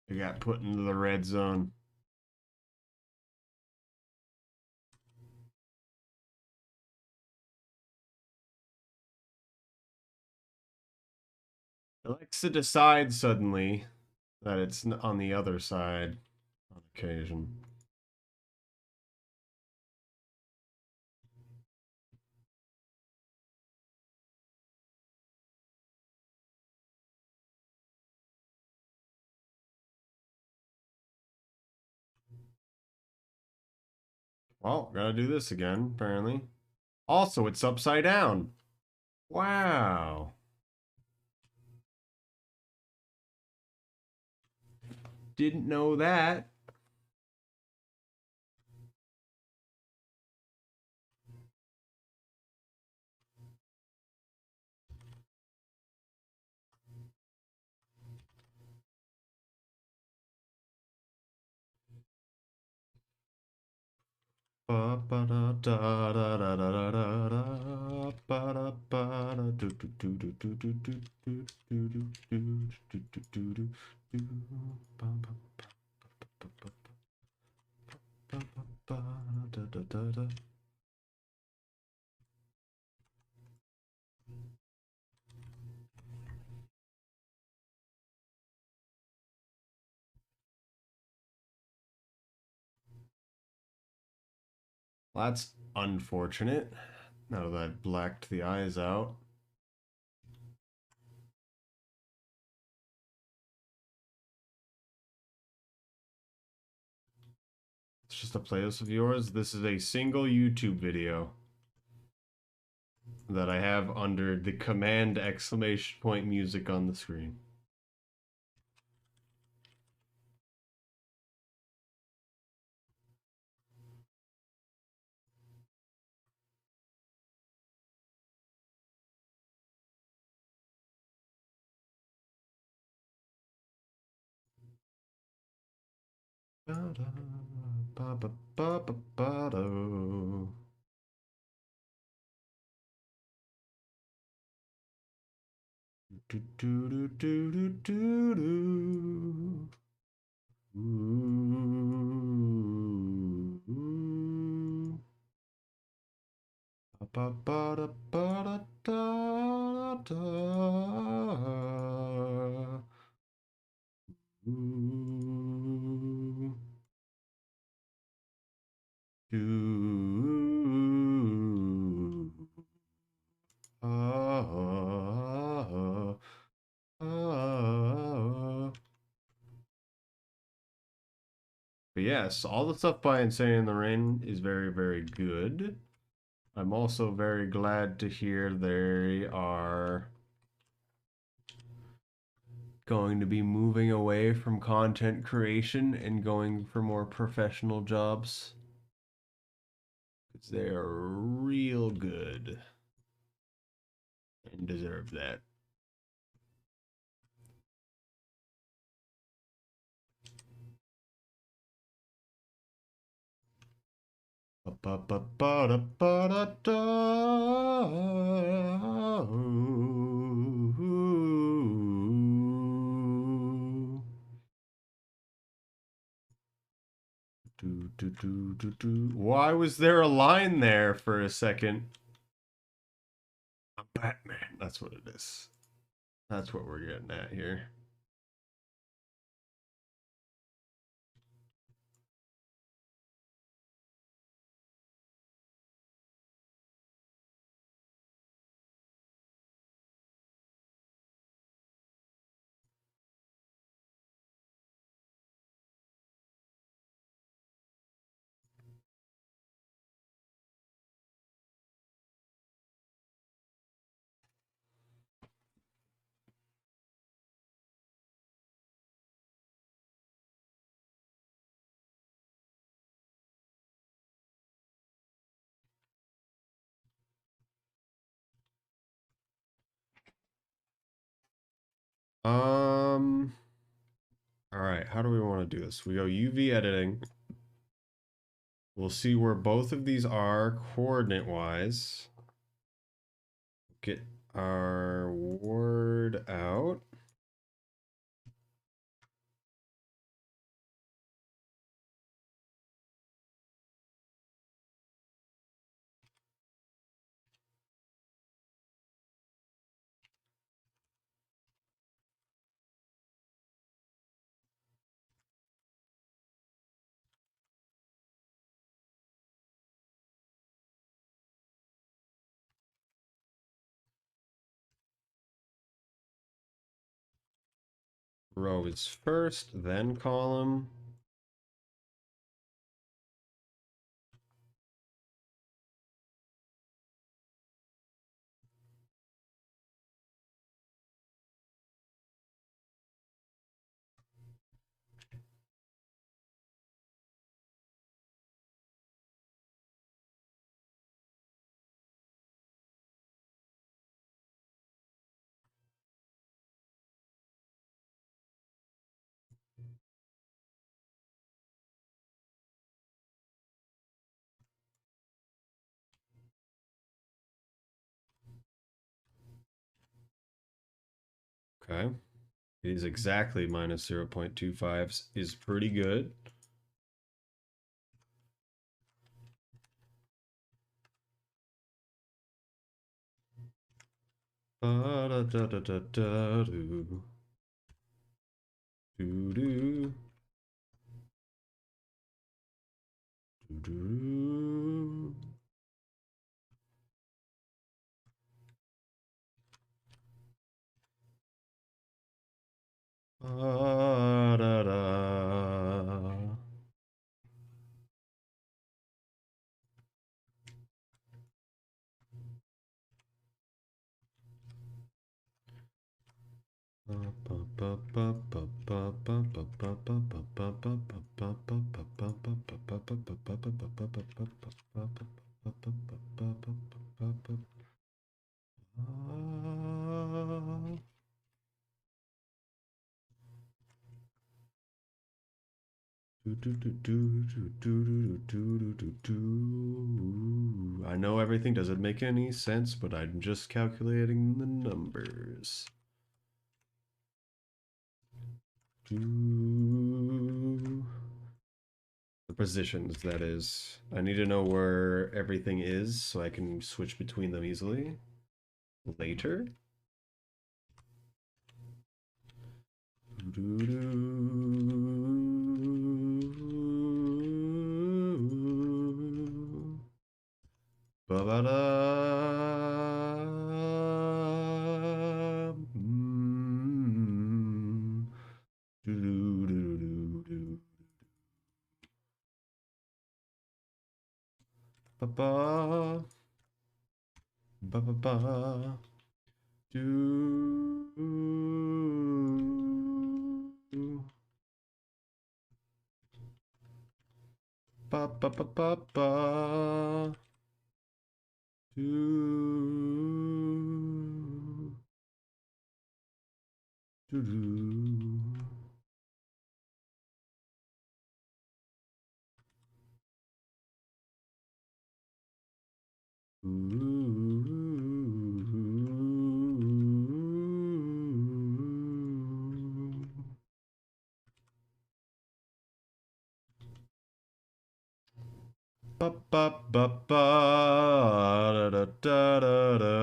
It got put into the red zone. It likes to decide suddenly that it's on the other side on occasion. Well, gotta do this again, apparently. Also, it's upside down. Wow. Didn't know that. ba ba da da da da da da da ba da ba da do do do do do do do do do do do do do do ba ba ba ba ba ba da da da da. Well, that's unfortunate. Now that I've blacked the eyes out. It's just a playlist of yours. This is a single YouTube video that I have under the command exclamation point music on the screen. Ba da ba ba ba ba ba do. Do do do do do do do. Ooh. Ba ba ba da ba da da da. Ooh. Do. Ah, ah. But yes, all the stuff by Insane in the Rain is very, very good. I'm also very glad to hear they are going to be moving away from content creation and going for more professional jobs. Because they are real good and deserve that. Ba ba ba da ba da da. Do, do, do, do, do. Why was there a line there for a second? A Batman. That's what it is. That's what we're getting at here. Um, all right, how do we want to do this? We go UV editing. We'll see where both of these are coordinate wise. Get our word out. Row is first, then column. Okay. It is exactly minus 0.25 is pretty good. Da da da da da da do. Do do. Do do. Da da. I know everything doesn't make any sense, but I'm just calculating the numbers. The positions, that is. I need to know where everything is so I can switch between them easily later. Ba-ba-da. Mm. Do-do-do-do-do. Ba-ba. Ba-ba-ba. Do. Ba-ba-ba-ba-ba. Do. Do-do. Ba ba ba ba da da da da da.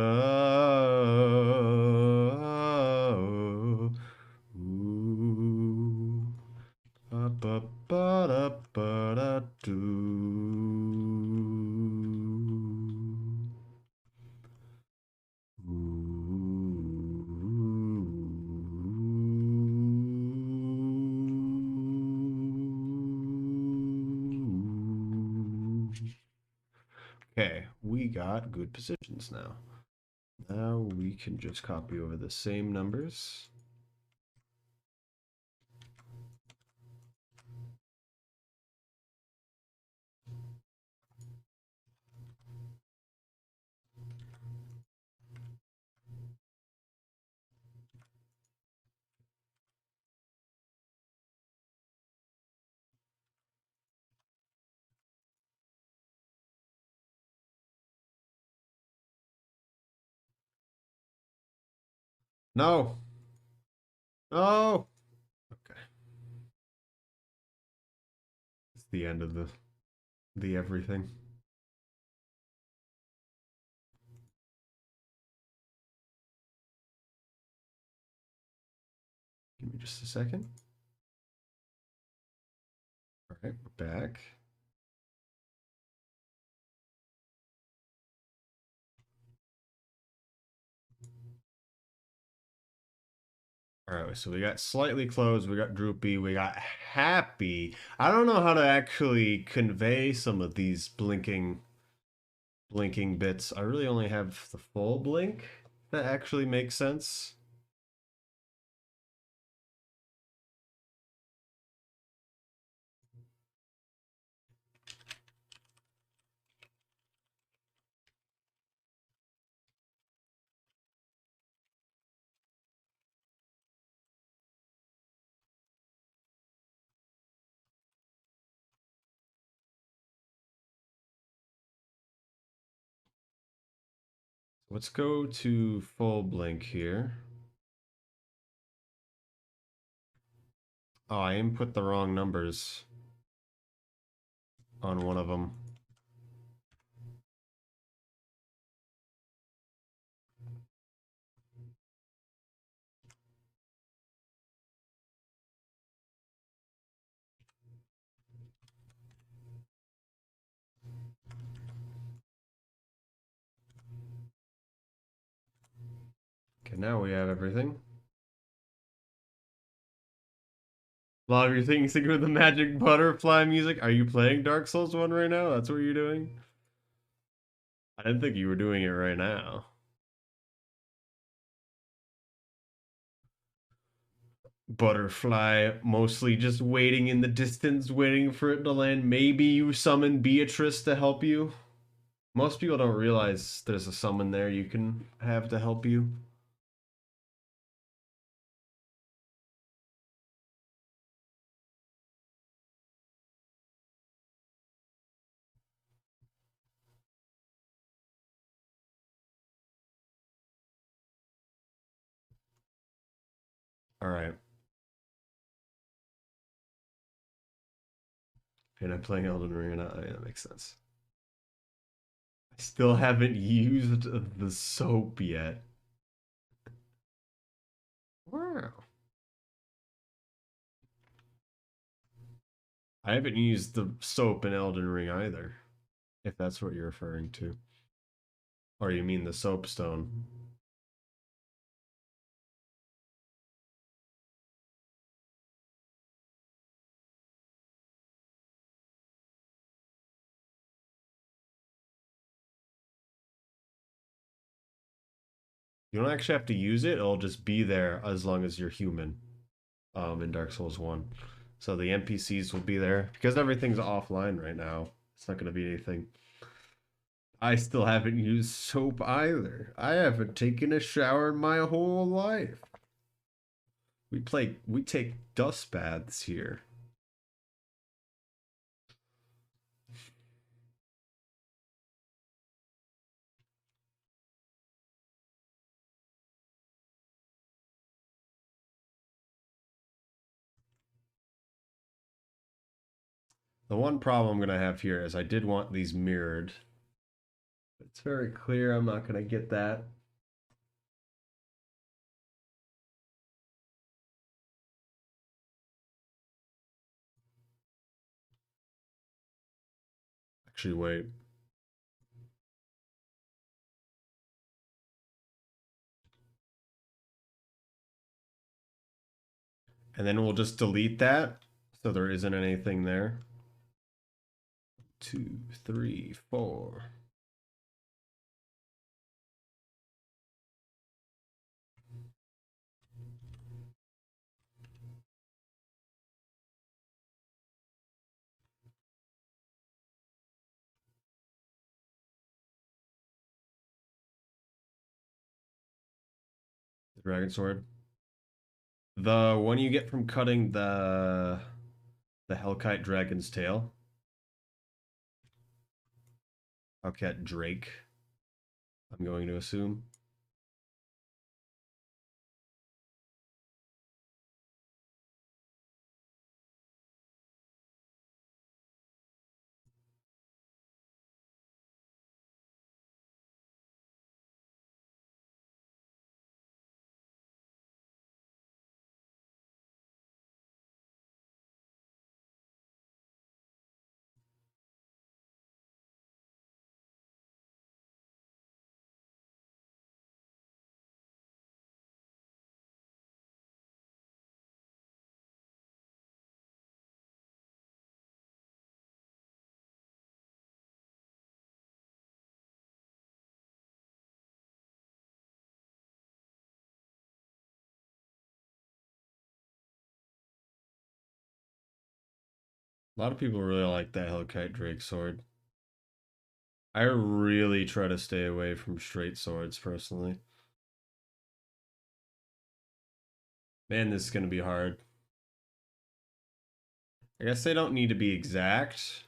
Ooh. Ba ba ba da ba da do. Okay, we got good positions now. Now we can just copy over the same numbers. No. No. Okay. It's the end of the everything. Give me just a second. All right, we're back. All right, so we got slightly closed, we got droopy, we got happy. I don't know how to actually convey some of these blinking bits. I really only have the full blink that actually makes sense. Let's go to full blink here. Oh, I input the wrong numbers on one of them. Okay, now we have everything. A lot of your things thinking of the magic butterfly music. Are you playing Dark Souls 1 right now? That's what you're doing? I didn't think you were doing it right now. Butterfly, mostly just waiting in the distance, waiting for it to land. Maybe you summon Beatrice to help you. Most people don't realize there's a summon there you can have to help you. Alright. And I'm playing Elden Ring or not? Yeah, that makes sense. I still haven't used the soap yet. Wow. I haven't used the soap in Elden Ring either, if that's what you're referring to. Or you mean the soapstone. You don't actually have to use it, it'll just be there as long as you're human in Dark Souls 1. So the NPCs will be there. Because everything's offline right now, it's not going to be anything. I still haven't used soap either. I haven't taken a shower in my whole life. We take dust baths here. The one problem I'm going to have here is I did want these mirrored. It's very clear I'm not going to get that. Actually, wait. And then we'll just delete that so there isn't anything there. 2, 3, 4. The dragon sword. The one you get from cutting the Hellkite dragon's tail. Hellcat Drake, I'm going to assume. A lot of people really like that Hellkite Drake sword. I really try to stay away from straight swords personally. Man, this is going to be hard. I guess they don't need to be exact.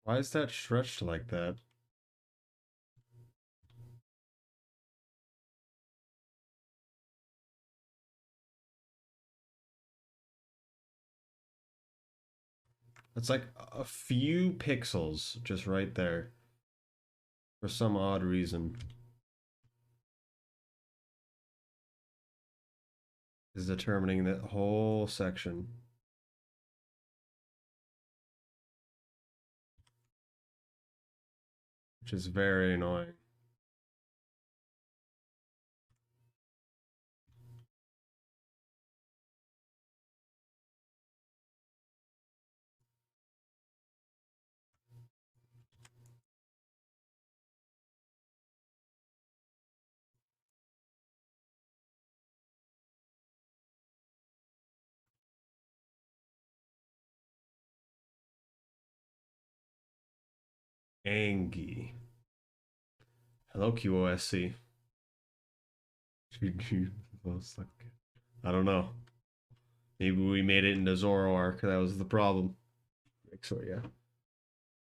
Why is that stretched like that? It's like a few pixels just right there for some odd reason. Is determining that whole section. Which is very annoying. Angie. Hello, QoSC. I don't know. Maybe we made it into Zoroark. That was the problem. So yeah.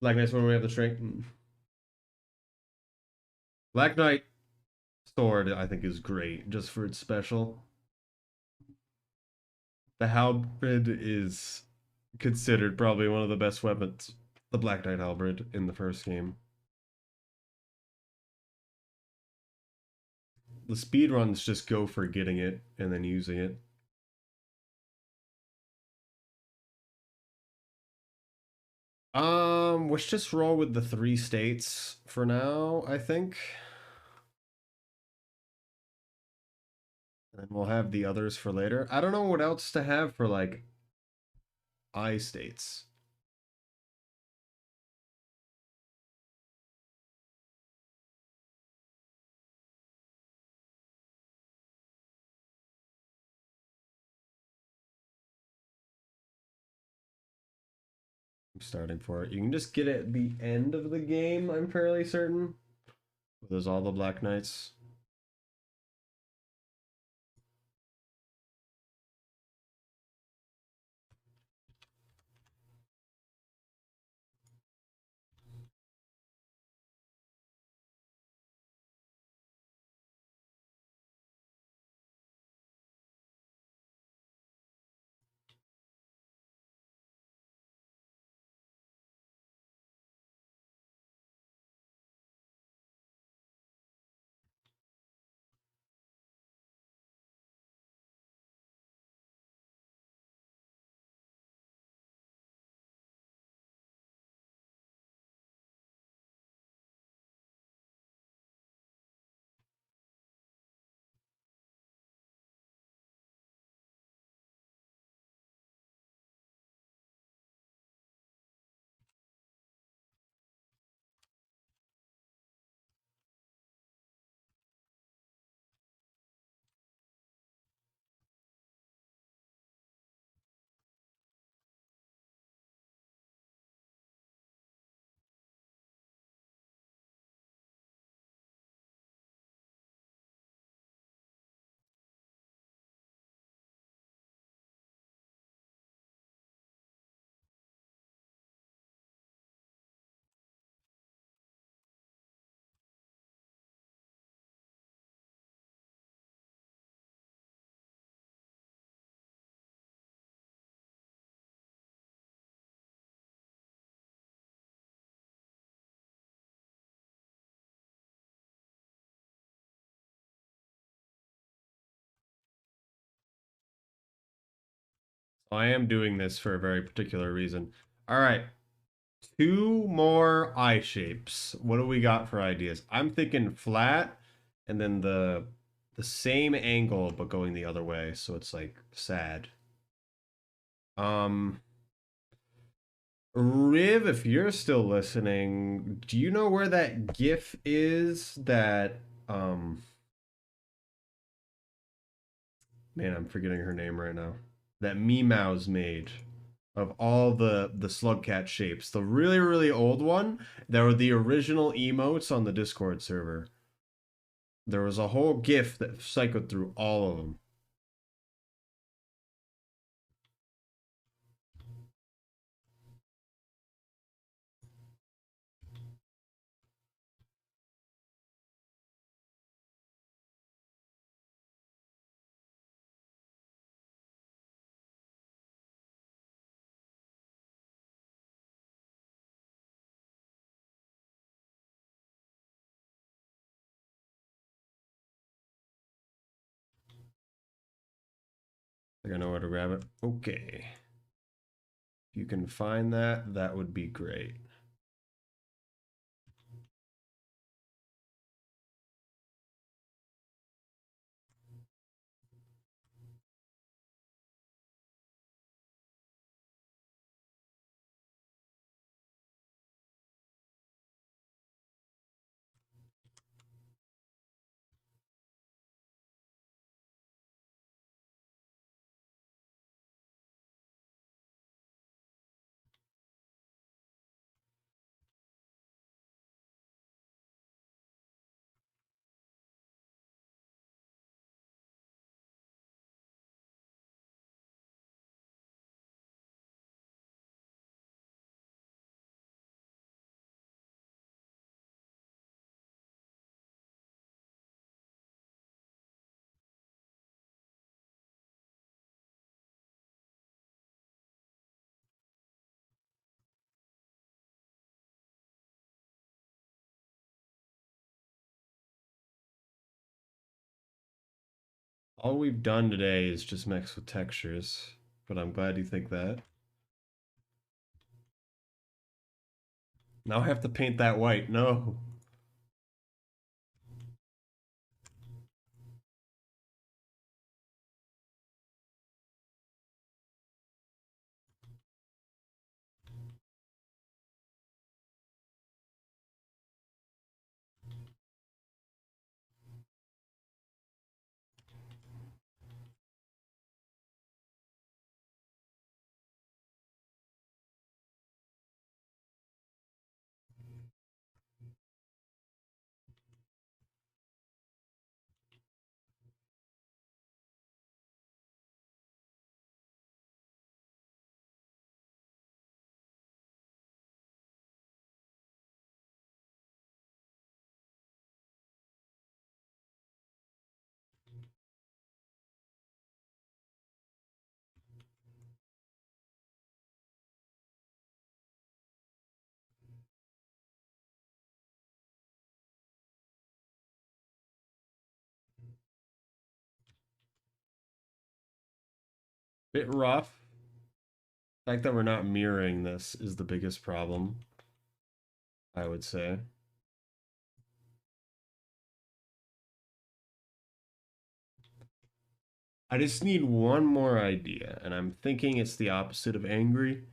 Black Knight's when we have the strength. Black Knight sword, I think, is great just for its special. The halberd is considered probably one of the best weapons. The Black Knight halberd in the first game. The speed runs just go for getting it and then using it. Let's just roll with the 3 states for now, I think. And we'll have the others for later. I don't know what else to have for like I states. I'm starting for it. You can just get it at the end of the game, I'm fairly certain. There's all the Black Knights. I am doing this for a very particular reason. All right. 2 more eye shapes. What do we got for ideas? I'm thinking flat and then the same angle but going the other way, so it's like sad. Um Riv, if you're still listening, do you know where that GIF is that man, I'm forgetting her name right now. That Meow's made of all the Slugcat shapes. The really, really old one, there were the original emotes on the Discord server. There was a whole GIF that cycled through all of them. I think I know where to grab it. Okay. If you can find that, that would be great. All we've done today is just mix with textures, but I'm glad you think that. Now I have to paint that white. No. Bit rough. The fact that we're not mirroring this is the biggest problem, I would say. I just need one more idea, and I'm thinking it's the opposite of angry.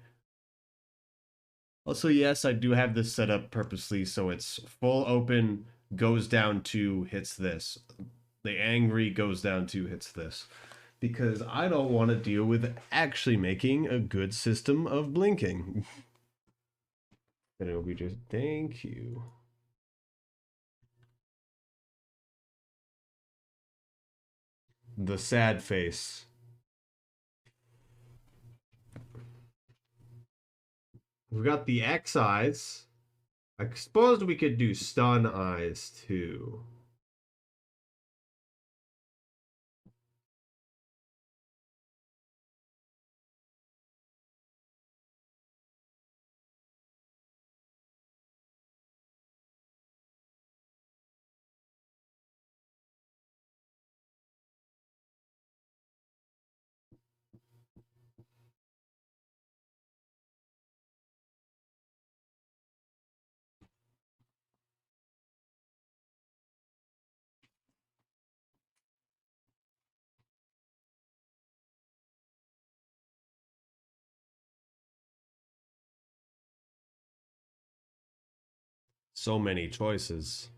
Also, yes, I do have this set up purposely so it's full open, goes down to, hits this. The angry goes down to, hits this. Because I don't want to deal with actually making a good system of blinking. And it'll be just, thank you. The sad face. We've got the X eyes. I suppose we could do stun eyes too. So many choices.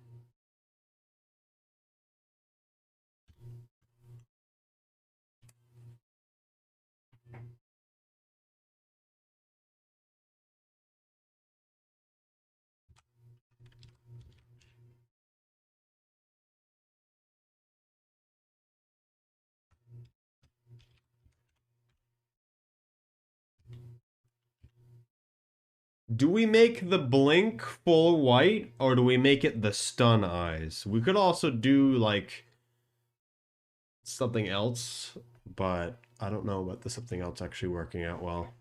Do we make the blink full white or do we make it the stun eyes? We could also do like something else, but I don't know about the something else actually working out well.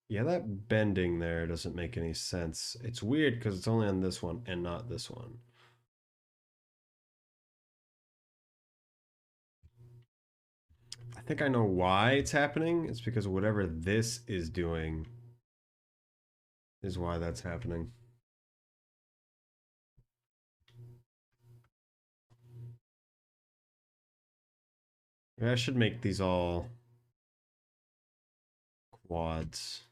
Yeah, that bending there doesn't make any sense. It's weird because it's only on this one and not this one. think I know why it's happening. It's because whatever this is doing is why that's happening. Maybe I should make these all quads.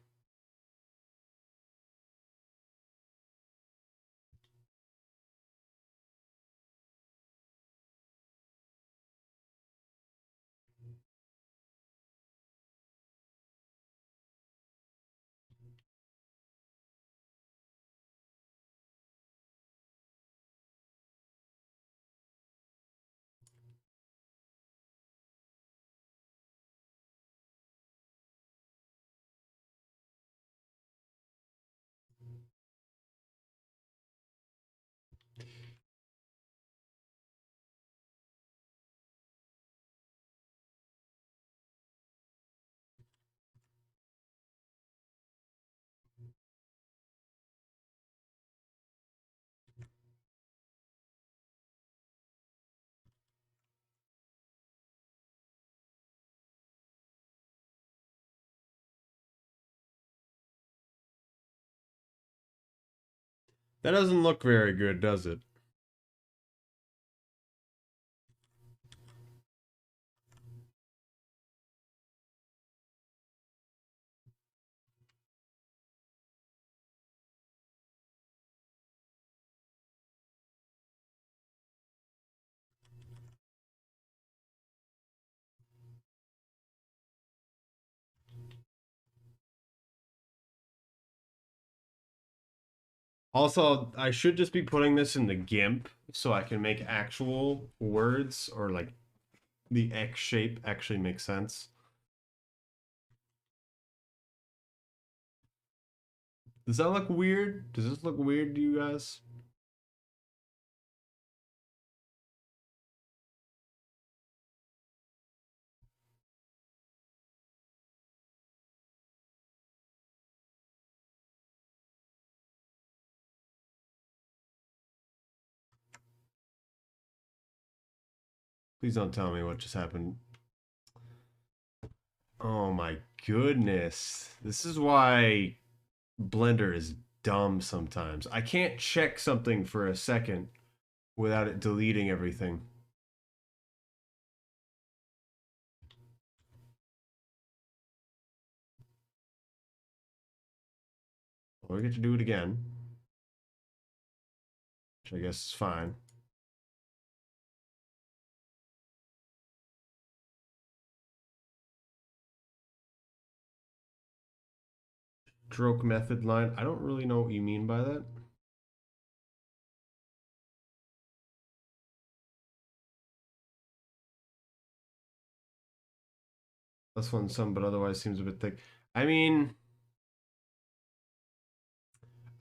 That doesn't look very good, does it? Also, I should just be putting this in the GIMP so I can make actual words or like the X shape actually makes sense. Does that look weird? Does this look weird to you guys? Please don't tell me what just happened. Oh my goodness. This is why Blender is dumb sometimes. I can't check something for a second without it deleting everything. Well, we get to do it again, which I guess is fine. Stroke method line. I don't really know what you mean by that. This one's some, but otherwise seems a bit thick. I mean,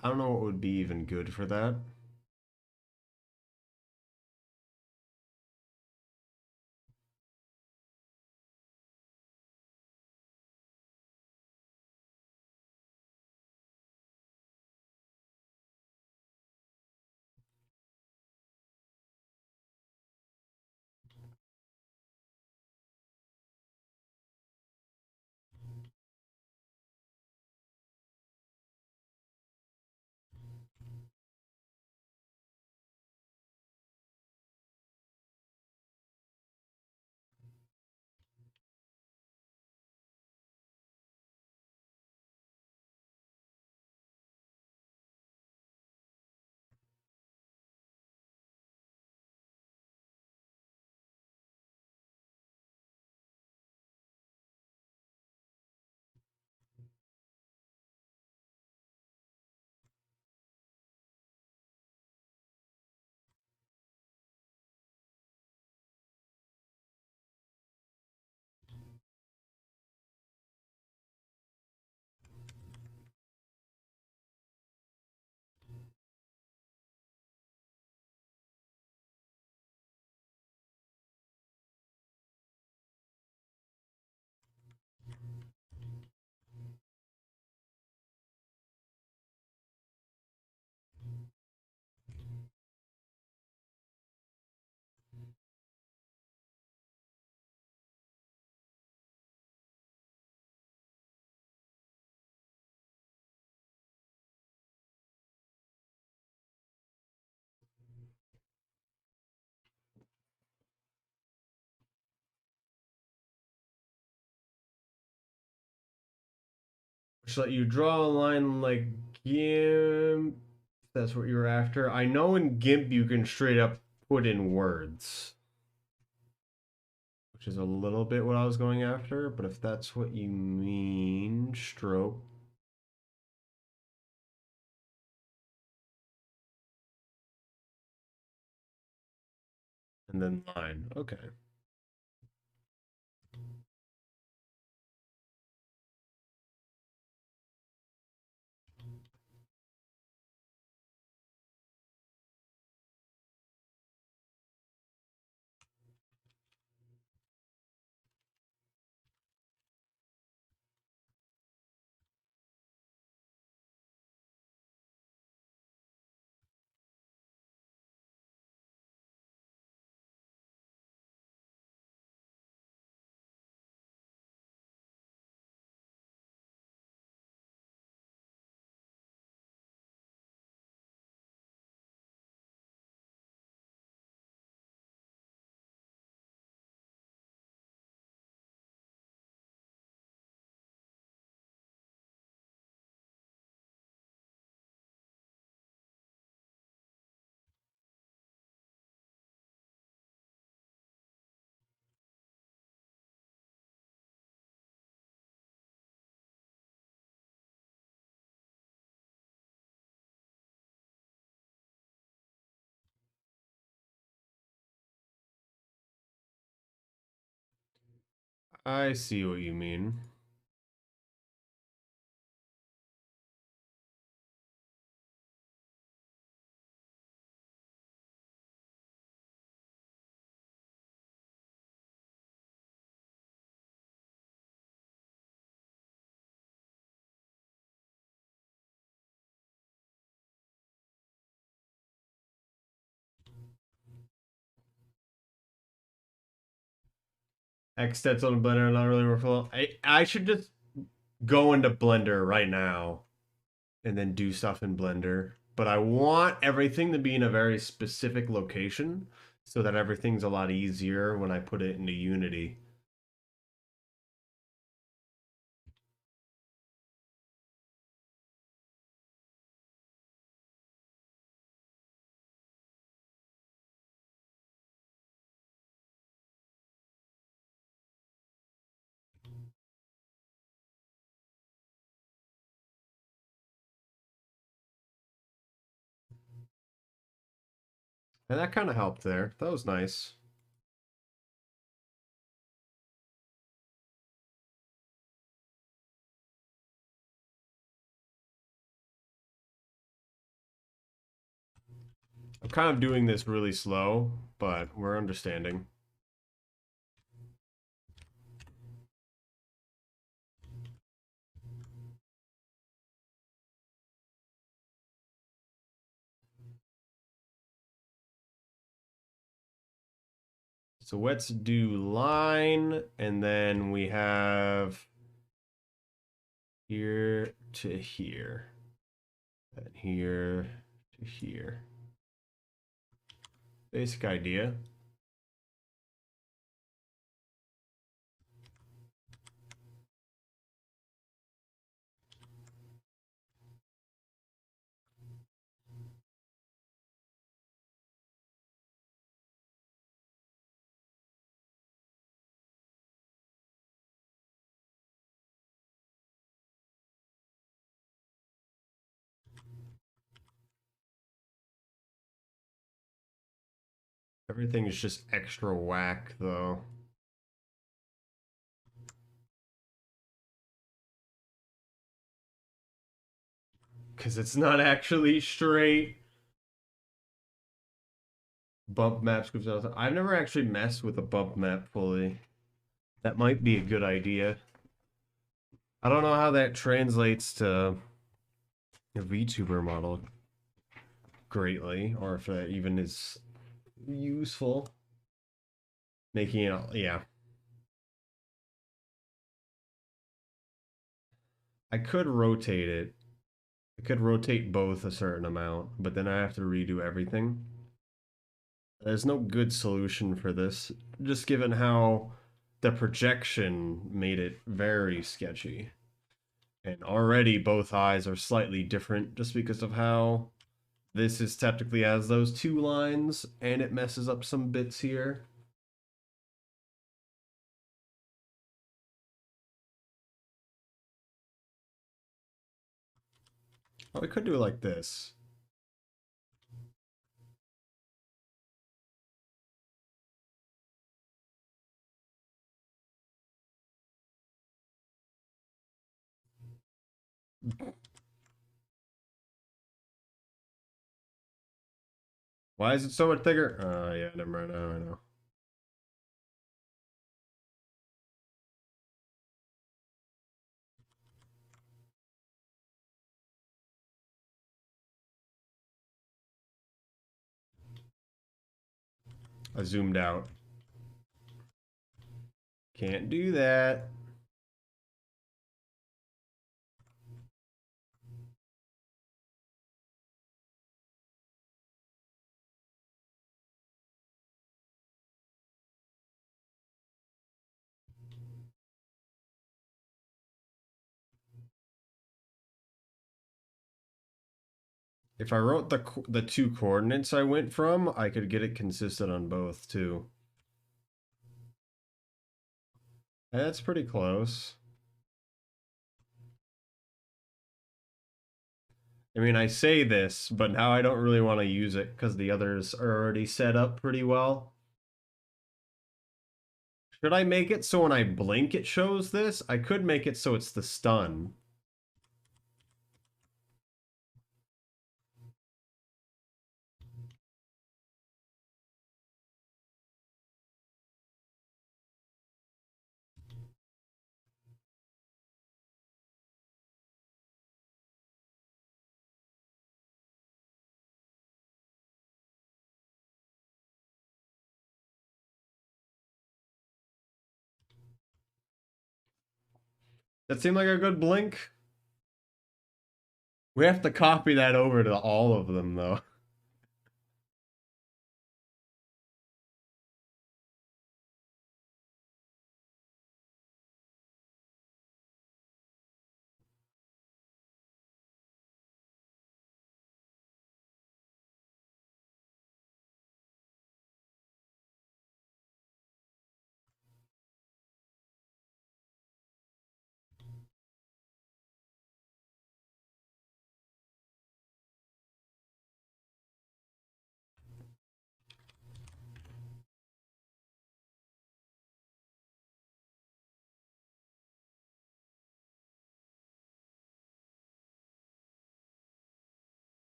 I don't know what would be even good for that. Which let you draw a line like GIMP. That's what you were after. I know in GIMP you can straight up put in words, which is a little bit what I was going after, but if that's what you mean, stroke. And then line. Okay. I see what you mean. X stats on Blender are not really workflow. I should just go into Blender right now and then do stuff in Blender. But I want everything to be in a very specific location so that everything's a lot easier when I put it into Unity. And that kind of helped there. That was nice. I'm kind of doing this really slow, but we're understanding. So let's do line, and then we have here to here, and here to here. Basic idea. Everything is just extra whack, though. Because it's not actually straight. Bump maps. I've never actually messed with a bump map fully. That might be a good idea. I don't know how that translates to a VTuber model greatly, or if that even is useful. Making it, yeah. I could rotate it. I could rotate both a certain amount, but then I have to redo everything. There's no good solution for this, just given how the projection made it very sketchy. And already both eyes are slightly different just because of how this is technically has those two lines and it messes up some bits here. Oh, we could do it like this. Why is it so much bigger? Yeah, never mind. Now I know. I zoomed out. Can't do that. If I wrote the two coordinates I went from, I could get it consistent on both too. That's pretty close. I mean, I say this, but now I don't really want to use it because the others are already set up pretty well. Should I make it so when I blink it shows this? I could make it so it's the stun. That seemed like a good blink. We have to copy that over to all of them, though.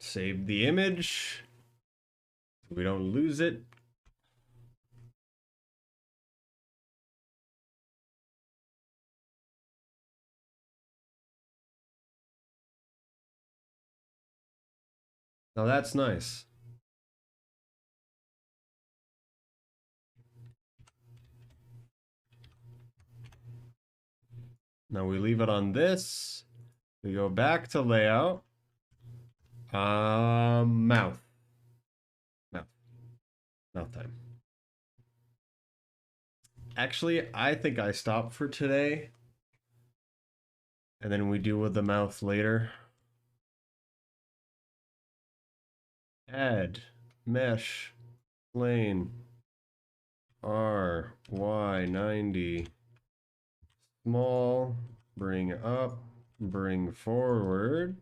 Save the image so we don't lose it. Now that's nice. Now we leave it on this. We go back to layout. Mouth. Mouth. Mouth time. Actually, I think I stop for today. And then we deal with the mouth later. Add mesh plane RY90 small, bring up, bring forward.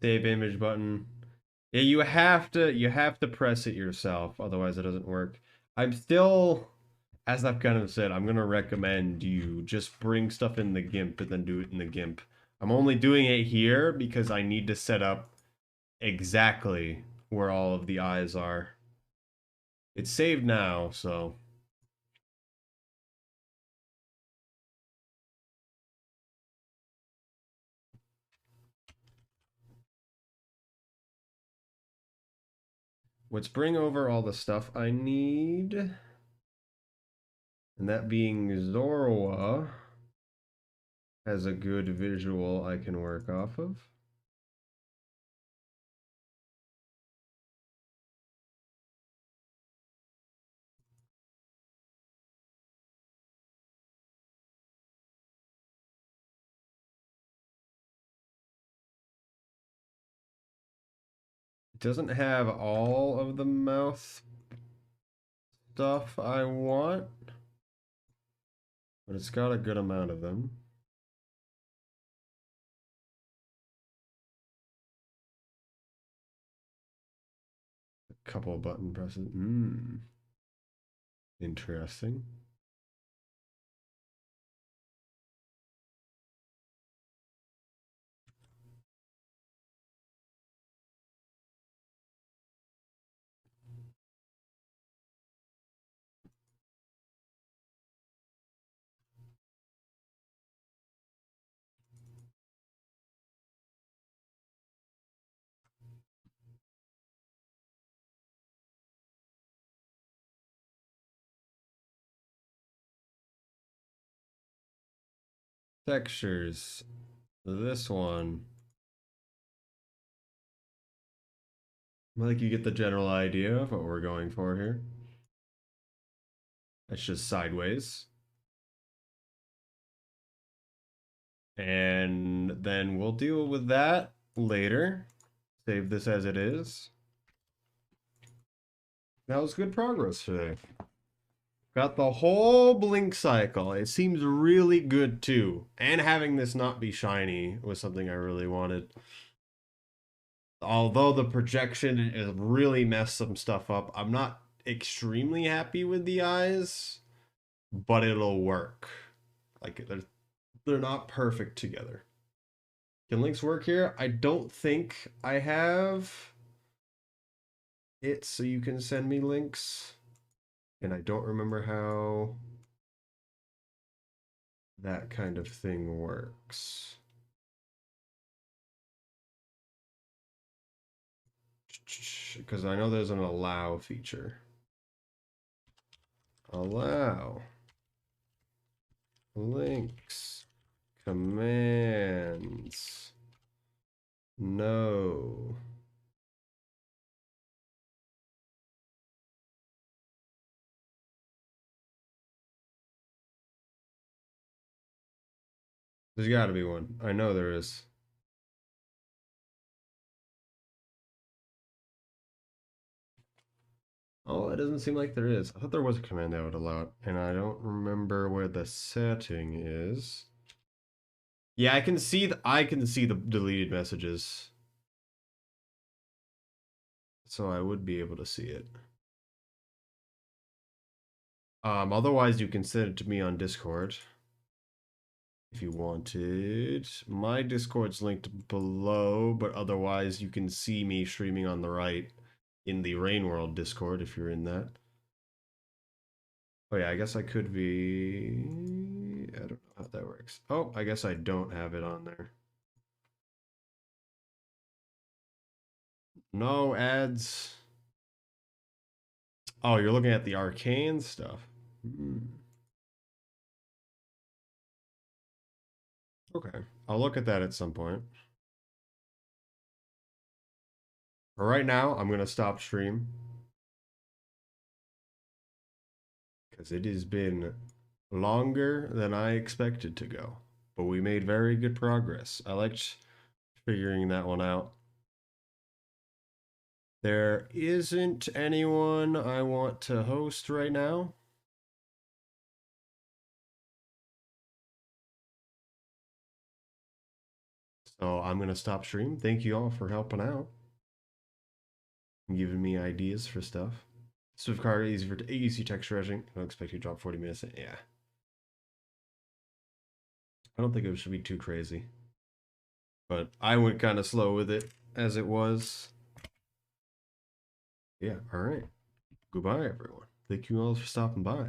Save image button. Yeah, you have to press it yourself, otherwise it doesn't work. I'm still, as I've kind of said, I'm gonna recommend you just bring stuff in the GIMP and then do it in the GIMP. I'm only doing it here because I need to set up exactly where all of the eyes are. It's saved now, so let's bring over all the stuff I need. And that being Zorua has a good visual I can work off of. It doesn't have all of the mouth stuff I want, but it's got a good amount of them. A couple of button presses. Interesting. Textures. This one. Like you get the general idea of what we're going for here. It's just sideways. And then we'll deal with that later. Save this as it is. That was good progress today. Got the whole blink cycle. It seems really good too. And having this not be shiny was something I really wanted. Although the projection has really messed some stuff up, I'm not extremely happy with the eyes, but it'll work. Like they're not perfect together. Can links work here? I don't think I have it, so you can send me links. And I don't remember how that kind of thing works. Because I know there's an allow feature. Allow links commands no. There's got to be one. I know there is. Oh, it doesn't seem like there is. I thought there was a command that would allow it, and I don't remember where the setting is. Yeah, I can see the deleted messages. So I would be able to see it. Otherwise you can send it to me on Discord. if you wanted. My Discord's linked below, but otherwise you can see me streaming on the right in the Rain World Discord if you're in that. Oh yeah, I guess I could be... I don't know how that works. Oh, I guess I don't have it on there. No ads. Oh, you're looking at the arcane stuff. Okay, I'll look at that at some point. But right now, I'm gonna stop stream because it has been longer than I expected to go. But we made very good progress. I liked figuring that one out. There isn't anyone I want to host right now. So I'm going to stop stream. Thank you all for helping out and giving me ideas for stuff. Swift car, easy text rushing. I don't expect you to drop 40 minutes. Yeah. I don't think it should be too crazy. But I went kind of slow with it as it was. Yeah, all right. Goodbye, everyone. Thank you all for stopping by.